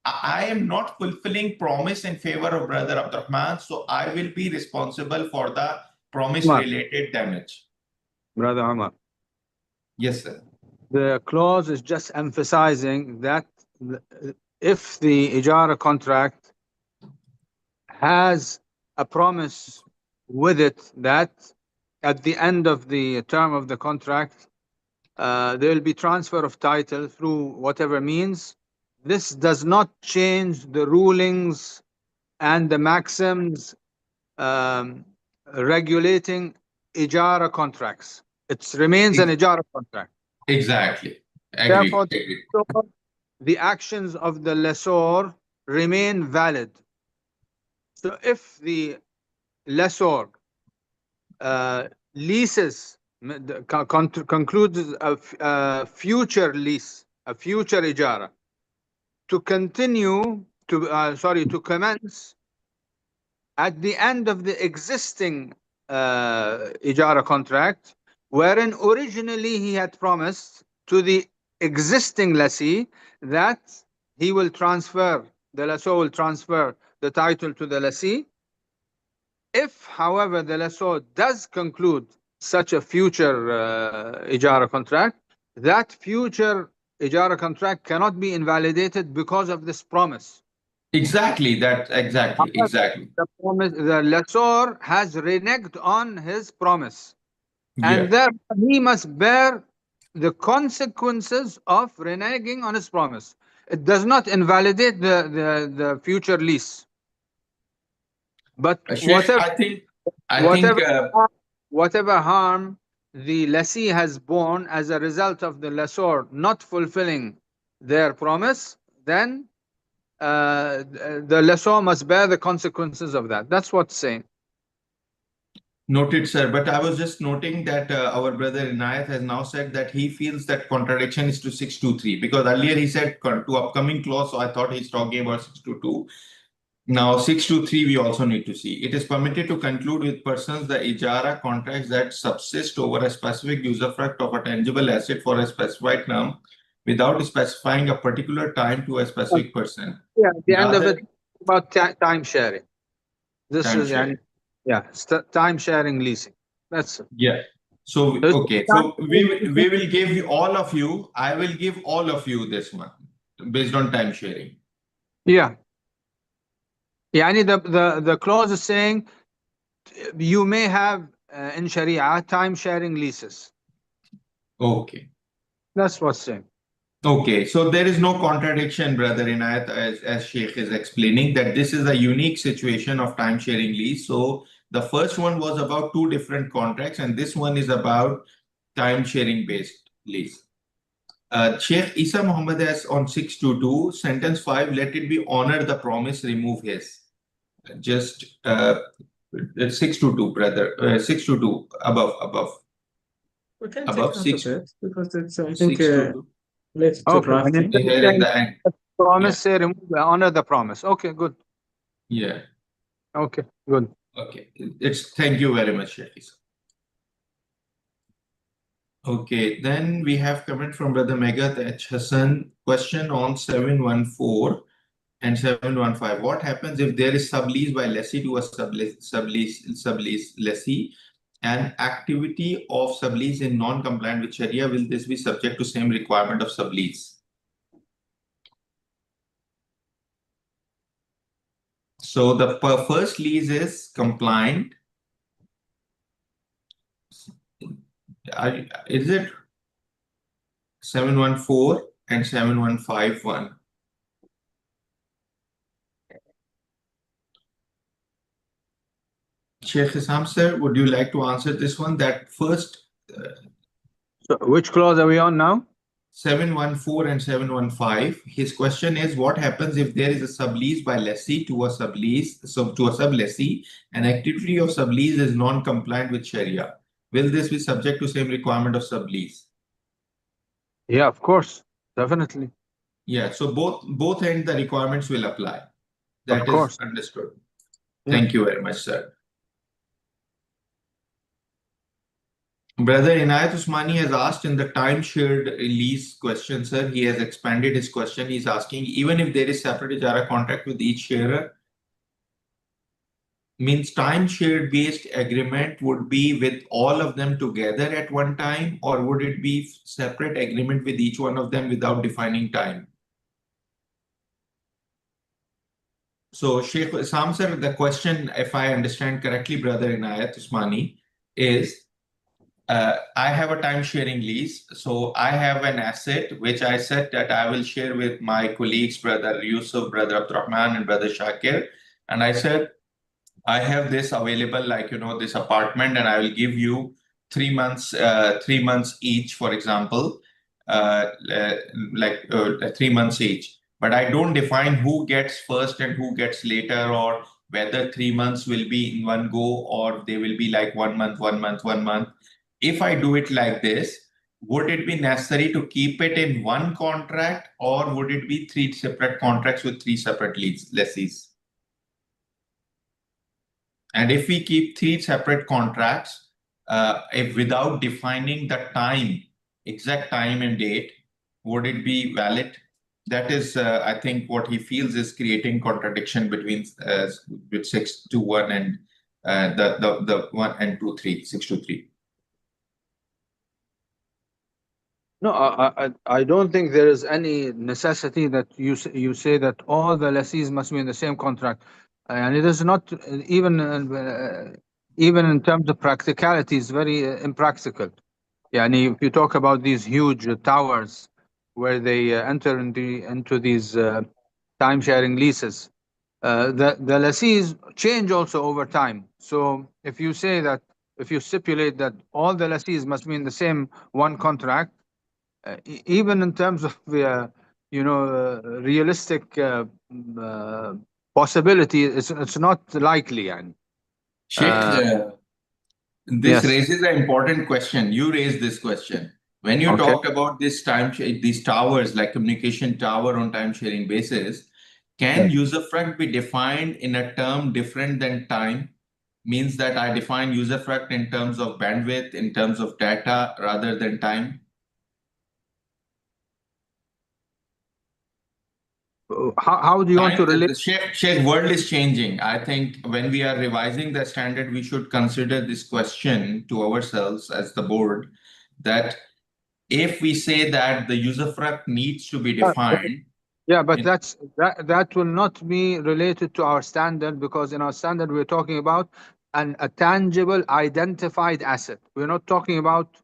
I am not fulfilling promise in favor of brother Abdurrahman, so I will be responsible for the promise-related damage. Brother Umar. Yes, sir. The clause is just emphasizing that if the Ijarah contract has a promise with it that at the end of the term of the contract, there will be transfer of title through whatever means. This does not change the rulings and the maxims regulating Ijarah contracts. It remains an Ijarah contract. Exactly. Agreed. Therefore, the actions of the lessor remain valid. So if the lessor leases, concludes a future lease, a future ijara, to continue to commence at the end of the existing ijara contract, wherein originally he had promised to the existing lessee that he will transfer, the lessor will transfer the title to the lessee. If, however, the lessor does conclude such a future ijara contract, that future ijara contract cannot be invalidated because of this promise. Exactly. Exactly. The lessor has reneged on his promise, and Yeah. therefore he must bear the consequences of reneging on his promise. It does not invalidate the future lease, but Sheikh, whatever harm the lessee has borne as a result of the lessor not fulfilling their promise, then the lessor must bear the consequences of that. That's what's saying. Noted, sir. But I was just noting that our brother Inayat has now said that he feels that contradiction is to 623, because earlier he said to upcoming clause, so I thought he's talking about 622. Now 623 we also need to see. It is permitted to conclude with persons the ijara contracts that subsist over a specific usufruct of a tangible asset for a specified term without specifying a particular time to a specific person. Yeah, at the end of it, about time sharing. This Time is sharing. time sharing leasing. That's it. Yeah. So okay. So we will give you all of you. I will give all of you this one based on time sharing. Yeah. The clause is saying you may have in Sharia time sharing leases. Okay. That's what's saying. Okay, so there is no contradiction, brother Inayat, as Sheikh is explaining, that this is a unique situation of time sharing lease. So the first one was about two different contracts, and this one is about time sharing based lease. Sheikh Isa Muhammad has on 622, sentence 5, let it be honor the promise, remove his. Just 622, brother, 622, above. We can Above take note 6, of it because it's, I think, 622. related to drafting. Here at the end. Promise, say remove, honor the promise. Okay, good. Yeah. Okay, good. Okay, thank you very much, Sheikh Isa. Okay, then we have comment from Brother Megat H. Hassan. Question on 714 and 715. What happens if there is sublease by lessee to a sublease lessee and activity of sublease in non-compliant with Sharia? Will this be subject to same requirement of sublease? So the first lease is compliant. Is it 714 and 7151? Sheikh Hissam sir, would you like to answer this one? That first. So which clause are we on now? 714 and 715. His question is, what happens if there is a sublease by lessee to a sublessee, and activity of sublease is non-compliant with Sharia? Will this be subject to same requirement of sublease? Yeah, of course, definitely. Yeah, so both ends the requirements will apply. That is understood. Yeah. Thank you very much, sir. Brother Inayat Usmani has asked in the time shared lease question, sir. He has expanded his question. He's asking, even if there is separate Ijara contract with each sharer, means time shared based agreement would be with all of them together at one time, or would it be separate agreement with each one of them without defining time? So Sheikh Isam sir, the question, if I understand correctly, Brother Inayat Usmani, is I have a time sharing lease. So I have an asset which I said that I will share with my colleagues, Brother Yusuf, Brother Abdurrahman, and Brother Shakir. And I said, I have this available, like, this apartment, and I will give you 3 months, 3 months each, for example. like 3 months each. But I don't define who gets first and who gets later, or whether 3 months will be in one go or they will be like 1 month, 1 month, 1 month. If I do it like this, would it be necessary to keep it in one contract, or would it be 3 separate contracts with 3 separate lessees? And if we keep 3 separate contracts, if without defining the time, exact time and date, would it be valid? That is, I think, what he feels is creating contradiction between with 621 and the 1 and 2, 3, 623. No, I don't think there is any necessity that you say that all the lessees must be in the same contract, and it is not even in terms of practicality, it's very impractical. Yeah, and if you talk about these huge towers where they enter into these time-sharing leases, the lessees change also over time. So if you say that, if you stipulate that all the lessees must be in the same one contract, even in terms of realistic possibility, it's not likely. And Sheikh, this yes, raises an important question. You raised this question. When you okay. talked about this these towers, like communication tower on time sharing basis, can usufruct be defined in a term different than time? Means that I define usufruct in terms of bandwidth, in terms of data, rather than time? How do you want to relate? The Sheikh, world is changing. I think when we are revising the standard, we should consider this question to ourselves as the board, that if we say that the usufruct needs to be defined. Yeah, but that will not be related to our standard, because in our standard we're talking about a tangible, identified asset. We're not talking about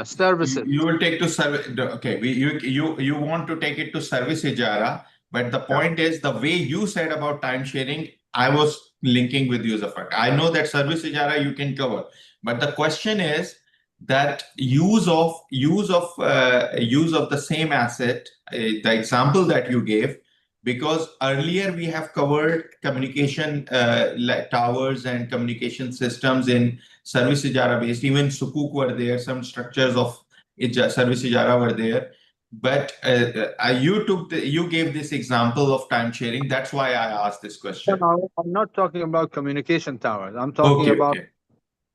services. You will take to service. Okay, you want to take it to service Ijarah, but the point is the way you said about time sharing, I was linking with usufruct. I know that service Ijarah you can cover, but the question is that use of the same asset, the example that you gave, because earlier we have covered communication like towers and communication systems in service Ijara based. Even Sukuk were there, some structures of service Ijara were there. But you gave this example of time sharing. That's why I asked this question. No, I'm not talking about communication towers. I'm talking about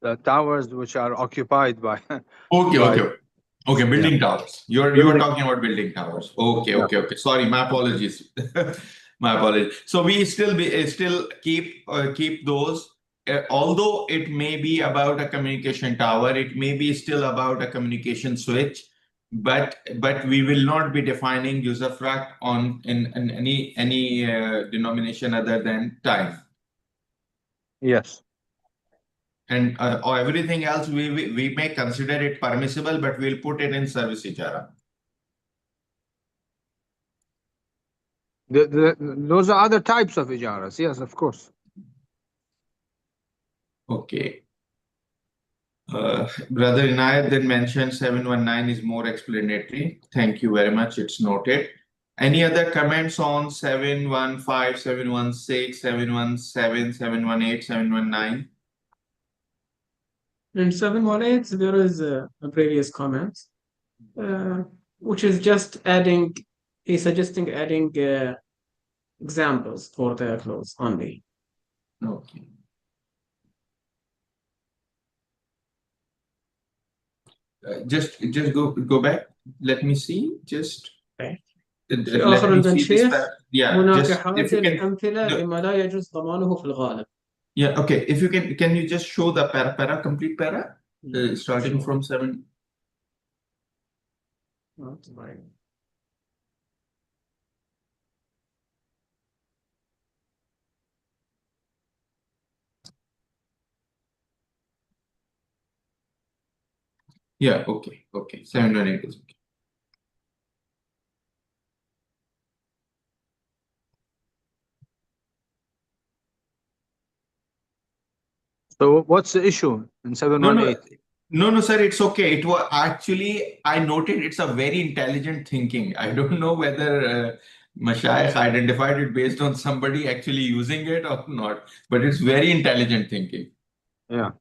the towers which are occupied by. Okay, building towers. You are Building. talking about building towers. Okay. Sorry, my apologies. My apologies. So we still keep those. Although it may be about a communication tower, it may be still about a communication switch, but we will not be defining usufruct in any denomination other than time. Yes. And or everything else we may consider it permissible, but we'll put it in service Ijara. Those are other types of ijaras. Yes, of course. Okay. Brother Inayat then mentioned 719 is more explanatory. Thank you very much. It's noted. Any other comments on 715, 716, 717, 718, 719? In 718, there is a previous comment, which is just adding, he's suggesting adding examples for the clause only. Okay. Just go back. Let me see. Just في آخر البند شيخ هناك just حاجة لأمثلة لما لا يجوز ضمانه في الغالب. Yeah, okay. If you can you just show the complete para, starting from 7. Yeah, okay. 718 is okay. So what's the issue in 718? No, sir, it's okay. It was actually, I noted it's a very intelligent thinking. I don't know whether Mashayikh identified it based on somebody actually using it or not, but it's very intelligent thinking. Yeah.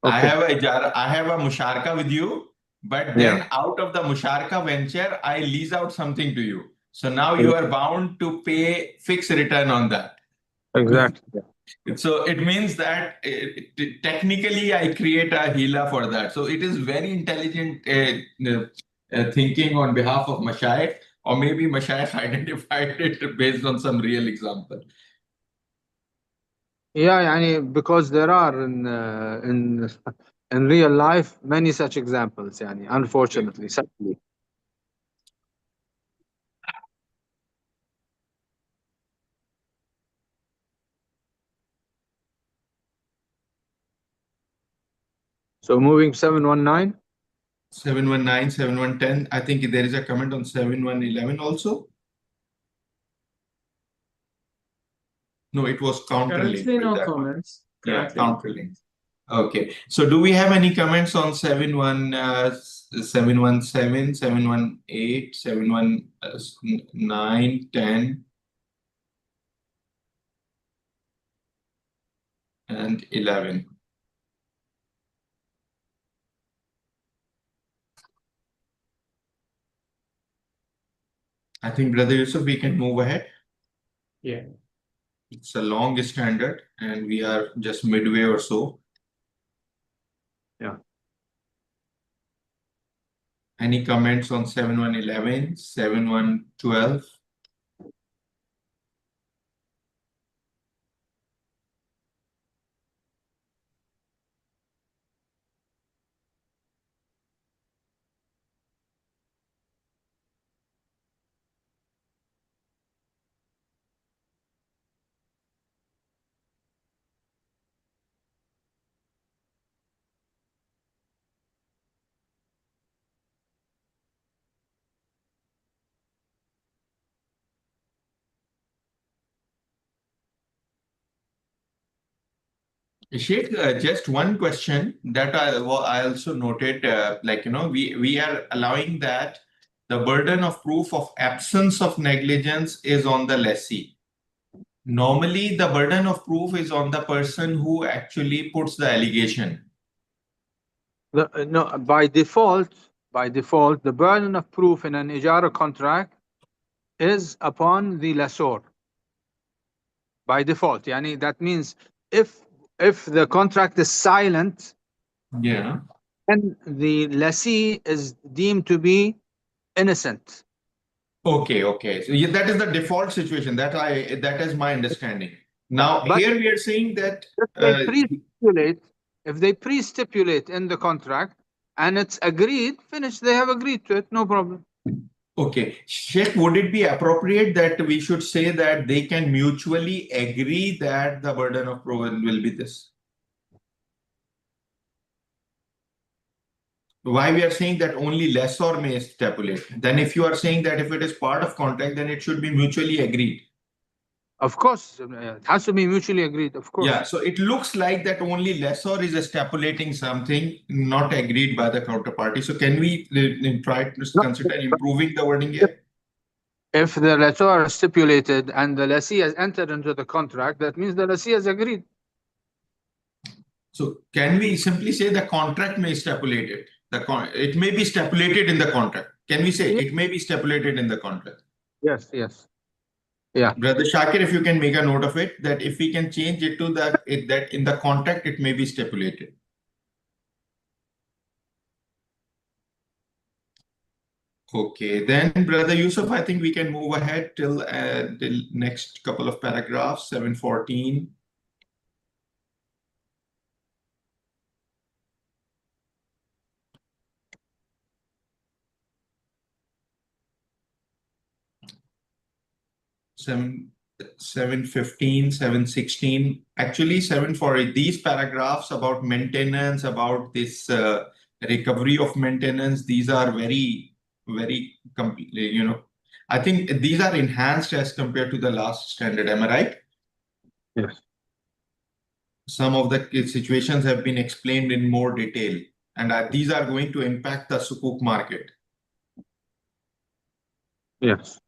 I Okay. have a Ijarah, I have a musharaka with you, but then out of the musharaka venture, I lease out something to you. So now you are bound to pay fixed return on that. Exactly. So it means that technically I create a hila for that. So it is very intelligent thinking on behalf of Mashayikh, or maybe Mashayikh identified it based on some real example. Yeah, يعني because there are in real life many such examples, يعني unfortunately, sadly. So moving 719. 719, 7110. I think there is a comment on 7111 also. No, it was counterlinked Currently, with no that one. comments. Yeah, Currently. counterlinked. Okay. So do we have any comments on 717, 718, 719, 10, and 11? I think, Brother Yusuf, we can move ahead. Yeah. It's a long standard, and we are just midway or so. Yeah. Any comments on 7111, 7112? Sheikh, just one question that I also noted, we are allowing that the burden of proof of absence of negligence is on the lessee. Normally, the burden of proof is on the person who actually puts the allegation. No, by default, the burden of proof in an Ijarah contract is upon the lessor. By default, yani that means if the contract is silent, Yeah. then the lessee is deemed to be innocent. Okay. So that is the default situation. That is my understanding. Now, But here we are saying that if they pre-stipulate in the contract and it's agreed, finished, they have agreed to it, no problem. okay, Sheikh, would it be appropriate that we should say that they can mutually agree that the burden of proof will be this? Why we are saying that only lessor may stipulate? Then if you are saying that if it is part of contract, then it should be mutually agreed. Of course, it has to be mutually agreed, of course. Yeah, so it looks like that only lessor is stipulating something not agreed by the counterparty. So can we try to consider improving the wording here? If the lessor stipulated and the lessee has entered into the contract, that means the lessee has agreed. So can we simply say the contract may stipulate it? It may be stipulated in the contract. Can we say it may be stipulated in the contract? Yes. Yeah. Brother Shakir, if you can make a note of it, that if we can change it to that in the contract, it may be stipulated. Okay, then Brother Yusuf, I think we can move ahead till the next couple of paragraphs, 714. Seven, 715, 716. Actually, 740. These paragraphs about maintenance, about this recovery of maintenance, these are very, very complete. I think these are enhanced as compared to the last standard. Am I right? Yes. some of the situations have been explained in more detail, and these are going to impact the sukuk market. Yes.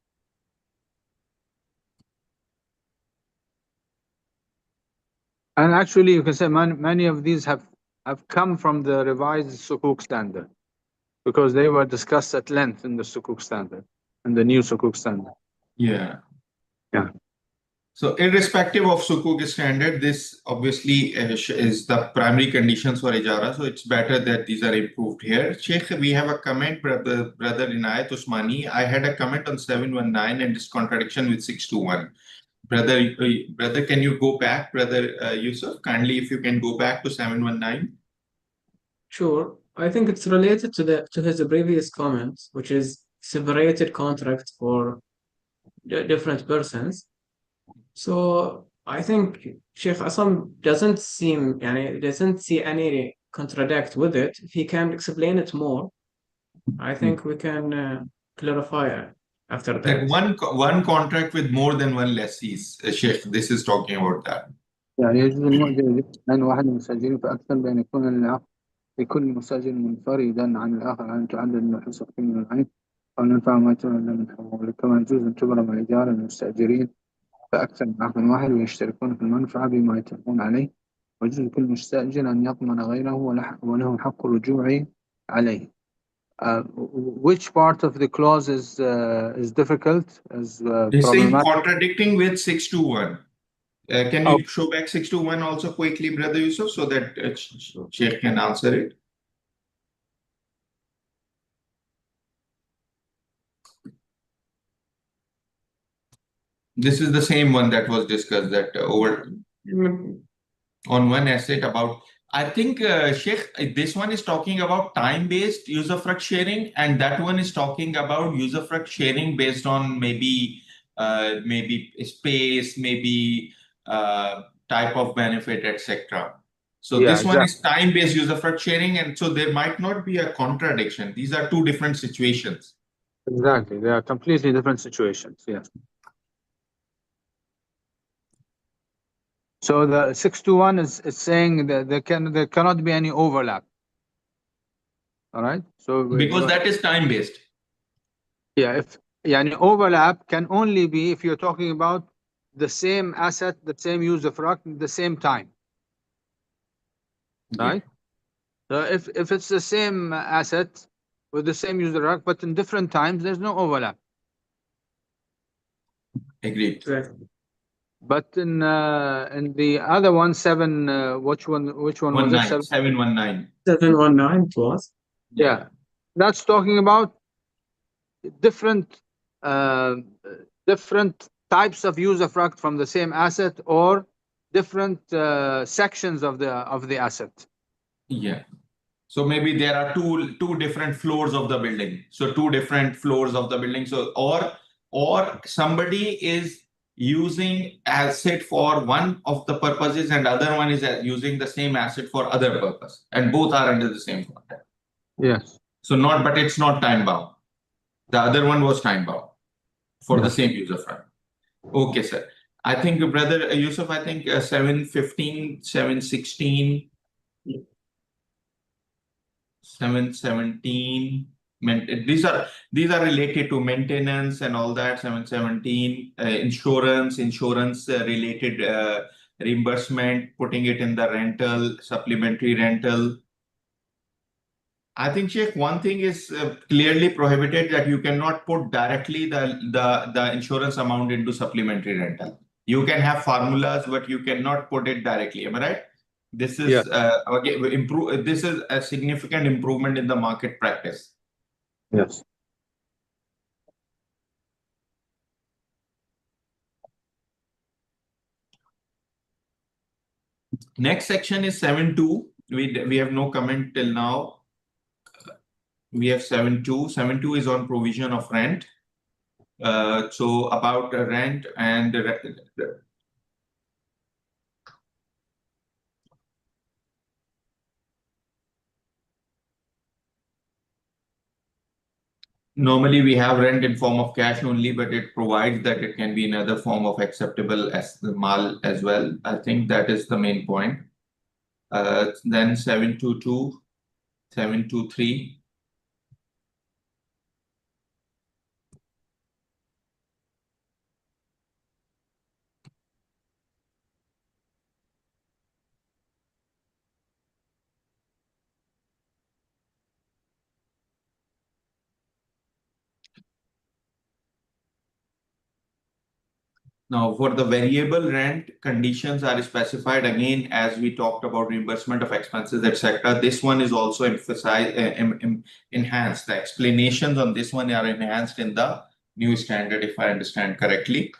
And actually, you can say many of these have come from the revised sukuk standard, because they were discussed at length in the sukuk standard, in the new sukuk standard. Yeah. Yeah. So irrespective of sukuk standard, this obviously is the primary conditions for Ijarah. So it's better that these are improved here. Sheikh, we have a comment, brother Inayat Usmani. I had a comment on 719 and this contradiction with 621. Brother, can you go back, brother Yusuf? Kindly, if you can go back to 719. Sure. I think it's related to his previous comments, which is separated contracts for different persons. So I think Sheikh Assam doesn't see any contradict with it. If he can explain it more, I think we can clarify it after That that. one contract with more than one lessees, Sheikh, this is talking about that. يعني يجوز المؤجر بين واحد من المسجلين فأكثر بأن يكون العقد لكل مسجل منفردا عن الآخر، أن تعدد النحوس في من العين أو ننفع ما يتولى من حقوق. كما يجوز أن تبرم الإجارة للمستأجرين فأكثر من عقد واحد ويشتركون في المنفعة بما يتفقون عليه، ويجوز لكل مستأجر أن يضمن غيره وله حق الرجوع عليه. Which part of the clause is difficult? Is This is problematic? contradicting with 621. Can you show back 621 also quickly, brother Yusuf, so that Sheikh can answer it? This is the same one that was discussed, that over on one asset about, I think, Sheikh, this one is talking about time-based usufruct sharing, and that one is talking about usufruct sharing based on maybe space, maybe type of benefit, etc. So Yeah, this one exactly. is time-based usufruct sharing, and so there might not be a contradiction. These are two different situations. Exactly, they are completely different situations. Yes. So the 621 is saying that there cannot be any overlap. All right. So because that is time-based. Yeah, if yani overlap can only be if you're talking about the same asset, the same usufruct, the same time. Right? So if it's the same asset with the same usufruct but in different times, there's no overlap. Agreed. But in the other one, which one was it? 719. 719 it was. Yeah, that's talking about different types of usufruct from the same asset or different sections of the asset. Yeah. So maybe there are two different floors of the building. So two different floors of the building. So or somebody is using asset for one of the purposes and other one is using the same asset for other purpose, and both are under the same contract. Yes. So but it's not time bound. The other one was time bound for the same usufruct. Okay, sir. I think brother Yusuf, I think 715, 716. 717, these are related to maintenance and all that. 717, insurance related reimbursement, putting it in the rental, supplementary rental. I think, Sheikh, one thing is clearly prohibited, that you cannot put directly the insurance amount into supplementary rental. You can have formulas, but you cannot put it directly. Am I right? This is This is a significant improvement in the market practice. Yes. Next section is 7.2. We have no comment till now. We have 7.2. 7.2 is on provision of rent. So about rent and normally we have rent in form of cash only, but it provides that it can be another form of acceptable as the mal as well. I think that is the main point. then 722, 723. Now, for the variable rent, conditions are specified again as we talked about reimbursement of expenses, etc. This one is also emphasized, enhanced. The explanations on this one are enhanced in the new standard, if I understand correctly.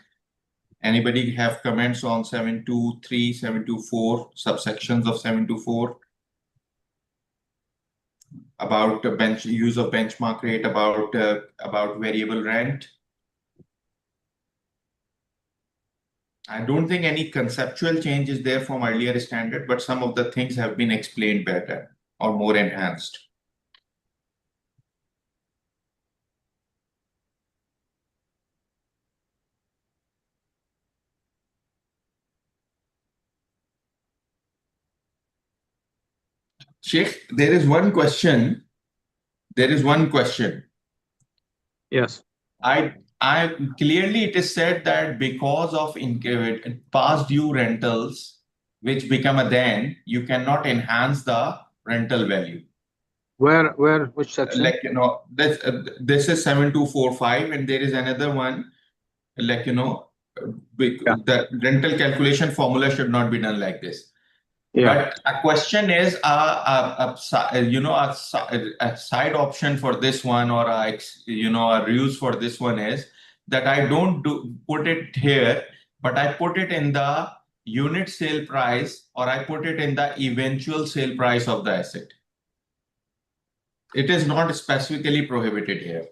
Anybody have comments on 723, 724, subsections of 724? About use of benchmark rate, about variable rent? I don't think any conceptual change is there from earlier standard, but some of the things have been explained better or more enhanced. Sheikh, there is one question. Yes. I clearly it is said that because of past due rentals, which become a then, you cannot enhance the rental value. Which section? Like, this is 7245, and there is another one, like, the rental calculation formula should not be done like this. Yeah. But a question is, a side option for this one, or a use for this one is that I don't put it here, but I put it in the unit sale price, or I put it in the eventual sale price of the asset. It is not specifically prohibited here.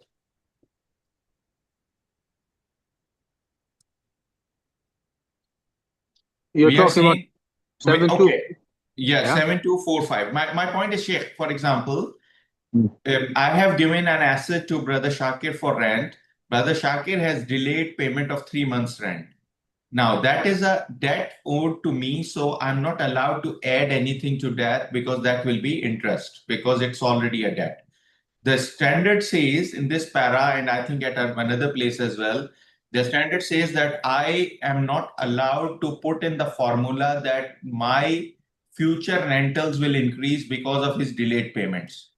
You're talking about 72. Okay. Yeah, 7245. My point is, Sheikh, for example, I have given an asset to Brother Shakir for rent. Brother Shakir has delayed payment of 3 months rent. Now, that is a debt owed to me, so I'm not allowed to add anything to that because that will be interest, because it's already a debt. The standard says in this para, and I think at another place as well, the standard says that I am not allowed to put in the formula that my future rentals will increase because of his delayed payments.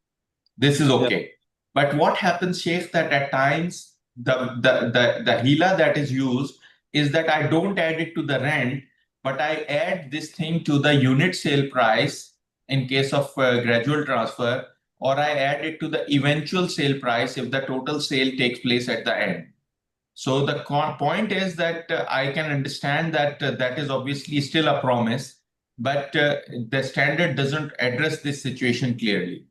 This is okay. Yeah. But what happens, Sheikh, that at times the hila that is used is that I don't add it to the rent, but I add this thing to the unit sale price in case of gradual transfer, or I add it to the eventual sale price if the total sale takes place at the end. So the point is that I can understand that that is obviously still a promise, but the standard doesn't address this situation clearly.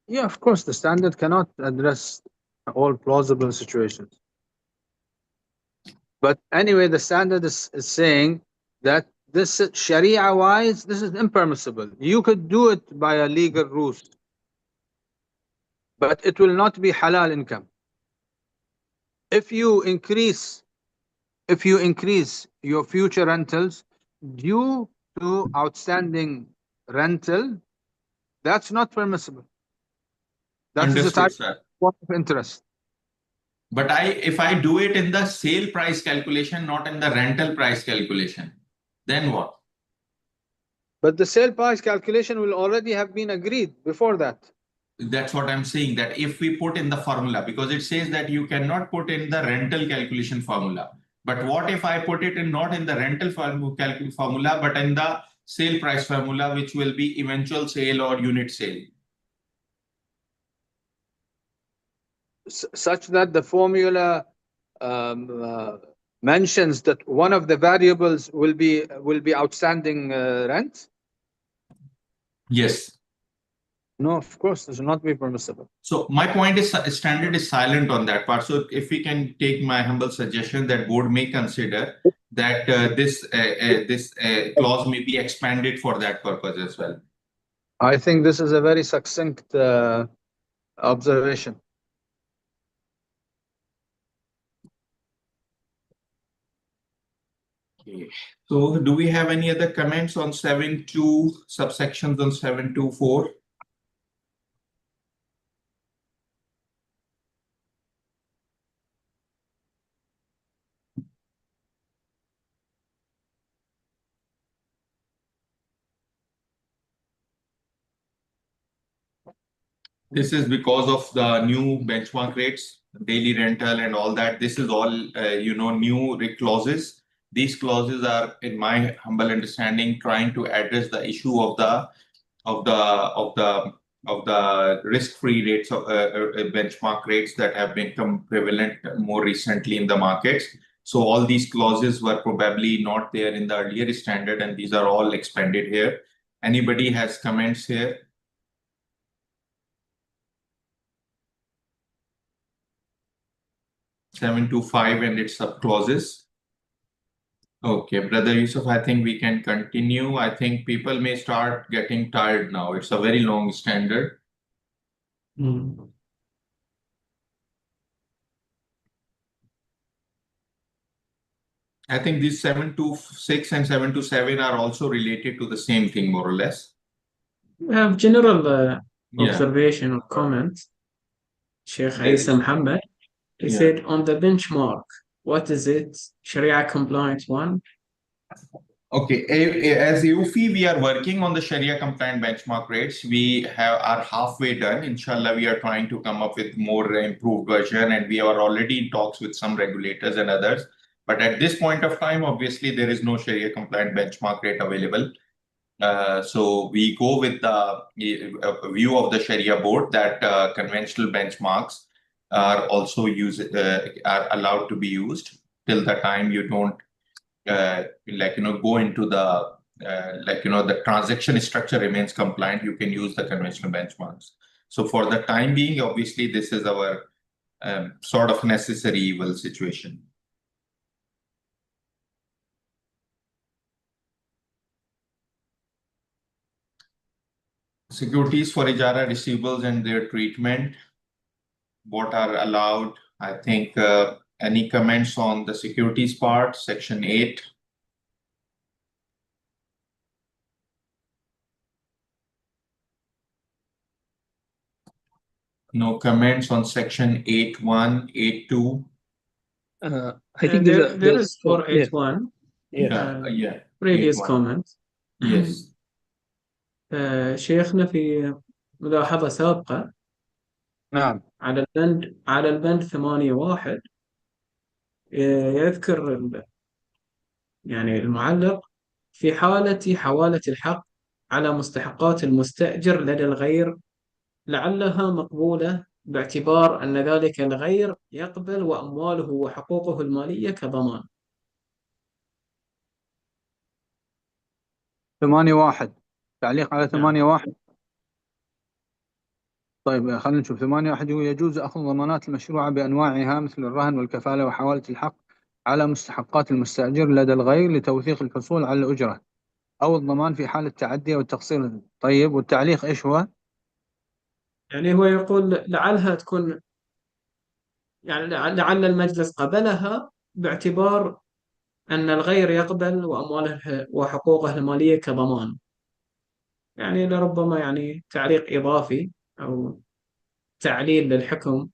Yeah, of course, the standard cannot address all plausible situations. But anyway, the standard is saying that this Sharia-wise, this is impermissible. You could do it by a legal route, but it will not be halal income. If you increase your future rentals due to outstanding rental, that's not permissible. That is a type of interest. But if I do it in the sale price calculation, not in the rental price calculation, then what? But the sale price calculation will already have been agreed before that. That's what I'm saying, that if we put in the formula, because it says that you cannot put in the rental calculation formula. But what if I put it in not in the rental formula, but in the sale price formula, which will be eventual sale or unit sale? Such that the formula mentions that one of the variables will be outstanding rent? Yes. No, of course, this will not be permissible. So my point is, standard is silent on that part. So if we can take my humble suggestion that board may consider that this clause may be expanded for that purpose as well. I think this is a very succinct observation. Okay. So do we have any other comments on 7.2 subsections on 7.2.4? This is because of the new benchmark rates, daily rental and all that. This is all, new clauses. These clauses are, in my humble understanding, trying to address the issue of the risk-free rates of benchmark rates that have become prevalent more recently in the markets. So all these clauses were probably not there in the earlier standard, and these are all expanded here. Anybody has comments here? 7.2.5 and its sub-clauses. Okay, Brother Yusuf, I think we can continue. I think people may start getting tired now. It's a very long standard. I think these 7.2.6 and 7.2.7 are also related to the same thing, more or less. We have general Yeah. observation or comment. Sheikh Yes. Isa Muhammad, he Yeah. said, on the benchmark, what is it? Sharia compliant one? Okay, as AAOIFI, we are working on the Sharia compliant benchmark rates. We are halfway done. Inshallah, we are trying to come up with more improved version, and we are already in talks with some regulators and others. But at this point of time, obviously, there is no Sharia compliant benchmark rate available. So we go with the view of the Sharia board that conventional benchmarks are also are allowed to be used till the time you don't go into the the transaction structure remains compliant. You can use the conventional benchmarks. So for the time being, obviously, this is our sort of necessary evil situation. Securities for Ijarah receivables and their treatment. What are allowed? I think any comments on the securities part, section 8? No comments on section 8.1, 8.2? I think there is for 8.1. Yeah. Previous 8.1. comment. Yes. شيخنا في ملاحظة سابقة نعم على البند 8.1 يذكر يعني المعلق في حالة حوالة الحق على مستحقات المستأجر لدى الغير لعلها مقبولة باعتبار أن ذلك الغير يقبل وأمواله وحقوقه المالية كضمان. 8.1 تعليق على نعم. 8.1. طيب خلينا نشوف 8.1 يقول يجوز أخذ ضمانات المشروعة بأنواعها مثل الرهن والكفالة وحوالة الحق على مستحقات المستأجر لدى الغير لتوثيق الحصول على الأجرة أو الضمان في حالة التعدي أو التقصير. طيب والتعليق إيش هو؟ يعني هو يقول لعلها تكون يعني لعل المجلس قبلها باعتبار أن الغير يقبل وأمواله وحقوقه المالية كضمان. يعني لربما يعني تعليق إضافي أو تعليل للحكم.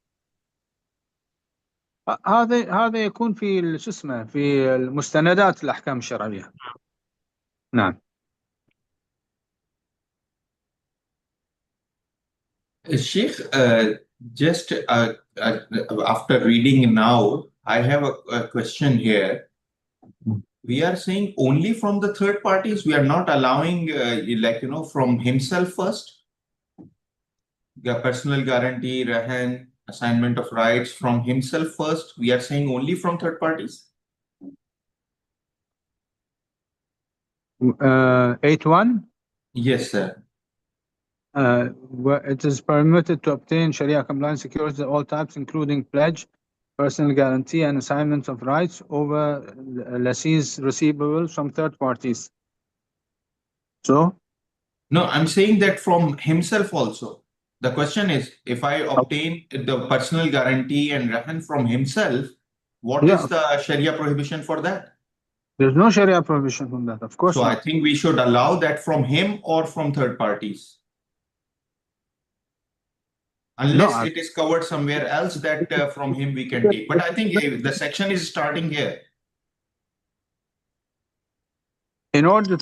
هذا يكون في شو اسمه في المستندات الأحكام الشرعية. نعم. Sheikh, just after reading now, I have a question here. We are saying only from the third parties. We are not allowing, from himself first. The personal guarantee, rahan, assignment of rights from himself first. We are saying only from third parties. 8.1. Yes, sir. It is permitted to obtain Sharia compliant securities of all types, including pledge, personal guarantee, and assignment of rights over lessee's receivables from third parties. So? No, I'm saying that from himself also. The question is, if I obtain the personal guarantee and rahan from himself, what is the Sharia prohibition for that? There's no Sharia provision from that, of course So I not. think we should allow that from him or from third parties. Unless it is covered somewhere else that from him we can take. But I think the section is starting here. In order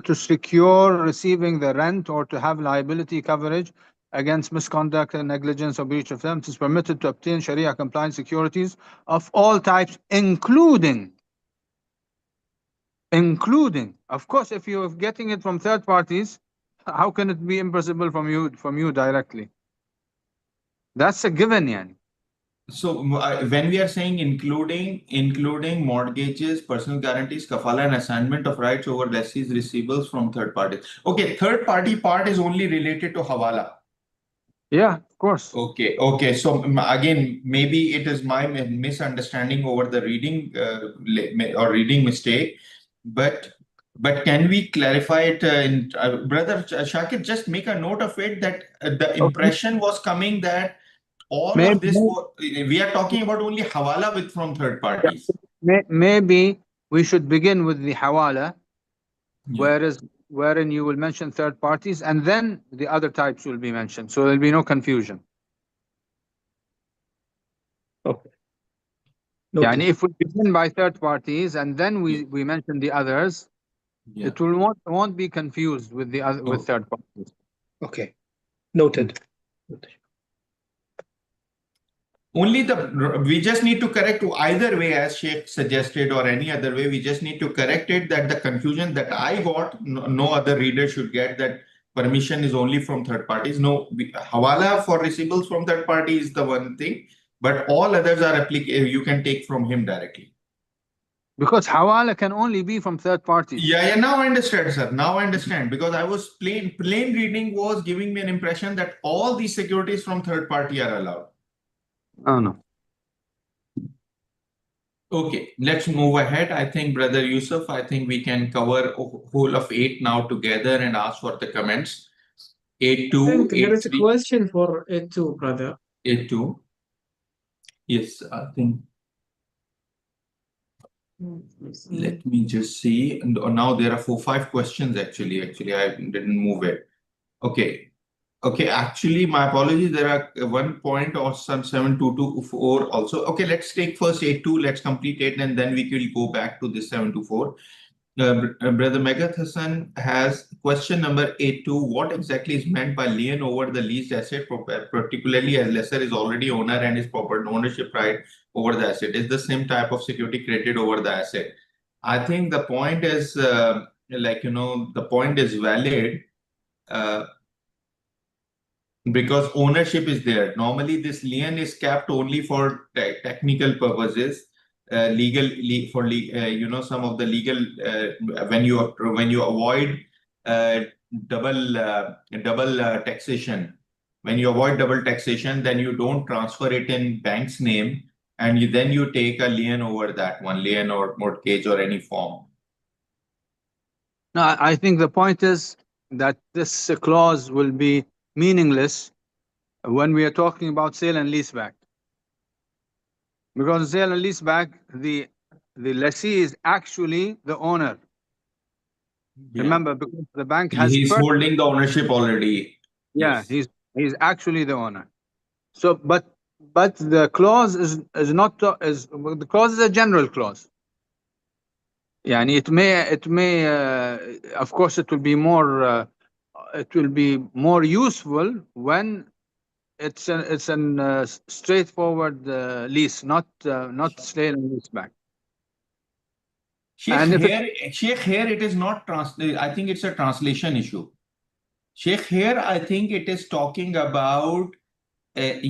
to secure receiving the rent or to have liability coverage against misconduct and negligence or breach of them, it is permitted to obtain Sharia compliant securities of all types, including, of course, if you're getting it from third parties, how can it be impossible from you directly? That's a given, yani. So when we are saying including mortgages, personal guarantees, kafala, and assignment of rights over lessees receivables from third parties. Okay, third party part is only related to hawala. Yeah, of course. Okay. So again, maybe it is my misunderstanding over the reading or reading mistake, but can we clarify it? Brother Shakir, just make a note of it that the impression was coming that all of this, we are talking about only hawala from third parties. Maybe we should begin with the hawala, wherein you will mention third parties, and then the other types will be mentioned. So there'll be no confusion. Okay. And if we begin by third parties and then we mention the others, it won't be confused with the other with third parties. Okay. Noted. Only we just need to correct either way, as Sheikh suggested, or any other way. We just need to correct it that the confusion that I got, no other reader should get, that permission is only from third parties. No, hawala for receivables from third party is the one thing, but all others are applicable. You can take from him directly. Because hawala can only be from third parties. Yeah. Now I understand, sir. Now I understand, because I was plain reading was giving me an impression that all these securities from third party are allowed. Oh, no. Okay, let's move ahead. I think, Brother Yusuf, I think we can cover whole of 8 now together and ask for the comments. 8.2, I think there is a 8.3. question for 8.2, brother. 8.2. Yes, I think. Let me just see. And now there are 4-5 questions actually. I didn't move it. Okay. Actually, my apologies. There are 1 point or some 7.2.4 also. Okay, let's take first 8.2. Let's complete it, and then we will go back to this 7.2.4. Brother Megat Hassan has question number 8.2. What exactly is meant by lien over the leased asset, particularly as lessor is already owner and his proper ownership right over the asset? Is the same type of security created over the asset? I think the point is the point is valid. Because ownership is there. Normally, this lien is kept only for technical purposes, some of the legal, when you avoid double taxation. When you avoid double taxation, then you don't transfer it in bank's name, and then you take a lien over that one, lien or mortgage or any form. No, I think the point is that this clause will be meaningless when we are talking about sale and leaseback. Because sale and leaseback, the lessee is actually the owner. Yeah. Remember, because the bank has he's holding the ownership already. Yeah, yes. He's actually the owner. So, but the clause is not the clause is a general clause. Yeah, and it may of course it will be more useful when it's an straightforward lease, not sale and lease back. Sheikh, here it is not I think it's a translation issue. Sheikh, here I think it is talking about when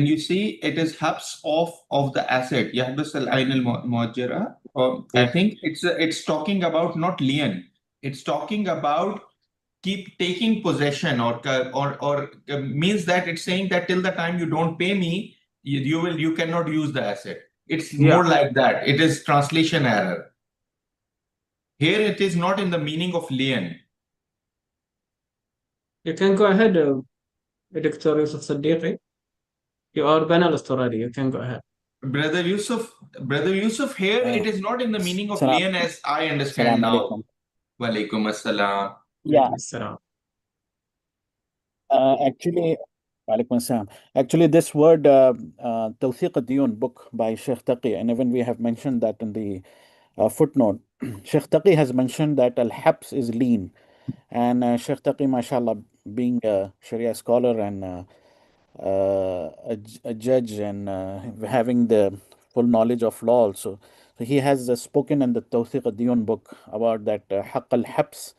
you see it is habs of the asset. Yahbas al-ain al-muajjara. I think it's talking about not lien. It's talking about keep taking possession or means that it's saying that till the time you don't pay me, you cannot use the asset. It's more like that. It is translation error. Here it is not in the meaning of lien. You can go ahead, Dr. Yusuf Siddiqui. You are panelist already. You can go ahead. Brother Yusuf, here it is not in the meaning of Salam. lien as I understand Salam now. alaikum. Walaikum assalam. Yeah, السلام. actually, alaikum assalam. Actually, this word, Tawthiq ad-Diyun book by Sheikh Taqi, and even we have mentioned that in the footnote. Sheikh Taqi has mentioned that al-habs is lien. And Sheikh Taqi, mashallah, being a Sharia scholar and a judge and having the full knowledge of law also. So he has spoken in the Tawthiq ad-Diyun book about that haqq al-habs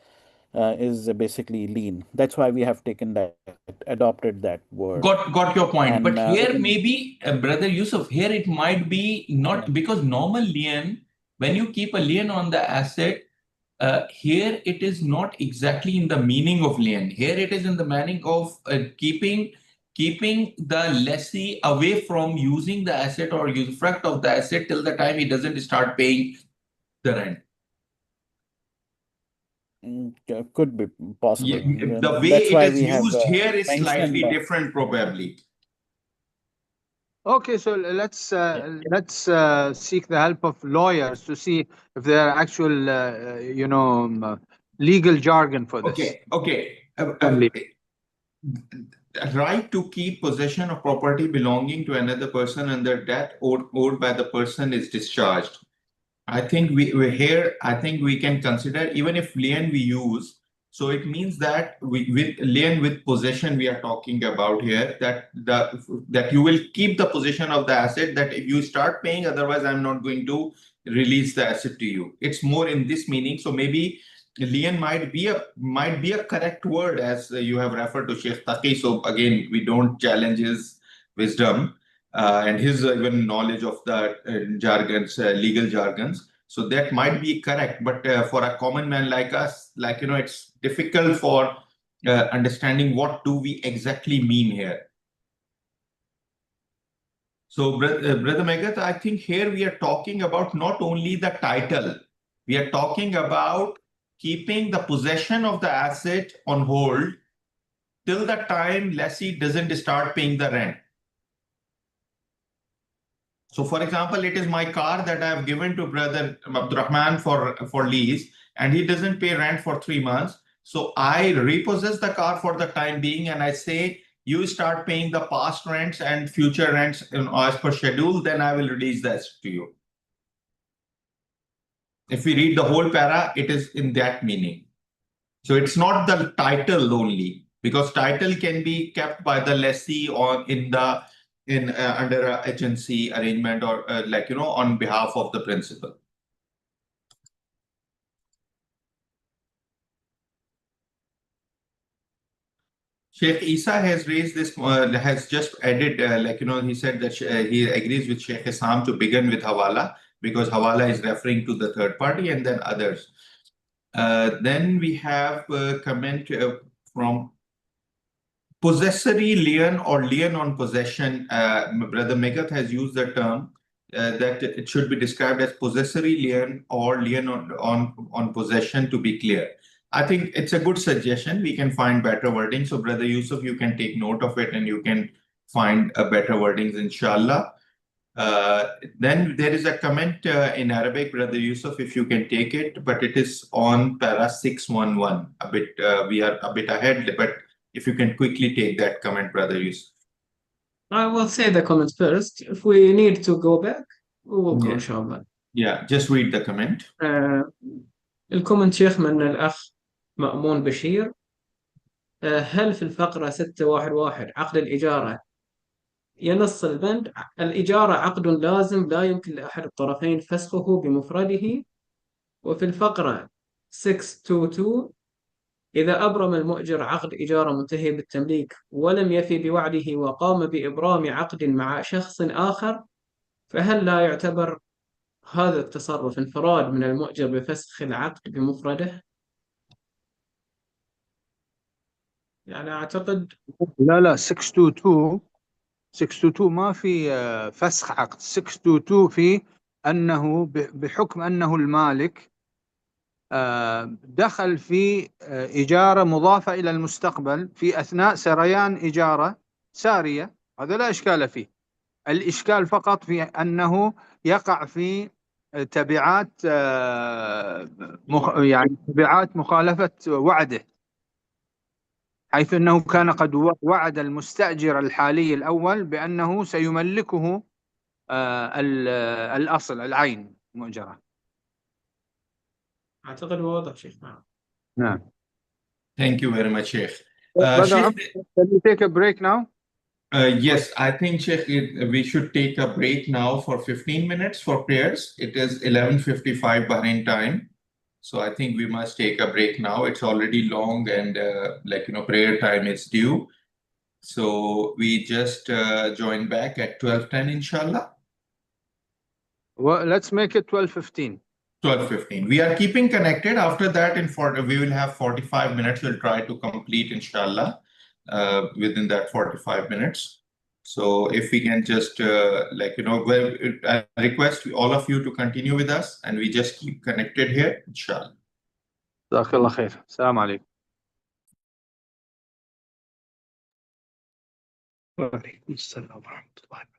is basically lien. That's why we have taken that, adopted that word. Got your point. And But here even- maybe, Brother Yusuf, here it might be not, because normal lien, when you keep a lien on the asset, here it is not exactly in the meaning of lien. Here it is in the meaning of keeping the lessee away from using the asset or usufruct of the asset till the time he doesn't start paying the rent. could be possible. The way That's it why is we have used here is mentioned slightly different, probably. Okay, so let's seek the help of lawyers to see if there are actual, legal jargon for this. Okay. Only. Right to keep possession of property belonging to another person under debt owed by the person is discharged. I think we're here. I think we can consider, even if lien we use, so it means that with lien with possession we are talking about here, that you will keep the possession of the asset, that if you start paying, otherwise I'm not going to release the asset to you. It's more in this meaning. So maybe lien might be a correct word, as you have referred to Sheikh Taqi. So again, we don't challenge his wisdom and his even knowledge of the jargons, legal jargons. So that might be correct, but for a common man like us, it's difficult for understanding what do we exactly mean here. So, Brother Megat, I think here we are talking about not only the title, we are talking about keeping the possession of the asset on hold till the time lessee doesn't start paying the rent. So, for example, it is my car that I have given to Brother Abdurrahman for lease, and he doesn't pay rent for 3 months. So I repossess the car for the time being, and I say, you start paying the past rents and future rents as per schedule, then I will release that to you. If we read the whole para, it is in that meaning. So it's not the title only, because title can be kept by the lessee or under an agency arrangement, or on behalf of the principal. Sheikh Isa has raised this, has just added, he said that he agrees with Sheikh Isam to begin with Hawala, because Hawala is referring to the third party and then others. Then we have a comment from possessory lien or lien on possession. Brother Megat has used the term that it should be described as possessory lien or lien on possession, to be clear. I think it's a good suggestion. We can find better wording. So, Brother Yusuf, you can take note of it and you can find better wordings, inshallah. Then there is a comment in Arabic, Brother Yusuf, if you can take it, but it is on para 611. We are a bit ahead, but if you can quickly take that comment, Brother Yusuf. I will say the comments first. If we need to go back, we will go, Yeah. inshallah. Yeah, just read the comment. الكومنت شيخ من الأخ مأمون بشير. هل في الفقرة 611 عقد الإجارة ينص البند الإجارة عقد لازم لا يمكن لأحد الطرفين فسخه بمفرده، وفي الفقرة 622 إذا أبرم المؤجر عقد إجارة منتهي بالتمليك ولم يفي بوعده وقام بإبرام عقد مع شخص آخر، فهل لا يعتبر هذا التصرف انفراد من المؤجر بفسخ العقد بمفرده؟ يعني أعتقد لا 622 ما في فسخ عقد. 622 في أنه بحكم أنه المالك دخل في إجارة مضافة إلى المستقبل في أثناء سريان إجارة سارية، هذا لا إشكال فيه. الإشكال فقط في أنه يقع في تبعات يعني تبعات مخالفة وعده، حيث أنه كان قد وعد المستأجر الحالي الأول بأنه سيملكه الأصل العين المؤجرة. أعتقد واضح شيخ. نعم. Thank you very much, Sheikh. Brother, Sheikh, can we take a break now? yes, I think, Sheikh, we should take a break now for 15 minutes for prayers. It is 11:55 Bahrain time. So I think we must take a break now. It's already long and prayer time is due. So we just join back at 12:10, inshallah. Well, let's make it 12:15. 12:15. We are keeping connected. After that, we will have 45 minutes. We'll try to complete, inshallah, within that 45 minutes. So if we can just, I request all of you to continue with us and we just keep connected here, inshallah. جزاك الله خير. السلام عليكم. وعليكم السلام ورحمة الله.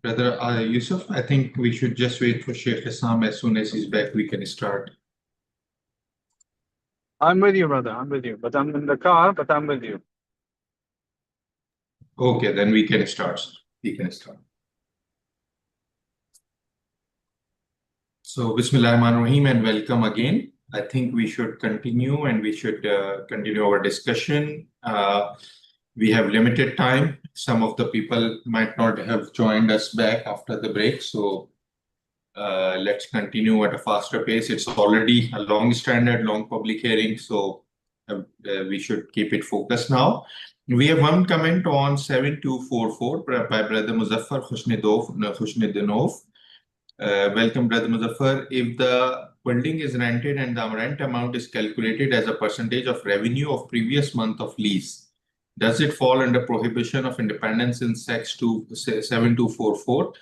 Brother Yusuf, I think we should just wait for Sheikh Islam. As soon as he's back, we can start. I'm with you, brother. I'm with you. But I'm in the car, but I'm with you. Okay, then we can start. We can start. So, Bismillahirrahmanirrahim, and welcome again. I think we should continue and we should continue our discussion. We have limited time. Some of the people might not have joined us back after the break. So let's continue at a faster pace. It's already a long standard, long public hearing. So we should keep it focused now. We have one comment on 7244 by Brother Muzaffar Khushnidinov. Welcome, Brother Muzaffar. If the building is rented and the rent amount is calculated as a percentage of revenue of previous month of lease, does it fall under prohibition of independence in Section 7244?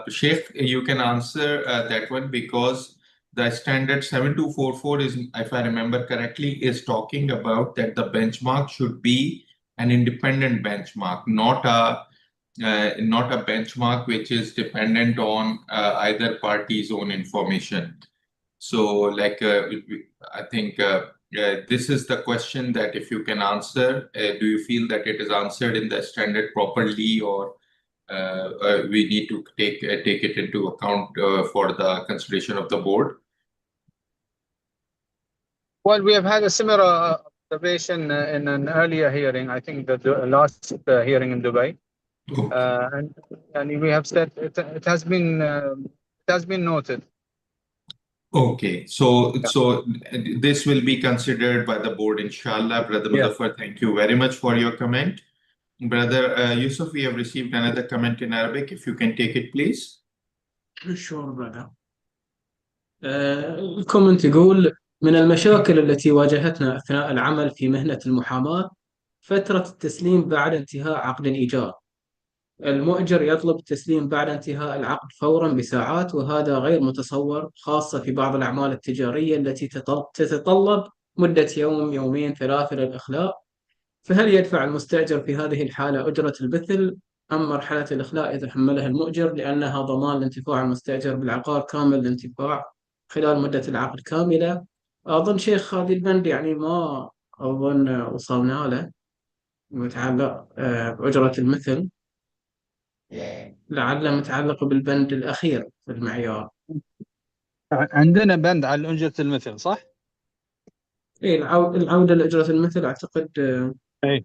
Sheikh, you can answer that one because the standard 7244 is, if I remember correctly, is talking about that the benchmark should be an independent benchmark, not a benchmark which is dependent on either party's own information. So, I think this is the question that if you can answer, do you feel that it is answered in the standard properly, or we need to take it into account for the consideration of the board? Well, we have had a similar observation in an earlier hearing. I think the last hearing in Dubai. And we have said it has been noted. Okay, so this will be considered by the board, inshallah. Brother Muzaffar, thank you very much for your comment. Brother Yusuf, we have received another comment in Arabic. If you can take it, please. Sure, brother. الكومنت يقول: من المشاكل التي واجهتنا أثناء العمل في مهنة المحاماة فترة التسليم بعد انتهاء عقد الإيجار. المؤجر يطلب التسليم بعد انتهاء العقد فورا بساعات، وهذا غير متصور، خاصة في بعض الأعمال التجارية التي تتطلب مدة يوم، يومين، ثلاثة للإخلاء. فهل يدفع المستأجر في هذه الحالة أجرة البثل أم مرحلة الإخلاء يتحملها المؤجر، لأنها ضمان لانتفاع المستأجر بالعقار كامل الانتفاع خلال مدة العقد كاملة؟ أظن شيخ هذه البند يعني ما أظن وصلنا له، متعلق بأجرة المثل، لعله متعلق بالبند الأخير في المعيار. عندنا بند على أجرة المثل، صح؟ إيه، العودة لأجرة المثل أعتقد. إيه.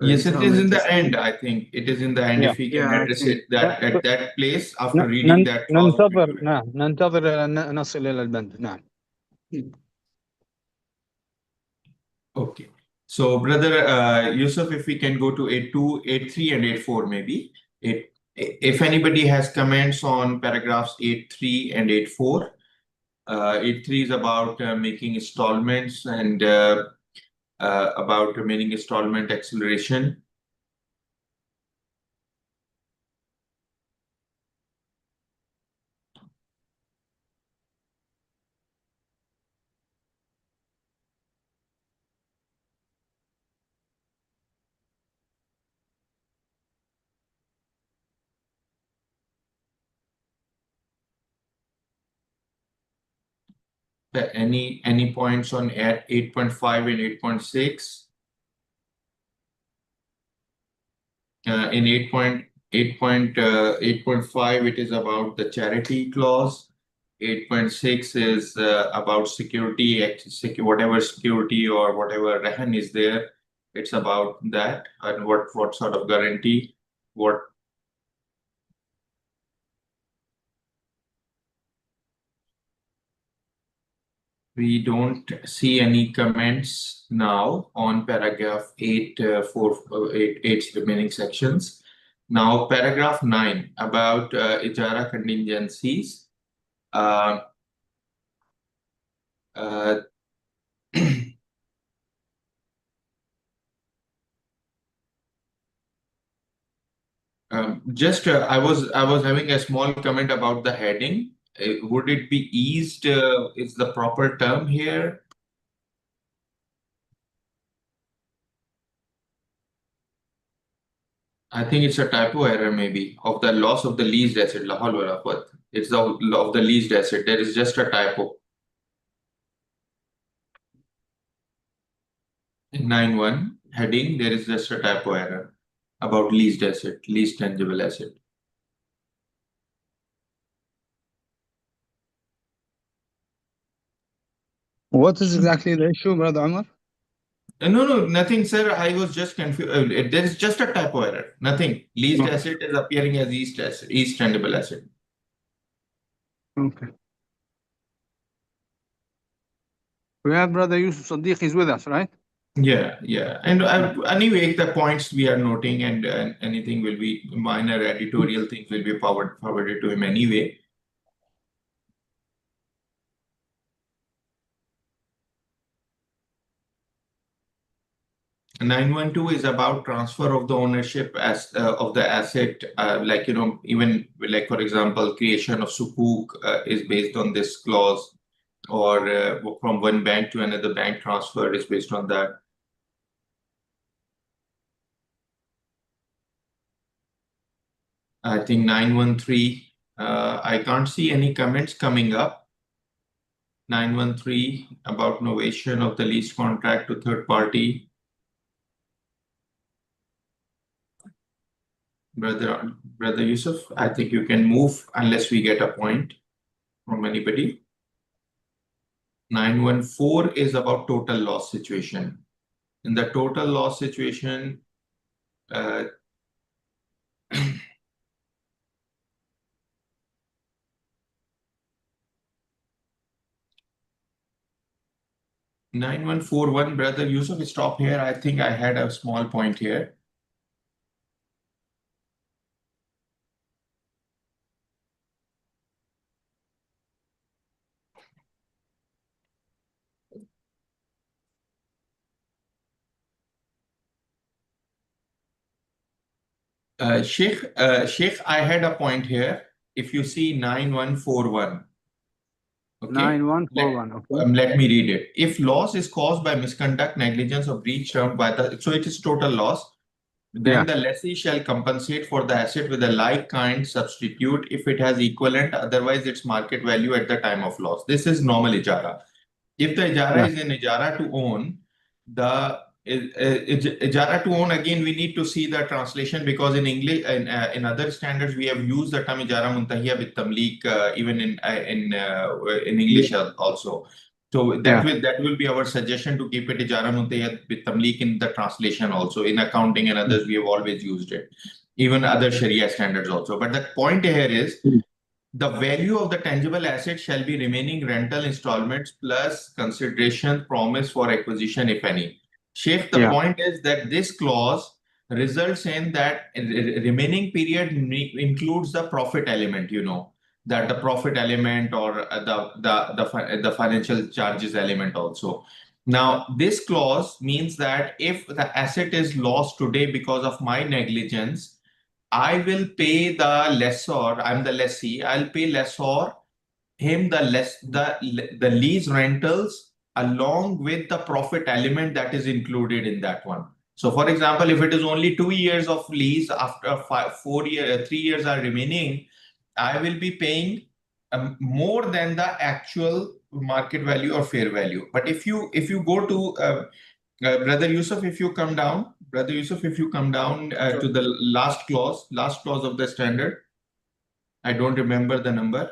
Yes, it is in the end. I think it is in the end. If we can address it that at that place after reading that clause. ننتظر أن نصل إلى البند. نعم. Okay. So, Brother Yusuf, if we can go to 82, 83, and 84, maybe. If anybody has comments on paragraphs 83 and 84, 83 is about making installments and about remaining installment acceleration. Any points on 8.5 and 8.6? In 8.5, it is about the charity clause. 8.6 is about security, whatever security or whatever rehan is there. It's about that and what sort of guarantee, what. We don't see any comments now on paragraph 8's remaining sections. Now, paragraph 9 about Ijara contingencies. I was having a small comment about the heading. Would it be eased? Is the proper term here? I think it's a typo error, maybe, of the loss of the leased asset. It's the of the leased asset. There is just a typo. In 9.1 heading, there is just a typo error about leased asset, leased tangible asset. What is exactly the issue, Brother Umar? No, nothing, sir. I was just confused. There is just a typo error. Nothing. Leased asset is appearing as leased tangible asset. Okay. We have Brother Yusuf Sadiq. He's with us, right? Yeah. And anyway, the points we are noting and anything will be minor editorial things will be forwarded to him anyway. And 9.12 is about transfer of the ownership of the asset, even like, for example, creation of sukuk is based on this clause, or from one bank to another bank transfer is based on that. I think 9.13, I can't see any comments coming up. 9.13 about novation of the lease contract to third party. Brother Yusuf, I think you can move unless we get a point from anybody. 9.14 is about total loss situation. In the total loss situation, 9.141, Brother Yusuf, stop here. I think I had a small point here. Sheikh, I had a point here. If you see 9.141. Okay. 9.141. Okay. Let me read it. If loss is caused by misconduct, negligence, or breach termed by the, so it is total loss. Then the lessee shall compensate for the asset with a like kind substitute if it has equivalent, otherwise its market value at the time of loss. This is normal Ijara. If the Ijara is in Ijara to own, the Ijara to own, again, we need to see the translation, because in English, in other standards, we have used the term Ijara Muntahiya with Tamlik, even in English also. So that will be our suggestion, to keep it Ijara Muntahiya with Tamlik in the translation also. In accounting and others, we have always used it. Even other Sharia standards also. But the point here is, the value of the tangible asset shall be remaining rental installments plus consideration promised for acquisition, if any. Sheikh, the point is that this clause results in that remaining period includes the profit element, that the profit element or the financial charges element also. Now, this clause means that if the asset is lost today because of my negligence, I will pay the lessor, I'm the lessee, I'll pay lessor him the lease rentals along with the profit element that is included in that one. So for example, if it is only 2 years of lease, after 3 years are remaining, I will be paying more than the actual market value or fair value. But if you go to Brother Yusuf, if you come down, Brother Yusuf, if you come down to the last clause of the standard, I don't remember the number.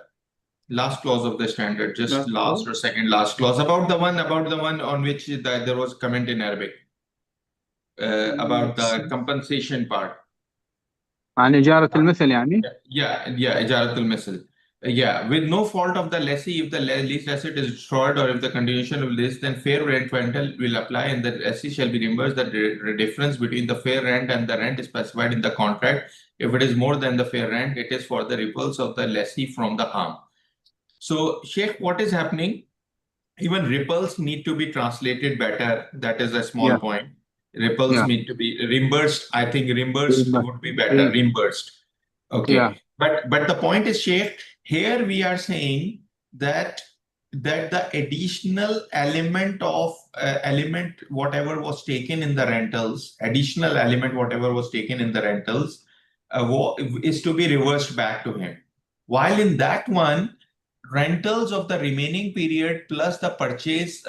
Last clause of the standard, just last or second last clause, about the one on which there was comment in Arabic about the compensation part. عن إجارة المثل يعني. إجارة المثل. With no fault of the lessee, if the leased asset is destroyed or if the continuation of this, then fair rent rental will apply and the lessee shall be reimbursed the difference between the fair rent and the rent specified in the contract. If it is more than the fair rent, it is for the repulse of the lessee from the harm. So, Sheikh, what is happening? Even ripples need to be translated better. That is a small point. Ripples need to be reimbursed. I think reimbursed would be better. Reimbursed. Okay. But the point is, Sheikh, here we are saying that the additional element of whatever was taken in the rentals, is to be reversed back to him. While in that one, rentals of the remaining period plus the purchase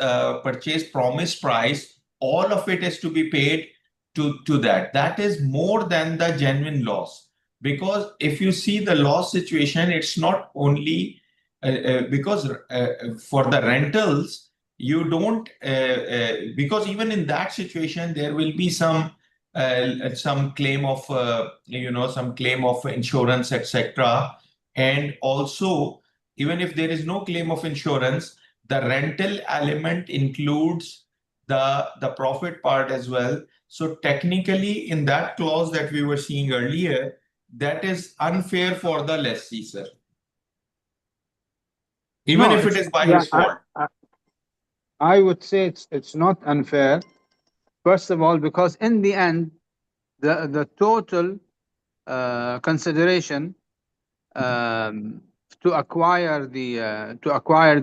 promise price, all of it is to be paid to that. That is more than the genuine loss. Because if you see the loss situation, it's not only because for the rentals, you don't, because even in that situation, there will be some claim of, some claim of insurance, etc. And also, even if there is no claim of insurance, the rental element includes the profit part as well. So technically, in that clause that we were seeing earlier, that is unfair for the lessee, sir. Even if it is by his fault. I would say it's not unfair. First of all, because in the end, the total consideration to acquire the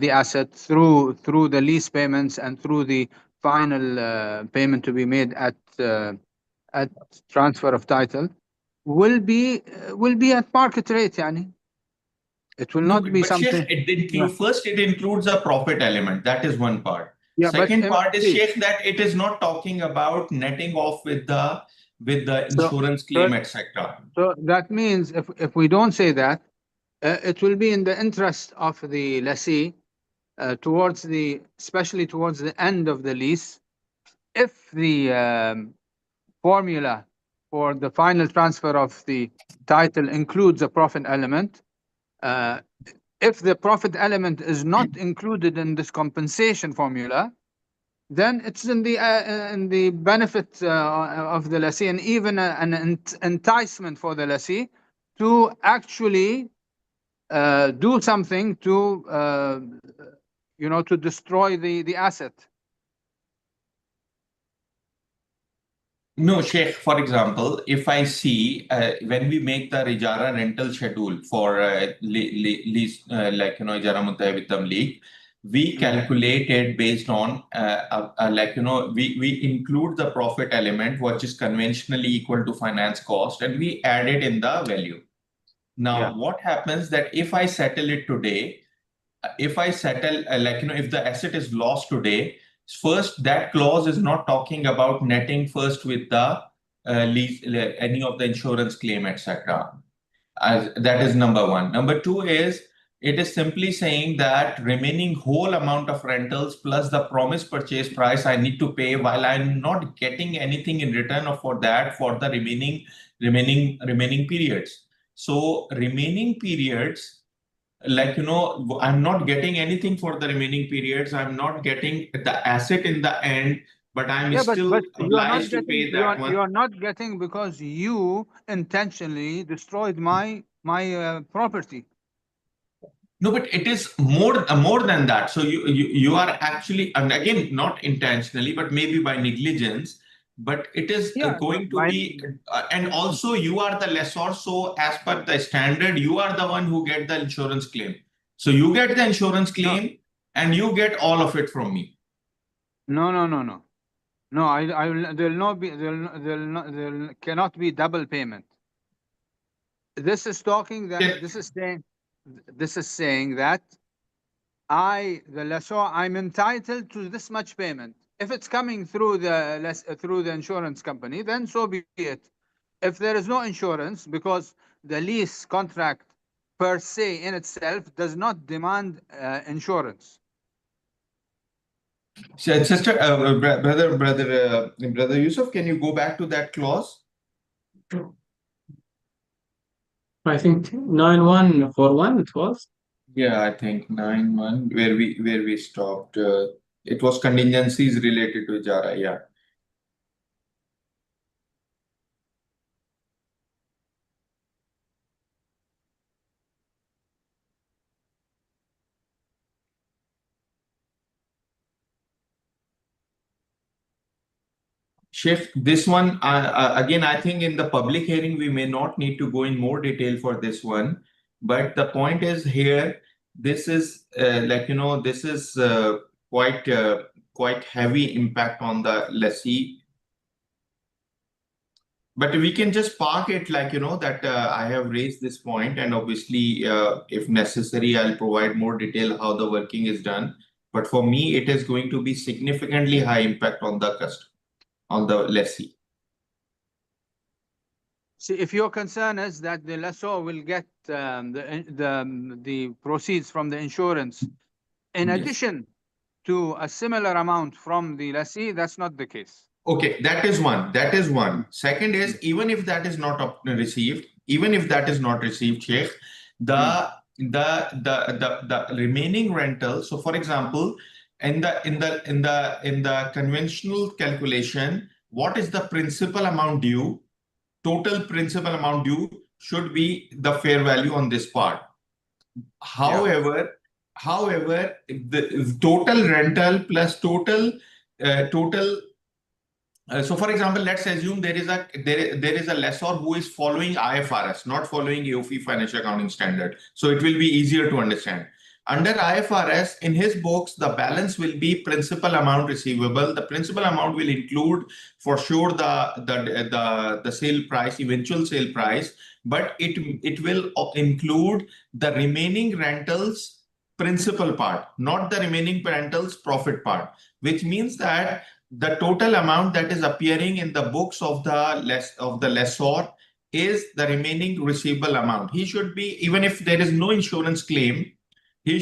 asset through the lease payments and through the final payment to be made at transfer of title will be at market rate, yani. It will not be something. Sheikh, first, it includes a profit element. That is one part. Second part is, Sheikh, that it is not talking about netting off with the insurance claim, etc. So that means if we don't say that, it will be in the interest of the lessee especially towards the end of the lease, if the formula for the final transfer of the title includes a profit element. If the profit element is not included in this compensation formula, then it's in the benefit of the lessee, and even an enticement for the lessee to actually do something to to destroy the asset. No, Sheikh, for example, if I see when we make the Ijarah rental schedule for lease, Ijarah Muntahya with Tamliq, we calculate it based on, we include the profit element, which is conventionally equal to finance cost, and we add it in the value. Now, what happens that if I settle it today, if I settle, if the asset is lost today, first, that clause is not talking about netting first with the lease, any of the insurance claim, etc. That is number one. Number two is, it is simply saying that remaining whole amount of rentals plus the promised purchase price I need to pay, while I'm not getting anything in return for that for the remaining periods. So remaining periods, I'm not getting anything for the remaining periods. I'm not getting the asset in the end, but I'm still obliged to pay that one. You are not getting because you intentionally destroyed my property. No, but it is more than that. So you are actually, and again, not intentionally, but maybe by negligence. But it is going to be, and also you are the lessor. So as per the standard, you are the one who get the insurance claim. So you get the insurance claim, and you get all of it from me. No. There cannot be double payment. This is talking that this is saying that the lessor, I'm entitled to this much payment. If it's coming through the insurance company, then so be it. If there is no insurance, because the lease contract per se in itself does not demand insurance. Sister, brother Yusuf, can you go back to that clause? I think 9141 it was. Yeah, I think 9.1 where we stopped. It was contingencies related to Ijarah. Yeah. Sheikh, this one, again, I think in the public hearing, we may not need to go in more detail for this one. But the point is here, this is this is quite heavy impact on the lessee. But we can just park it that I have raised this point, and obviously, if necessary, I'll provide more detail how the working is done. But for me, it is going to be significantly high impact on the customer, on the lessee. See, if your concern is that the lessor will get the proceeds from the insurance in addition to a similar amount from the lessee, that's not the case. Okay, that is one. That is one. Second is, even if that is not received, Sheikh, the remaining rental. So, for example, in the conventional calculation, what is the principal amount due? Total principal amount due should be the fair value on this part. However, the total rental plus total so for example, let's assume there is a lessor who is following IFRS, not following AAOIFI financial accounting standard. So it will be easier to understand. Under IFRS, in his books, the balance will be principal amount receivable. The principal amount will include for sure the sale price, eventual sale price, but it will include the remaining rentals principal part, not the remaining rentals profit part, which means that the total amount that is appearing in the books of the lessor is the remaining receivable amount. He should be, even if there is no insurance claim, he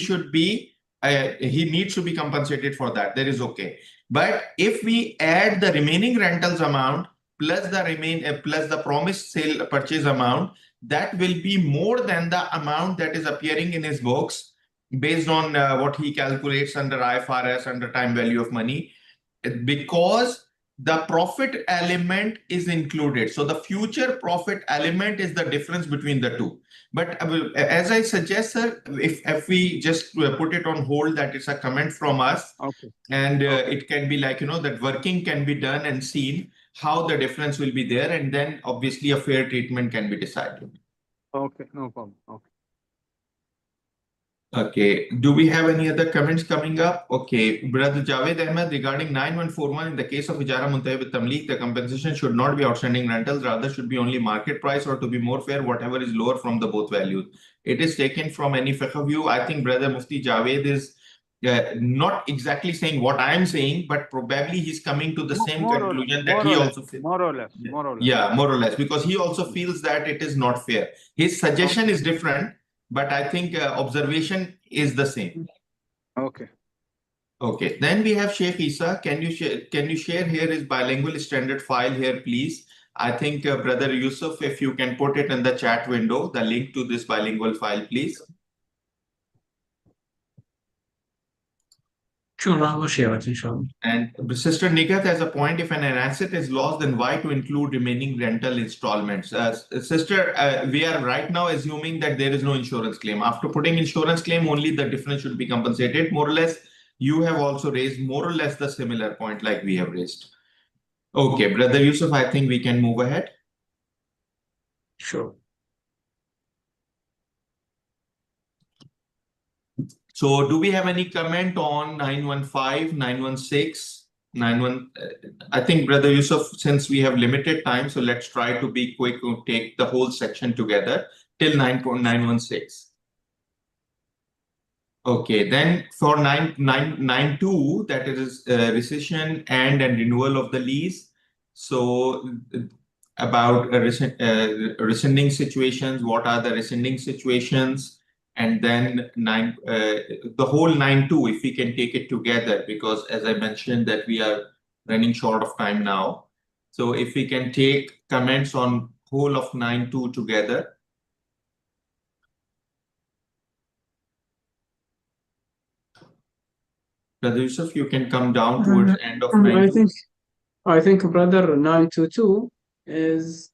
needs to be compensated for that. That is okay. But if we add the remaining rentals amount plus the promised sale purchase amount, that will be more than the amount that is appearing in his books based on what he calculates under IFRS, under time value of money, because the profit element is included. So the future profit element is the difference between the two. But as I suggest, sir, if we just put it on hold, that is a comment from us. Okay. And it can be that working can be done and seen how the difference will be there. And then obviously a fair treatment can be decided. Okay, no problem. Okay. Okay, do we have any other comments coming up? Okay, Brother Javed Ahmed, regarding 9141, in the case of Ijarah Muntahi with Tamliq, the compensation should not be outstanding rentals, rather should be only market price, or to be more fair, whatever is lower from the both values. It is taken from any fiqh view. I think Brother Mufti Javed is not exactly saying what I am saying, but probably he's coming to the same conclusion that he also feels. More or less. Yeah, more or less, because he also feels that it is not fair. His suggestion is different, but I think observation is the same. Okay. Okay. Then we have Sheikh Isa. Can you share here his bilingual standard file here, please? I think Brother Yusuf, if you can put it in the chat window, the link to this bilingual file, please. Sure, I will share it, inshallah. And Sister Nigat has a point: if an asset is lost, then why to include remaining rental installments? Sister, we are right now assuming that there is no insurance claim. After putting insurance claim, only the difference should be compensated. More or less, you have also raised more or less the similar point like we have raised. Okay, Brother Yusuf, I think we can move ahead. Sure. So do we have any comment on 915, 916, 91? I think, Brother Yusuf, since we have limited time, so let's try to be quick and take the whole section together till 9.916. Okay, then for 992, that is rescission and renewal of the lease. So about rescinding situations, what are the rescinding situations? And then the whole 92, if we can take it together, because as I mentioned that we are running short of time now. So if we can take comments on whole of 92 together. Brother Yusuf, you can come down towards end of 92. I think brother 922 is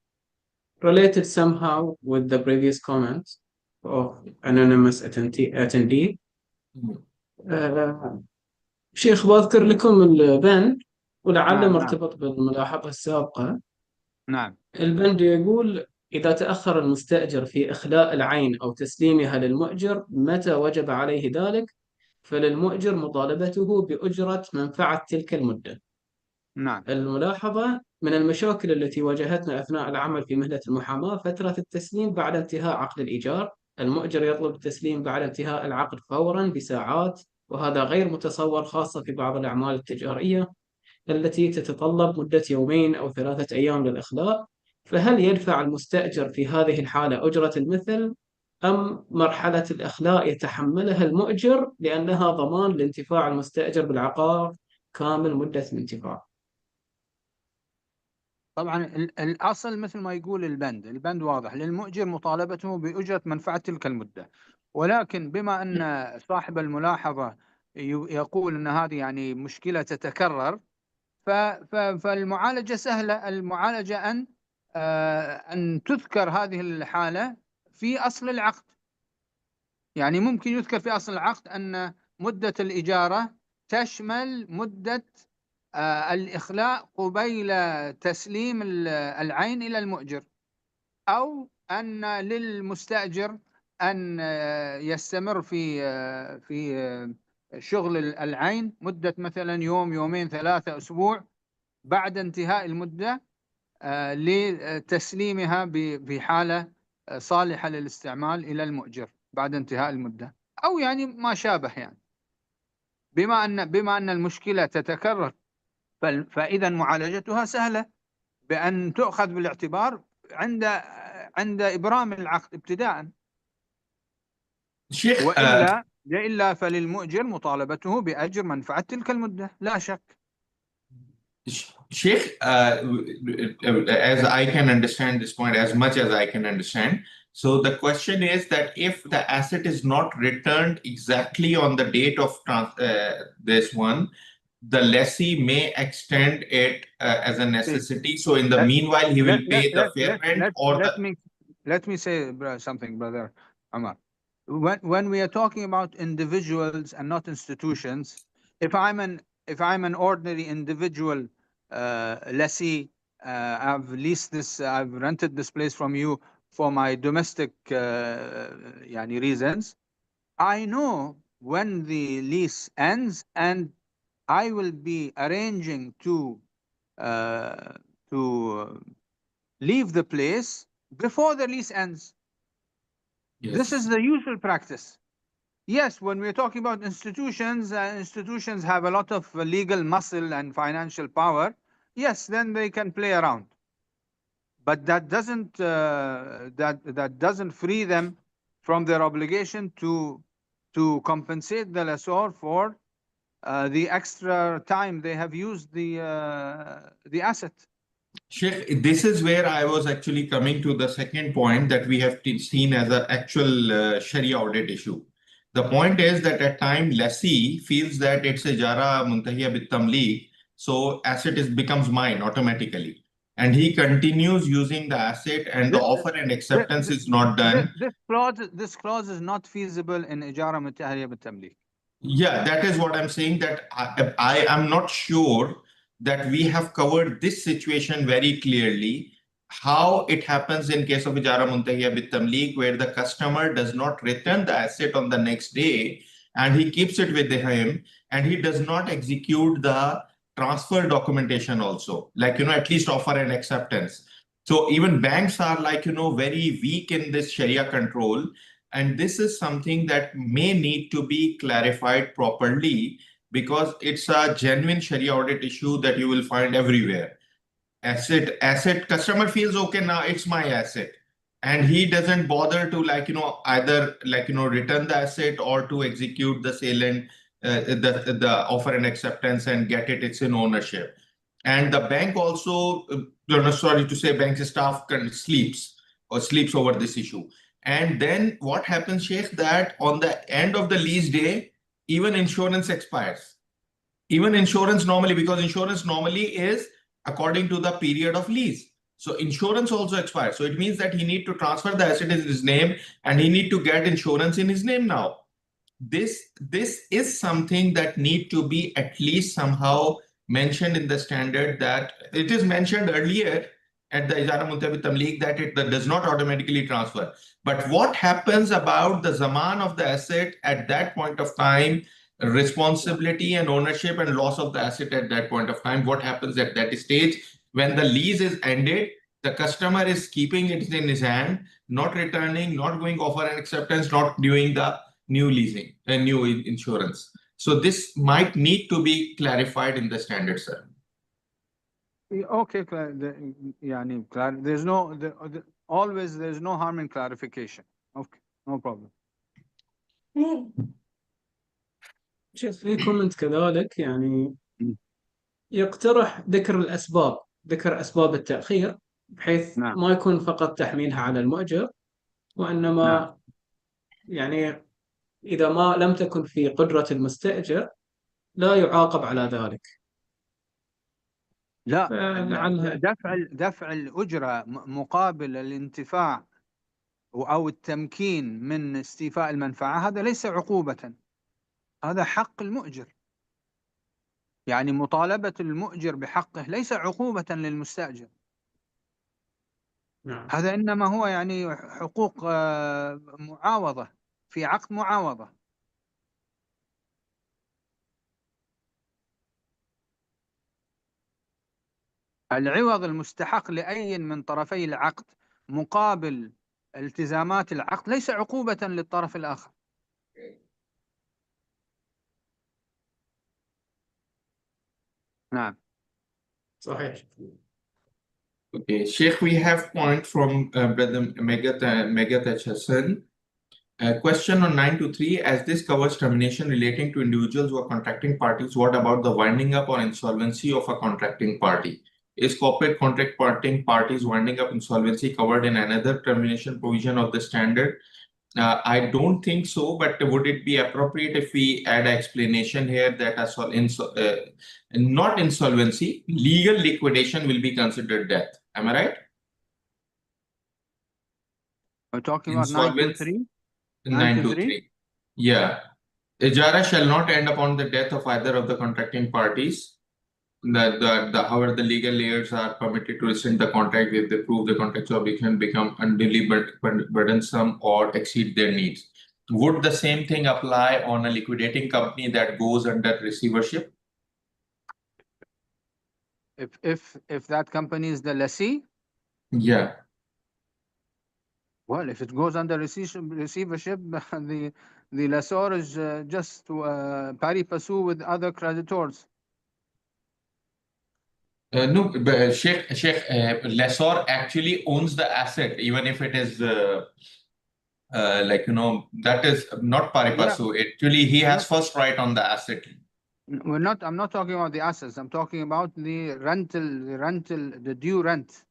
related somehow with the previous comment of anonymous attendee. شيخ بذكر لكم البند ولعله نعم. مرتبط بالملاحظة السابقة. نعم. البند يقول إذا تأخر المستأجر في إخلاء العين أو تسليمها للمؤجر متى وجب عليه ذلك فللمؤجر مطالبته بأجرة منفعة تلك المدة. نعم. الملاحظة من المشاكل التي واجهتنا أثناء العمل في مهنة المحاماة فترة التسليم بعد انتهاء عقد الإيجار. المؤجر يطلب التسليم بعد انتهاء العقد فورا بساعات، وهذا غير متصور خاصة في بعض الأعمال التجارية التي تتطلب مدة يومين أو 3 أيام للإخلاء. فهل يدفع المستأجر في هذه الحالة أجرة المثل أم مرحلة الإخلاء يتحملها المؤجر لأنها ضمان لانتفاع المستأجر بالعقار كامل مدة الانتفاع؟ طبعا الأصل مثل ما يقول البند واضح، للمؤجر مطالبته بأجرة منفعة تلك المدة، ولكن بما أن صاحب الملاحظة يقول أن هذه يعني مشكلة تتكرر، فالمعالجة سهلة. المعالجة أن تذكر هذه الحالة في أصل العقد. يعني ممكن يذكر في أصل العقد أن مدة الإجارة تشمل مدة الإخلاء قبيل تسليم العين إلى المؤجر، أو أن للمستأجر أن يستمر في شغل العين مدة مثلا يوم، يومين، 3 أسبوع بعد انتهاء المدة لتسليمها بحالة صالحة للاستعمال إلى المؤجر بعد انتهاء المدة، أو يعني ما شابه. يعني بما أن المشكلة تتكرر فإذا معالجتها سهلة بأن تؤخذ بالاعتبار عند إبرام العقد ابتداء. شيخ وإلا فللمؤجر مطالبته بأجر منفعة تلك المدة لا شك. Sheikh, as I can understand this point, as much as I can understand, so the question is that if the asset is not returned exactly on the date of this one, the lessee may extend it as a necessity. So in the meanwhile, he will pay the fair rent or Let me say something, brother Amar. When we are talking about individuals and not institutions, if I'm an ordinary individual lessee, I've rented this place from you for my domestic reasons, I know when the lease ends and I will be arranging to leave the place before the lease ends. Yes. This is the usual practice. Yes, when we're talking about institutions, institutions have a lot of legal muscle and financial power. Yes, then they can play around, but that doesn't free them from their obligation to compensate the lessor for the extra time they have used the asset. Sheikh, this is where I was actually coming to the second point that we have seen as an actual Sharia audit issue. The point is that at times lessee feels that it's Ijarah Muntahiya bit Tamliq, so asset becomes mine automatically, and he continues using the asset, and the offer and acceptance is not done. This clause is not feasible in Ijarah Muntahiya bit Tamliq. Yeah, that is what I'm saying, that I am not sure that we have covered this situation very clearly, how it happens in case of Ijarah Muntahiya bit Tamliq, where the customer does not return the asset on the next day and he keeps it with him and he does not execute the transfer documentation also, like, at least offer an acceptance. So even banks are like, very weak in this Sharia control. And this is something that may need to be clarified properly, because it's a genuine Sharia audit issue that you will find everywhere. Asset, customer feels, okay, now it's my asset. And he doesn't bother to either return the asset or to execute the sale and the offer and acceptance and get it's in ownership. And the bank also, sorry to say, bank staff sleeps over this issue. And then what happens, Sheikh, that on the end of the lease day, even insurance expires. Even insurance normally, because insurance normally is according to the period of lease. So insurance also expires. So it means that he need to transfer the asset in his name and he need to get insurance in his name now. This is something that need to be at least somehow mentioned in the standard, that it is mentioned earlier at the Ijarah Muntabi Tamliq that it does not automatically transfer. But what happens about the zaman of the asset at that point of time, responsibility and ownership and loss of the asset at that point of time, what happens at that stage when the lease is ended? The customer is keeping it in his hand, not returning, not going offer and acceptance, not doing the new leasing and new insurance. So this might need to be clarified in the standard, sir. Okay, there's no harm in clarification. Okay, no problem. شوف في كومنت كذلك يعني يقترح ذكر أسباب التأخير، بحيث ما يكون فقط تحميلها على المؤجر، وإنما يعني إذا ما لم تكن في قدرة المستأجر لا يعاقب على ذلك. لا، دفع الأجرة مقابل الانتفاع أو التمكين من استيفاء المنفعة، هذا ليس عقوبة، هذا حق المؤجر. يعني مطالبة المؤجر بحقه ليس عقوبة للمستأجر. هذا إنما هو يعني حقوق معاوضة في عقد معاوضة. العوض المستحق لأي من طرفي العقد مقابل التزامات العقد ليس عقوبة للطرف الآخر. نعم. صحيح. Okay, Sheikh, we have point from Brother Megat Hassan. Question on 923, as this covers termination relating to individuals who are contracting parties, what about the winding up or insolvency of a contracting party? Is corporate contract parties winding up insolvency covered in another termination provision of the standard? I don't think so, but would it be appropriate if we add an explanation here that not insolvency, legal liquidation will be considered death? Am I right? We're talking about 923? 923. Yeah. Ijarah shall not end upon the death of either of the contracting parties. However, the legal layers are permitted to rescind the contract if they prove the contractual obligation become unduly burdensome or exceed their needs. Would the same thing apply on a liquidating company that goes under receivership? If that company is the lessee? Yeah. Well, if it goes under receivership, the lessor is just pari passu with other creditors. No, but Sheikh, lessor actually owns the asset, even if it is that is not pari passu. Actually, he has first right on the asset. I'm not talking about the assets. I'm talking about the the due rent.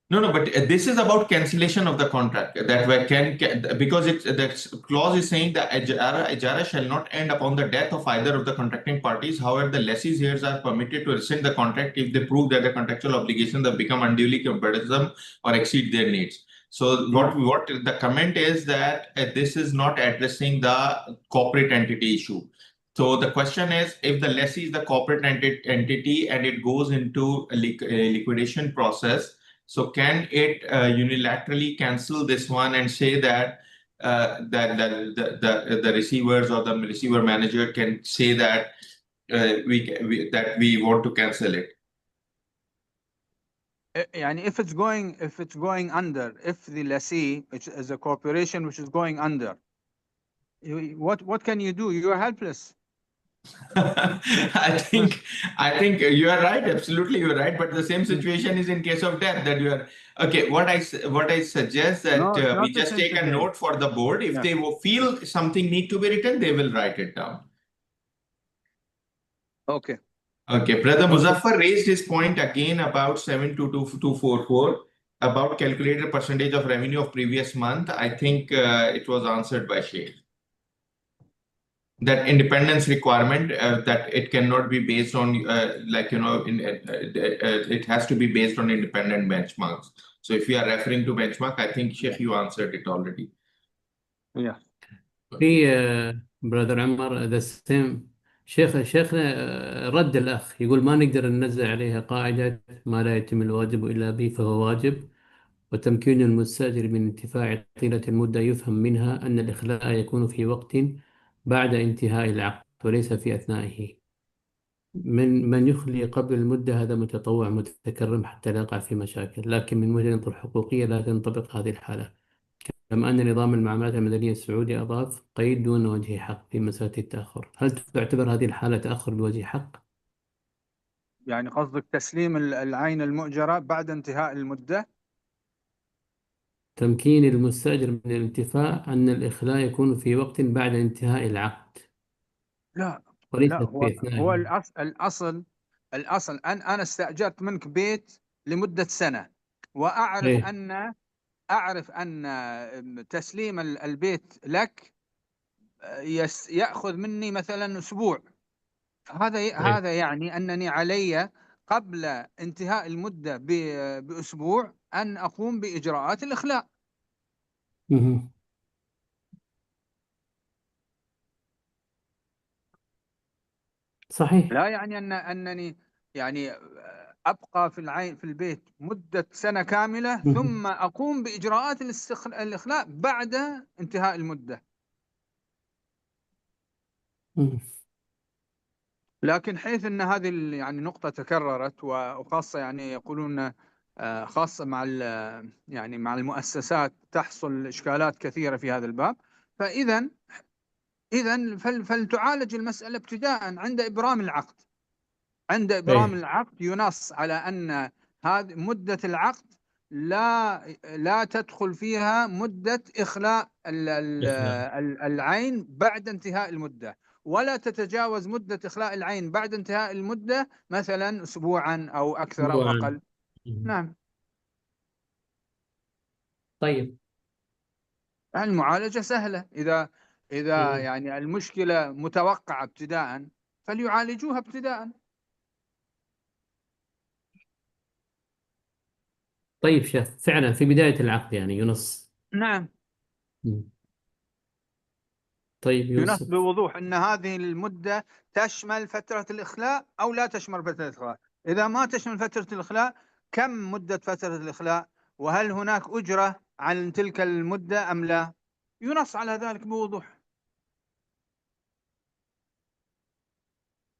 No, but this is about cancellation of the contract. Because that clause is saying that Ijarah shall not end upon the death of either of the contracting parties. However, the lessees here are permitted to rescind the contract if they prove that the contractual obligations have become unduly burdensome or exceed their needs. So what the comment is that this is not addressing the corporate entity issue. So the question is, if the lessee is the corporate entity and it goes into a liquidation process, so can it unilaterally cancel this one and say that the receivers or the receiver manager can say that we want to cancel it? يعني if it's going under, if the lessee which is a corporation which is going under, what can you do? You are helpless. I think you are right. Absolutely, you are right. But the same situation is in case of death, that you are okay. What I suggest that No, it's we not the just same take a situation. note for the board. If Yeah. they feel something need to be written, they will write it down. Okay. Okay, Brother Muzaffar raised his point again about 722244 about calculated percentage of revenue of previous month. I think it was answered by Sheikh. That independence requirement, that it cannot be based on it has to be based on independent benchmarks. So if you are referring to benchmark, I think Sheikh, you answered it already. Yeah. في برادر عمر ذا سيم شيخنا رد الأخ يقول ما نقدر ننزل عليها قاعدة ما لا يتم الواجب إلا به فهو واجب، وتمكين المستأجر من انتفاع طيلة المدة يفهم منها أن الإخلاء يكون في وقت بعد انتهاء العقد وليس في أثنائه. من يخلي قبل المدة هذا متطوع متكرم حتى لا يقع في مشاكل، لكن من وجهة نظر حقوقية لا تنطبق هذه الحالة، كما أن نظام المعاملات المدنية السعودي أضاف قيد دون وجه حق في مسألة التأخر. هل تعتبر هذه الحالة تأخر بوجه حق؟ يعني قصدك تسليم العين المؤجرة بعد انتهاء المدة؟ تمكين المستأجر من الانتفاع أن الإخلاء يكون في وقت بعد انتهاء العقد لا وليس لا، في هو أثنائه. الأصل أنا استأجرت منك بيت لمدة سنة، وأعرف إيه. أن تسليم البيت لك يأخذ مني مثلا أسبوع. هذا يعني أنني علي قبل انتهاء المدة بأسبوع أن أقوم بإجراءات الإخلاء. صحيح. لا يعني أنني يعني أبقى في البيت مدة سنة كاملة ثم أقوم بإجراءات الإخلاء بعد انتهاء المدة. لكن حيث أن هذه يعني نقطة تكررت، وخاصة يعني يقولون خاصة يعني مع المؤسسات تحصل إشكالات كثيرة في هذا الباب، فإذا فلتعالج المسألة ابتداء عند إبرام العقد. عند إبرام العقد ينص على أن هذه مدة العقد لا تدخل فيها مدة إخلاء العين بعد انتهاء المدة، ولا تتجاوز مدة إخلاء العين بعد انتهاء المدة مثلا أسبوعا أو أكثر أو أقل. نعم. طيب، المعالجة سهلة. إذا يعني المشكلة متوقعة ابتداء فليعالجوها ابتداء. طيب شيخ، فعلا في بداية العقد يعني ينص. نعم. طيب ينص يوسف. بوضوح أن هذه المدة تشمل فترة الإخلاء أو لا تشمل فترة الإخلاء. إذا ما تشمل فترة الإخلاء، كم مدة فترة الإخلاء، وهل هناك أجرة عن تلك المدة أم لا؟ ينص على ذلك بوضوح.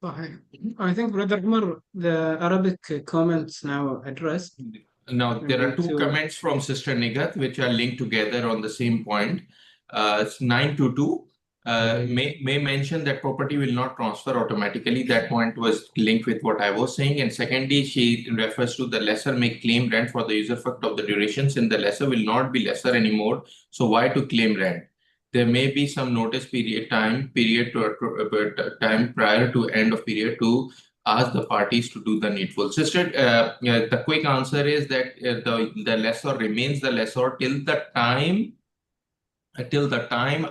صحيح. I think Brother Umar, the Arabic comments now addressed. Now, there are two comments from Sister Nigat which are linked together on the same point. It's 922. May mention that property will not transfer automatically. That point was linked with what I was saying. And secondly, she refers to the lesser may claim rent for the user effect of the durations, and the lesser will not be lesser anymore. So why to claim rent? There may be some notice time prior to end of period to ask the parties to do the needful. Sister, the quick answer is that the lessor remains the lessor till the time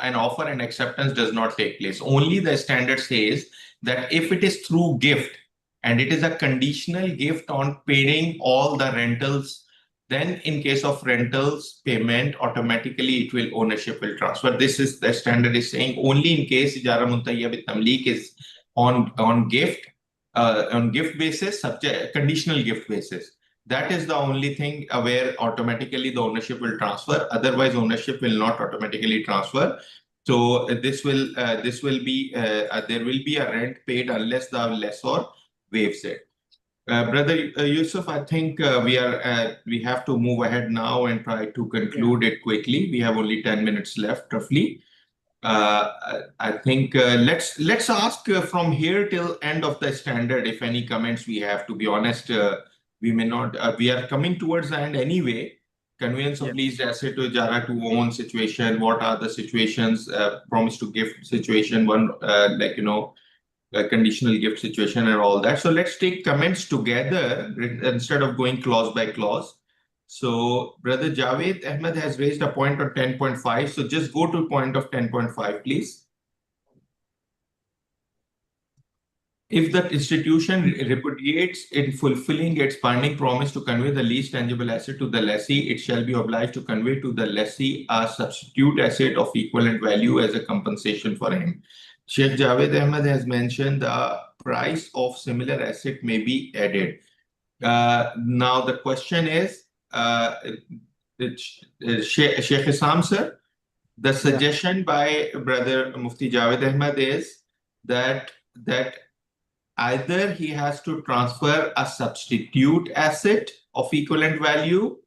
an offer and acceptance does not take place. Only the standard says that if it is through gift and it is a conditional gift on paying all the rentals, then in case of rentals payment, automatically ownership will transfer. This is the standard is saying only in case Ijarah Muntayya bit Tamlik is on gift basis, conditional gift basis. That is the only thing where automatically the ownership will transfer. Otherwise, ownership will not automatically transfer. So this will be there will be a rent paid unless the lessor waives it. Brother Yusuf, I think we have to move ahead now and try to conclude it quickly. We have only 10 minutes left, roughly. I think let's ask from here till end of the standard if any comments we have. To be honest, we may not. We are coming towards the end anyway. Conveyance of leased asset to Ijarah to own situation. What are the situations? Promise to gift situation. One like a conditional gift situation and all that. So let's take comments together instead of going clause by clause. So Brother Javed Ahmed has raised a point on 10.5. So just go to point of 10.5, please. If the institution repudiates in fulfilling its binding promise to convey the least tangible asset to the lessee, it shall be obliged to convey to the lessee a substitute asset of equivalent value as a compensation for him. Sheikh Javed Ahmed has mentioned the price of similar asset may be added. Now the question is, Sheikh Isam sir, the suggestion by Brother Mufti Javed Ahmed is that either he has to transfer a substitute asset of equivalent value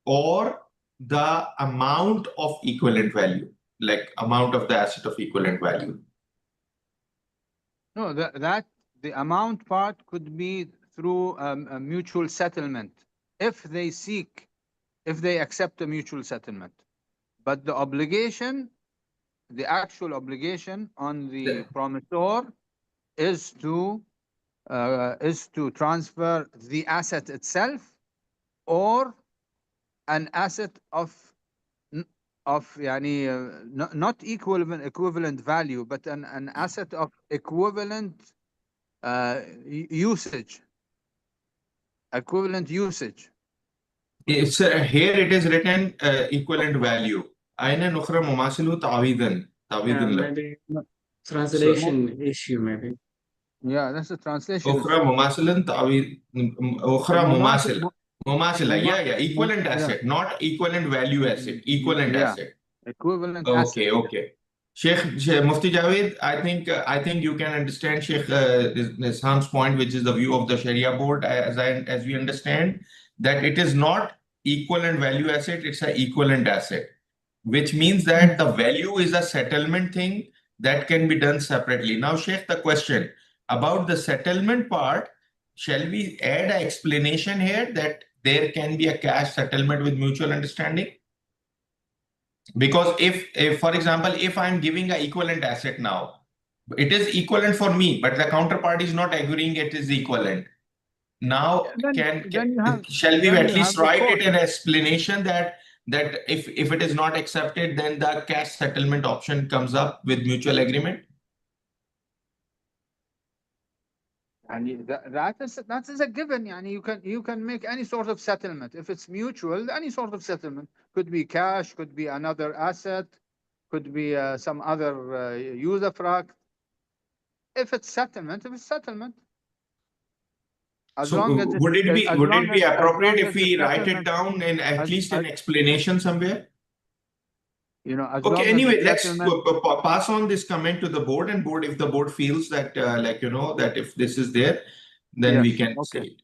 or the amount of equivalent value, like amount of the asset of equivalent value. No, the amount part could be through a mutual settlement if they accept a mutual settlement. But the obligation, the actual obligation on the promisor is to transfer the asset itself or an asset of not equivalent value, but an asset of equivalent usage. Equivalent usage. It's here it is written equivalent value. أين نخرى مماثل تعويضا maybe translation issue maybe. Yeah, that's a translation. أخرى مماثلا تعويض أخرى مماثلة. Yeah, equivalent asset, not equivalent value asset, equivalent asset. Equivalent asset. Okay. Sheikh Mufti Javed, I think you can understand Sheikh Isham's point, which is the view of the Sharia board, as we understand, that it is not equivalent value asset, it's an equivalent asset, which means that the value is a settlement thing that can be done separately. Now, Sheikh, the question about the settlement part, shall we add an explanation here that there can be a cash settlement with mutual understanding? Because if for example, if I'm giving an equivalent asset now, it is equivalent for me, but the counterparty is not agreeing it is equivalent. Now, shall we at least write it in explanation that if it is not accepted, then the cash settlement option comes up with mutual agreement? And that is a given. You can make any sort of settlement if it's mutual. Any sort of settlement could be cash, could be another asset, could be some other usufruct. If it's settlement, As long as would it be appropriate if we write it down in at least an explanation somewhere? Okay, anyway, let's pass on this comment to the board, and if the board feels that that if this is there, then we can say it.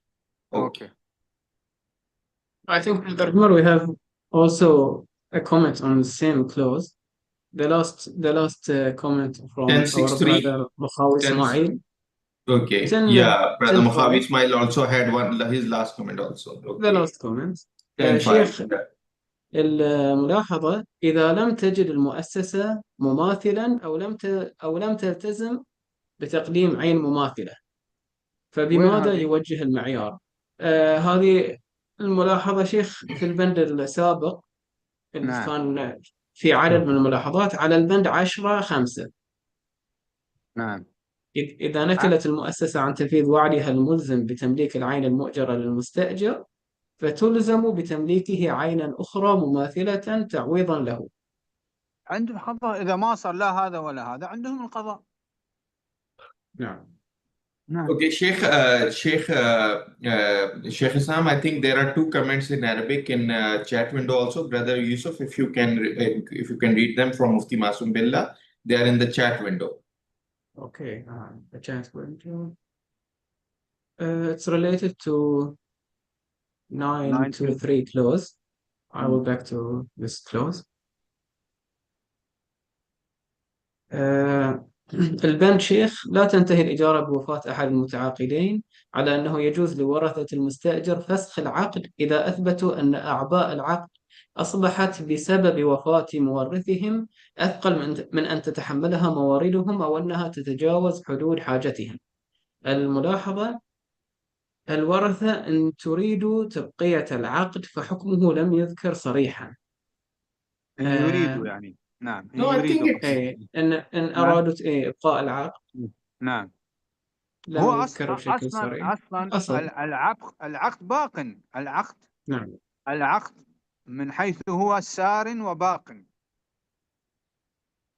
Okay. I think we have also a comment on the same clause. The last comment from our brother Mukhawi Ismail. Okay. Brother Mukhawi Ismail also had his last comment also. Okay. The last comment. شيخ الملاحظة إذا لم تجد المؤسسة مماثلا أو لم تلتزم بتقديم عين مماثلة فبماذا يوجه المعيار؟ هذه الملاحظة شيخ في البند السابق كان في عدد من الملاحظات على البند 10.5. نعم. إذا نكلت المؤسسة عن تنفيذ وعدها الملزم بتمليك العين المؤجرة للمستأجر فتلزم بتمليكه عينا أخرى مماثلة تعويضا له. عندهم قضاء إذا ما صار لا هذا ولا هذا عندهم القضاء. نعم. Okay, Sheikh Isam, I think there are 2 comments in Arabic in chat window also. Brother Yusuf, if you can read them from Mufti Masum Billah, they are in the chat window. Okay, the chat window. It's related to 923 clause. I will back to this clause. البند شيخ لا تنتهي الإجارة بوفاة أحد المتعاقدين، على أنه يجوز لورثة المستأجر فسخ العقد إذا أثبتوا أن أعباء العقد أصبحت بسبب وفاة مورثهم أثقل من أن تتحملها مواردهم أو أنها تتجاوز حدود حاجتهم. الملاحظة: الورثة إن تريدوا تبقية العقد فحكمه لم يذكر صريحا. إن يريدوا يعني نعم إن No, I think يريدوا إن نعم أرادوا إبقاء العقد نعم لم هو يذكر بشكل صريح. أصلا أصل العقد باق. نعم. العقد من حيث هو سار وباق،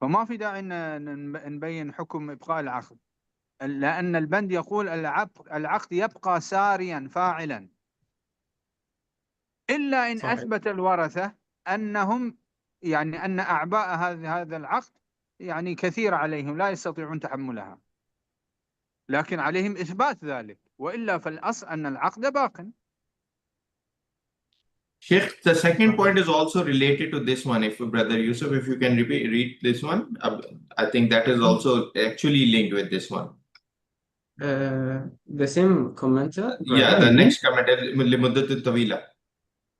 فما في داعي نبين حكم إبقاء العقد، لأن البند يقول العقد يبقى ساريا فاعلا، إلا إن صحيح. أثبت الورثة أنهم يعني أن أعباء هذا العقد يعني كثيرة عليهم لا يستطيعون تحملها، لكن عليهم إثبات ذلك، وإلا فالأصل أن العقد باق. Sheikh, the second point is also related to this one. If Brother Yusuf, if you can read this one, I think that is also actually linked with this one. The same commenter. Yeah, the next comment is لمدة الطويلة.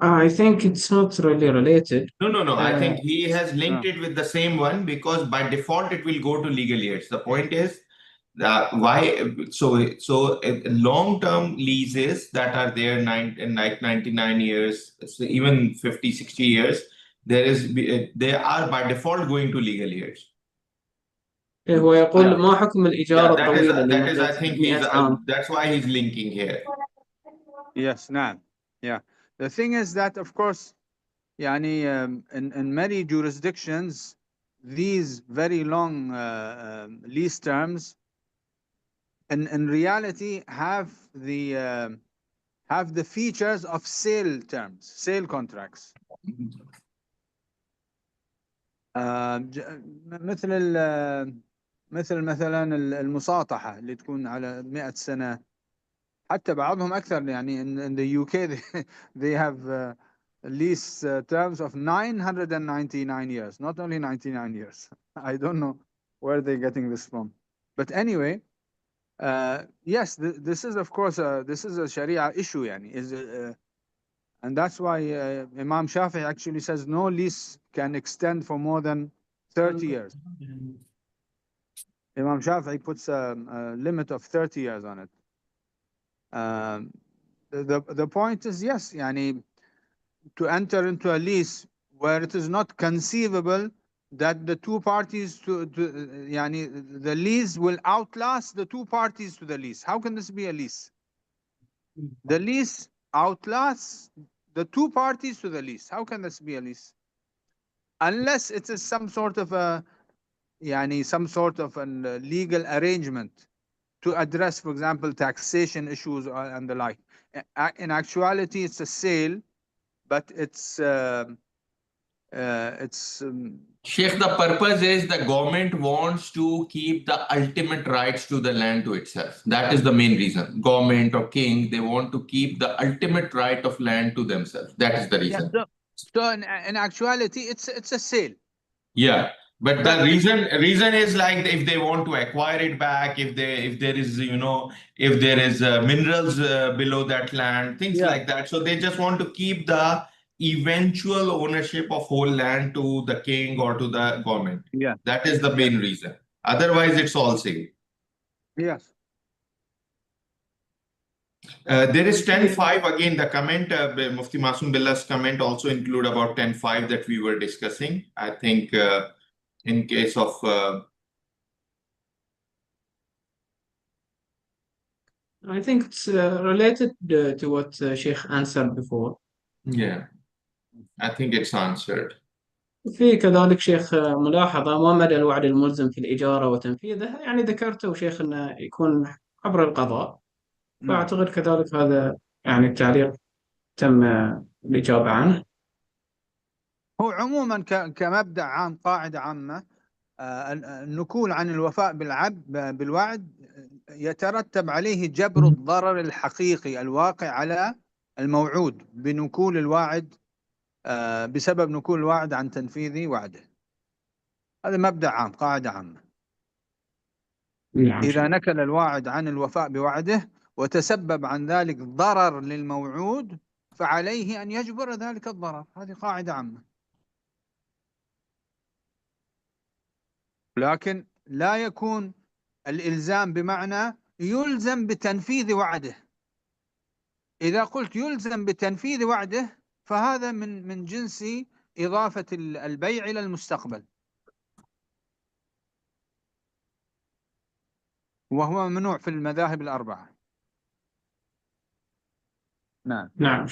I think it's not really related. No. I think he has linked it with the same one because by default it will go to legal years. The point is why? So long-term leases that are there like 99 years, so even 50, 60 years, they are by default going to legal years. هو يقول ما حكم الإجارة Yeah, الطويلة that is I لمدة think 100 عام. that's why he's linking here. Yes, نعم. Yeah. The thing is that, of course, يعني in many jurisdictions, these very long lease terms, in reality, have the features of sale terms, sale contracts. مثلا المساطحة اللي تكون على 100 سنة، حتى بعضهم أكثر، يعني in the UK they have lease terms of 999 years, not only 99 years. I don't know where they're getting this from. But anyway, yes, this is of course this is a Sharia issue, yani, and that's why Imam Shafi'i actually says no lease can extend for more than 30 years. Imam Shafi'i puts a limit of 30 years on it. The point is, yes, yani, to enter into a lease where it is not conceivable that the two parties yani, the lease will outlast the two parties to the lease. How can this be a lease? The lease outlasts the two parties to the lease. How can this be a lease? Unless it is some sort of a legal arrangement to address, for example, taxation issues and the like. In actuality, it's a sale, but it's Sheikh, the purpose is the government wants to keep the ultimate rights to the land to itself. That is the main reason. Government or king, they want to keep the ultimate right of land to themselves. That is the reason. Yeah, so in actuality, it's a sale. Yeah, but the reason is like if they want to acquire it back, if there is minerals below that land, things like that. So they just want to keep the eventual ownership of whole land to the king or to the government. Yeah, that is the main reason. Otherwise, it's all sale. Yes. There is 10.5 again. The comment, Mufti Masum Billah's comment also include about 10.5 that we were discussing. I think in case of I think it's related to what Sheikh answered before. Yeah, I think it's answered. في كذلك شيخ ملاحظة: ما مدى الوعد الملزم في الإجارة وتنفيذه؟ يعني ذكرته شيخ أنه يكون عبر القضاء، فأعتقد كذلك هذا يعني التعليق تم الإجابة عنه. هو عموما كمبدأ عام، قاعدة عامة، النكول عن الوفاء بالوعد يترتب عليه جبر الضرر الحقيقي الواقع على الموعود بنكول الواعد بسبب نكول الواعد عن تنفيذ وعده. هذا مبدأ عام، قاعدة عامة. نعم. إذا نكل الواعد عن الوفاء بوعده وتسبب عن ذلك ضرر للموعود فعليه أن يجبر ذلك الضرر. هذه قاعدة عامة. لكن لا يكون الإلزام بمعنى يلزم بتنفيذ وعده. إذا قلت يلزم بتنفيذ وعده فهذا من جنس إضافة البيع إلى المستقبل، وهو ممنوع في المذاهب الأربعة. نعم. نعم.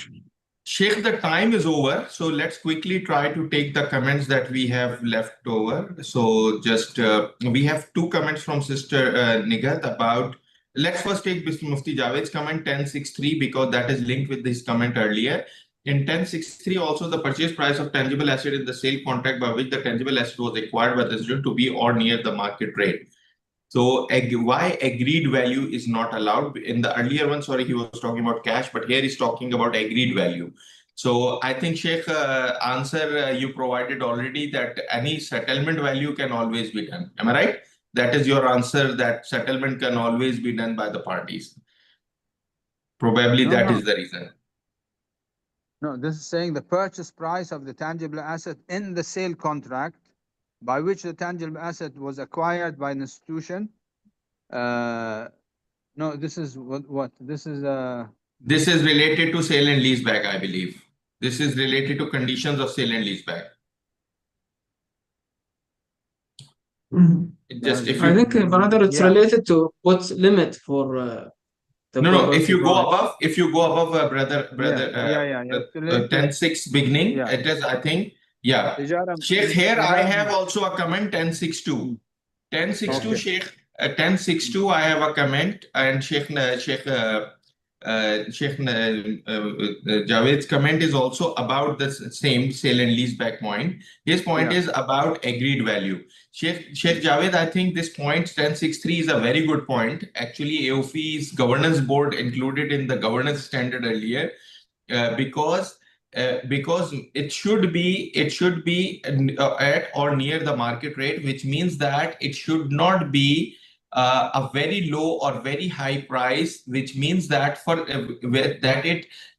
Sheikh, the time is over, so let's quickly try to take the comments that we have left over. So just we have two comments from Sister Nigat about. Let's first take Mufti Javed's comment 1063 because that is linked with this comment earlier. In 1063, also the purchase price of tangible asset in the sale contract by which the tangible asset was acquired by the student to be or near the market rate. So why agreed value is not allowed? In the earlier one, sorry, he was talking about cash, but here he's talking about agreed value. So I think Sheikh, answer you provided already that any settlement value can always be done. Am I right? That is your answer, that settlement can always be done by the parties. Probably that is the reason. No, this is saying the purchase price of the tangible asset in the sale contract by which the tangible asset was acquired by an institution. No, this is what? This is This is related to sale and leaseback, I believe. This is related to conditions of sale and leaseback. Just if you, I think, brother, it's related to what's limit for no, if you go above, brother, 10.6 beginning, it is, I think, Sheikh, here I have also a comment 10.62. 10.62, Sheikh, 10.62, I have a comment, and Sheikh Javed's comment is also about the same sale and leaseback point. His point is about agreed value. Sheikh Javed, I think this point 1063 is a very good point. Actually, AAOIFI's governance board included in the governance standard earlier because it should be at or near the market rate, which means that it should not be a very low or very high price, which means that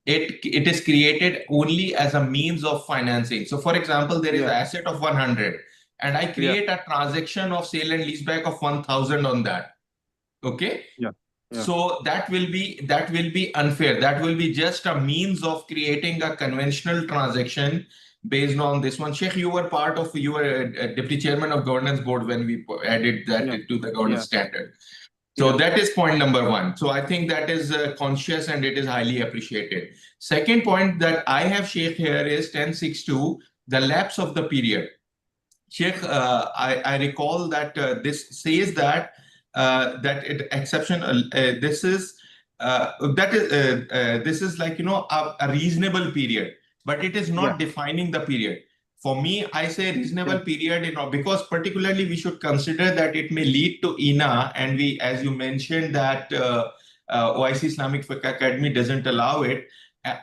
it is created only as a means of financing. So, for example, there is an asset of 100, and I create a transaction of sale and leaseback of 1,000 on that. Okay. So that will be unfair. That will be just a means of creating a conventional transaction based on this one. Sheikh, you were deputy chairman of governance board when we added that to the governance standard. So that is point number one. So I think that is conscious and it is highly appreciated. Second point that I have, Sheikh, here is 1062, the lapse of the period. Sheikh, I recall that this says that this is like, a reasonable period, but it is not defining the period. For me, I say reasonable period, because particularly we should consider that it may lead to INA, and we, as you mentioned, that OIC Islamic Fiqh Academy doesn't allow it.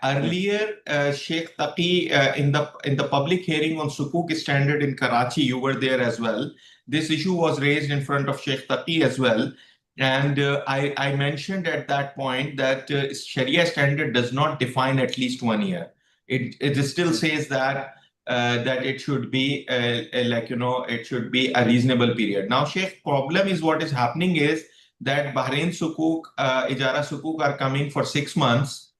Earlier, Sheikh Taqi, in the public hearing on Sukuk standard in Karachi, you were there as well. This issue was raised in front of Sheikh Taqi as well. And I mentioned at that point that Sharia standard does not define at least 1 year. It still says that it should be it should be a reasonable period. Now, Sheikh, problem is what is happening is that Bahrain Sukuk, Ijarah Sukuk are coming for 6 months.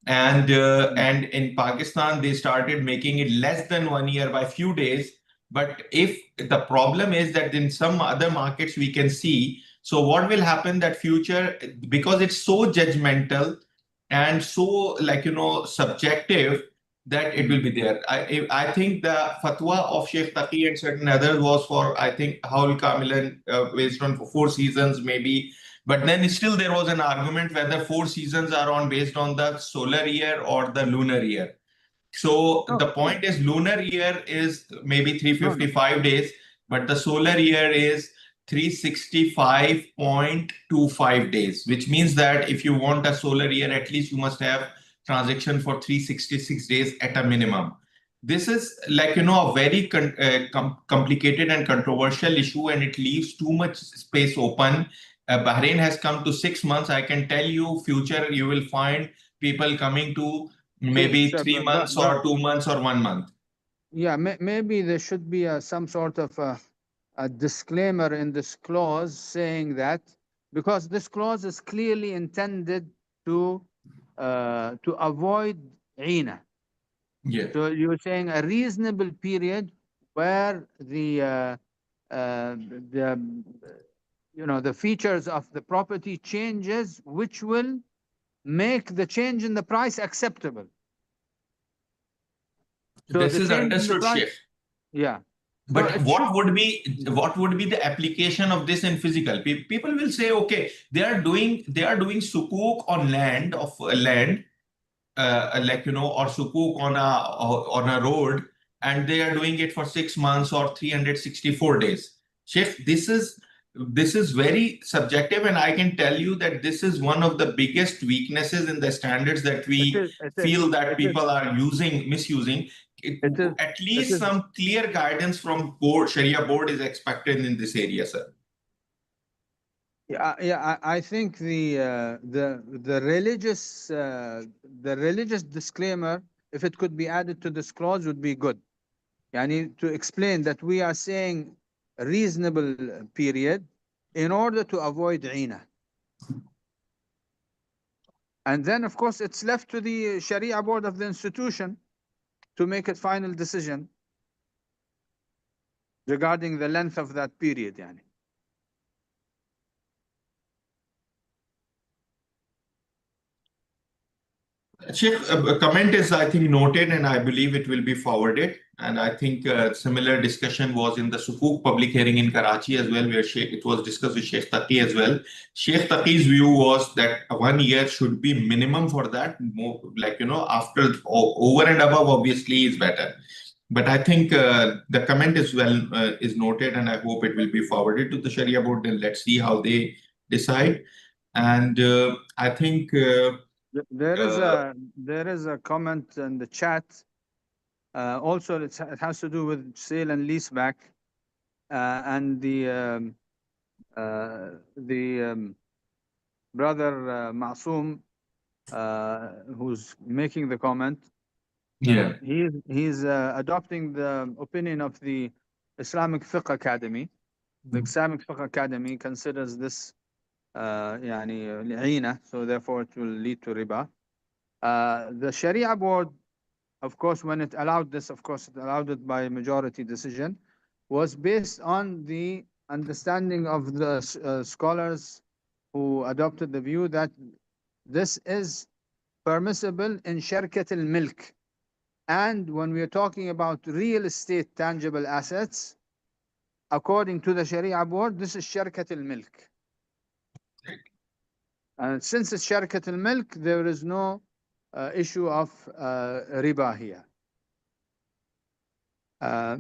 And in Pakistan, they started making it less than 1 year by few days. But if the problem is that in some other markets we can see, so what will happen that future, because it's so judgmental and so subjective, that it will be there. I think the fatwa of Sheikh Taqi and certain others was for, I think, Haul Kamilan based on 4 seasons maybe. But then still there was an argument whether 4 seasons are based on the solar year or the lunar year. So the point is lunar year is maybe 355 days. but the solar year is 365.25 days, which means that if you want a solar year, at least you must have transaction for 366 days at a minimum. This is like, a very complicated and controversial issue, and it leaves too much space open. Bahrain has come to 6 months. I can tell you, future, you will find people coming to maybe 3 months or 2 months or 1 month. Yeah, maybe there should be some sort of a disclaimer in this clause saying that, because this clause is clearly intended to avoid ina. Yeah. So you're saying a reasonable period where the features of the property changes, which will make the change in the price acceptable. So this is understood, Sheikh. Yeah. But so what would be the application of this in physical? People will say, okay, they are doing sukuk on land or sukuk on a road, and they are doing it for 6 months or 364 days. Sheikh, this is very subjective, and I can tell you that this is one of the biggest weaknesses in the standards that we feel that people are misusing. At least some clear guidance from Sharia board is expected in this area, sir. Yeah, I think the religious disclaimer, if it could be added to this clause, would be good. Yani to explain that we are saying a reasonable period in order to avoid ina. And then, of course, it's left to the Sharia board of the institution to make a final decision regarding the length of that period. Yani. Sheikh, a comment is, I think, noted, and I believe it will be forwarded. And I think similar discussion was in the Sukuk public hearing in Karachi as well, where it was discussed with Sheikh Taqi as well. Sheikh Taqi's view was that 1 year should be minimum for that. More, after over and above, obviously, is better. But I think the comment is noted, and I hope it will be forwarded to the Sharia board. And let's see how they decide. And I think. There is a comment in the chat. Also, it has to do with sale and leaseback, and the brother Masoom, who's making the comment. Yeah, he's adopting the opinion of the Islamic Fiqh Academy. The Islamic Fiqh Academy considers this so therefore it will lead to riba. The Sharia board, of course, when it allowed this, of course, it allowed it by majority decision, was based on the understanding of the scholars who adopted the view that this is permissible in Sharkat al-Milk. And when we are talking about real estate tangible assets, according to the Sharia board, this is Sharkat al-Milk. And since it's Sharkat al-Milk, there is no issue of riba here. I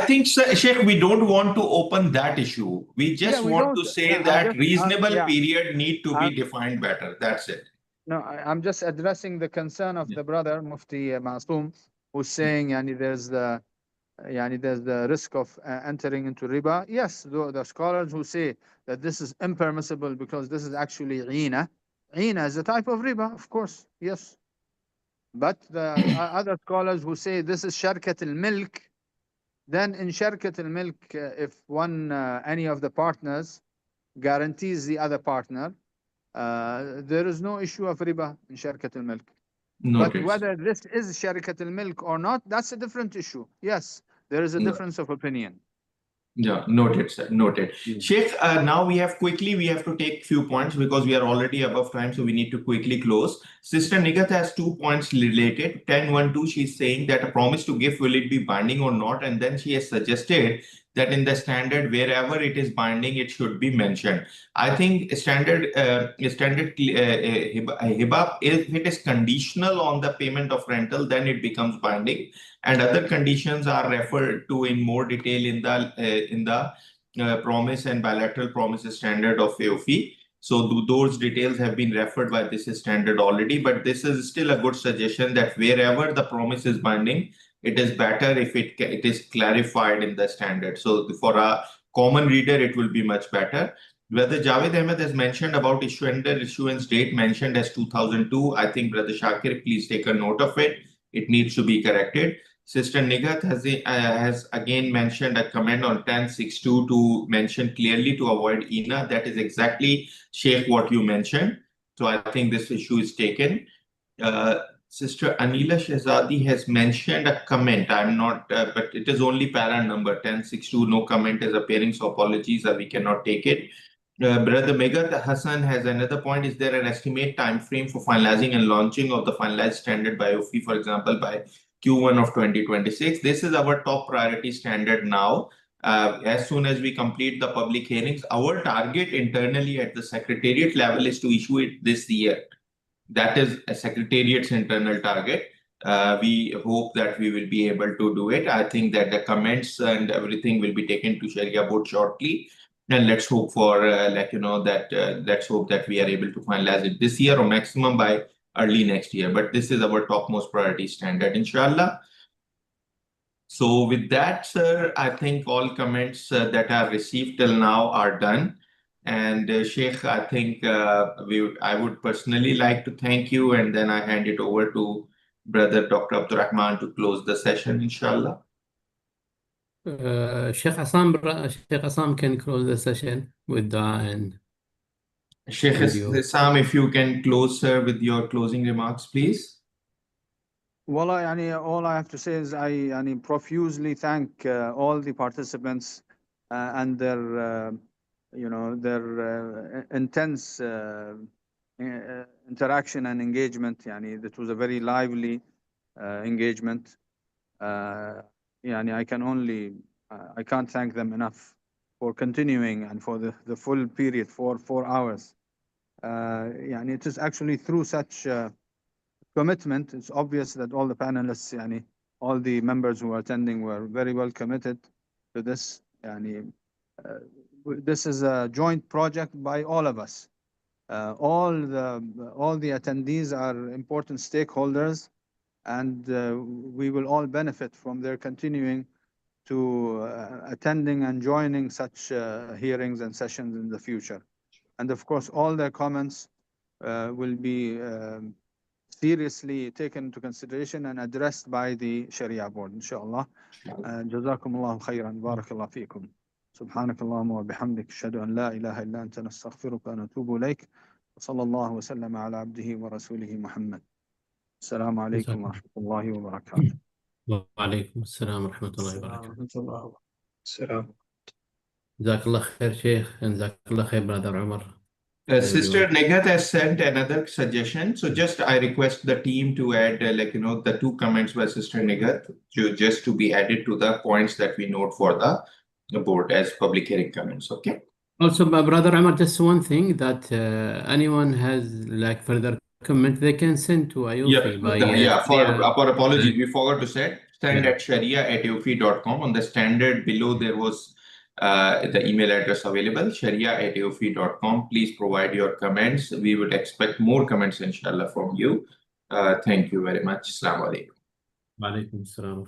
think, Sheikh, we don't want to open that issue. We just want to say that reasonable period need to be defined better. That's it. No, I'm just addressing the concern of the brother Mufti Masoom, who's saying there's the risk of entering into riba. Yes, the scholars who say that this is impermissible because this is actually ina. Ina is a type of riba, of course, yes. But the other scholars who say this is Sharkat al-Milk, then in Sharkat al-Milk, if any of the partners guarantees the other partner, there is no issue of riba in Sharkat al-Milk. But whether this is Sharkat al-Milk or not, that's a different issue. Yes, there is a difference of opinion. Yeah, noted, sir. Noted. Sheikh, now we have to take few points because we are already above time, so we need to quickly close. Sister Nigat has 2 points related. 10.12, she's saying that a promise to give, will it be binding or not? And then she has suggested that in the standard, wherever it is binding, it should be mentioned. I think standard hibab, if it is conditional on the payment of rental, then it becomes binding, and other conditions are referred to in more detail in the promise and bilateral promises standard of AOIFI. So those details have been referred by this standard already, but this is still a good suggestion that wherever the promise is binding, it is better if it is clarified in the standard. So for a common reader, it will be much better. Brother Javed Ahmed has mentioned about issuance date mentioned as 2002. I think Brother Shakir, please take a note of it. It needs to be corrected. Sister Nigat has again mentioned a comment on 1062 to mention clearly to avoid INA. That is exactly, Sheikh, what you mentioned. So I think this issue is taken. Sister Anila Shehzadi has mentioned a comment. I'm not, but it is only para number 1062. No comment is appearing, so apologies that we cannot take it. Brother Megat Hassan has another point. Is there an estimate time frame for finalizing and launching of the finalized standard by AAOIFI, for example, by Q1 of 2026? This is our top priority standard now. As soon as we complete the public hearings, our target internally at the secretariat level is to issue it this year. That is a secretariat's internal target. We hope that we will be able to do it. I think that the comments and everything will be taken to Sharia board shortly. And let's hope for, let's hope that we are able to finalize it this year or maximum by early next year. But this is our topmost priority standard, inshallah. So with that, sir, I think all comments that are received till now are done. And Sheikh, I think I would personally like to thank you, and then I hand it over to Brother Dr. Abdurrahman to close the session, inshallah. Sheikh Assam can close the session with dua and Sheikh Assam, if you can close, sir, with your closing remarks, please. Well, all I have to say is I profusely thank all the participants and their intense interaction and engagement. That was a very lively engagement. I can't thank them enough for continuing and for the full period for 4 hours. It is actually through such commitment. It's obvious that all the panelists, all the members who are attending were very well committed to this. This is a joint project by all of us. All the attendees are important stakeholders, and we will all benefit from their continuing to attending and joining such hearings and sessions in the future. And of course, all their comments will be seriously taken into consideration and addressed by the Sharia board, inshallah. جزاكم الله خيرا بارك الله فيكم. سبحانك اللهم وبحمدك أشهد أن لا إله إلا أنت نستغفرك ونتوب إليك وصلى الله وسلم على عبده ورسوله محمد. السلام عليكم ورحمة الله وبركاته. وعليكم السلام ورحمة الله وبركاته. السلام. جزاك الله خير شيخ, and جزاك الله خير Brother Umar. Sister Negat has sent another suggestion. So just I request the team to add the 2 comments by Sister Negat just to be added to the points that we note for the board as public hearing comments. Okay. Also, Brother Umar, just one thing that anyone has further comment, they can send to AAOIFI for apologies, we forgot to say send at sharia@aoifi.com. On the standard below there was the email address available, sharia@aoifi.com. Please provide your comments. We would expect more comments, inshallah, from you. Thank you very much. Assalamu alaikum. Wa alaikum assalam wa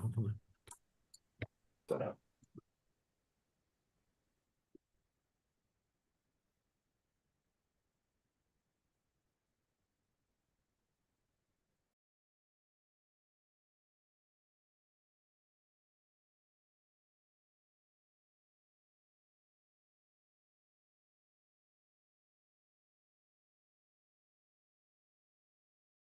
rahmatullah.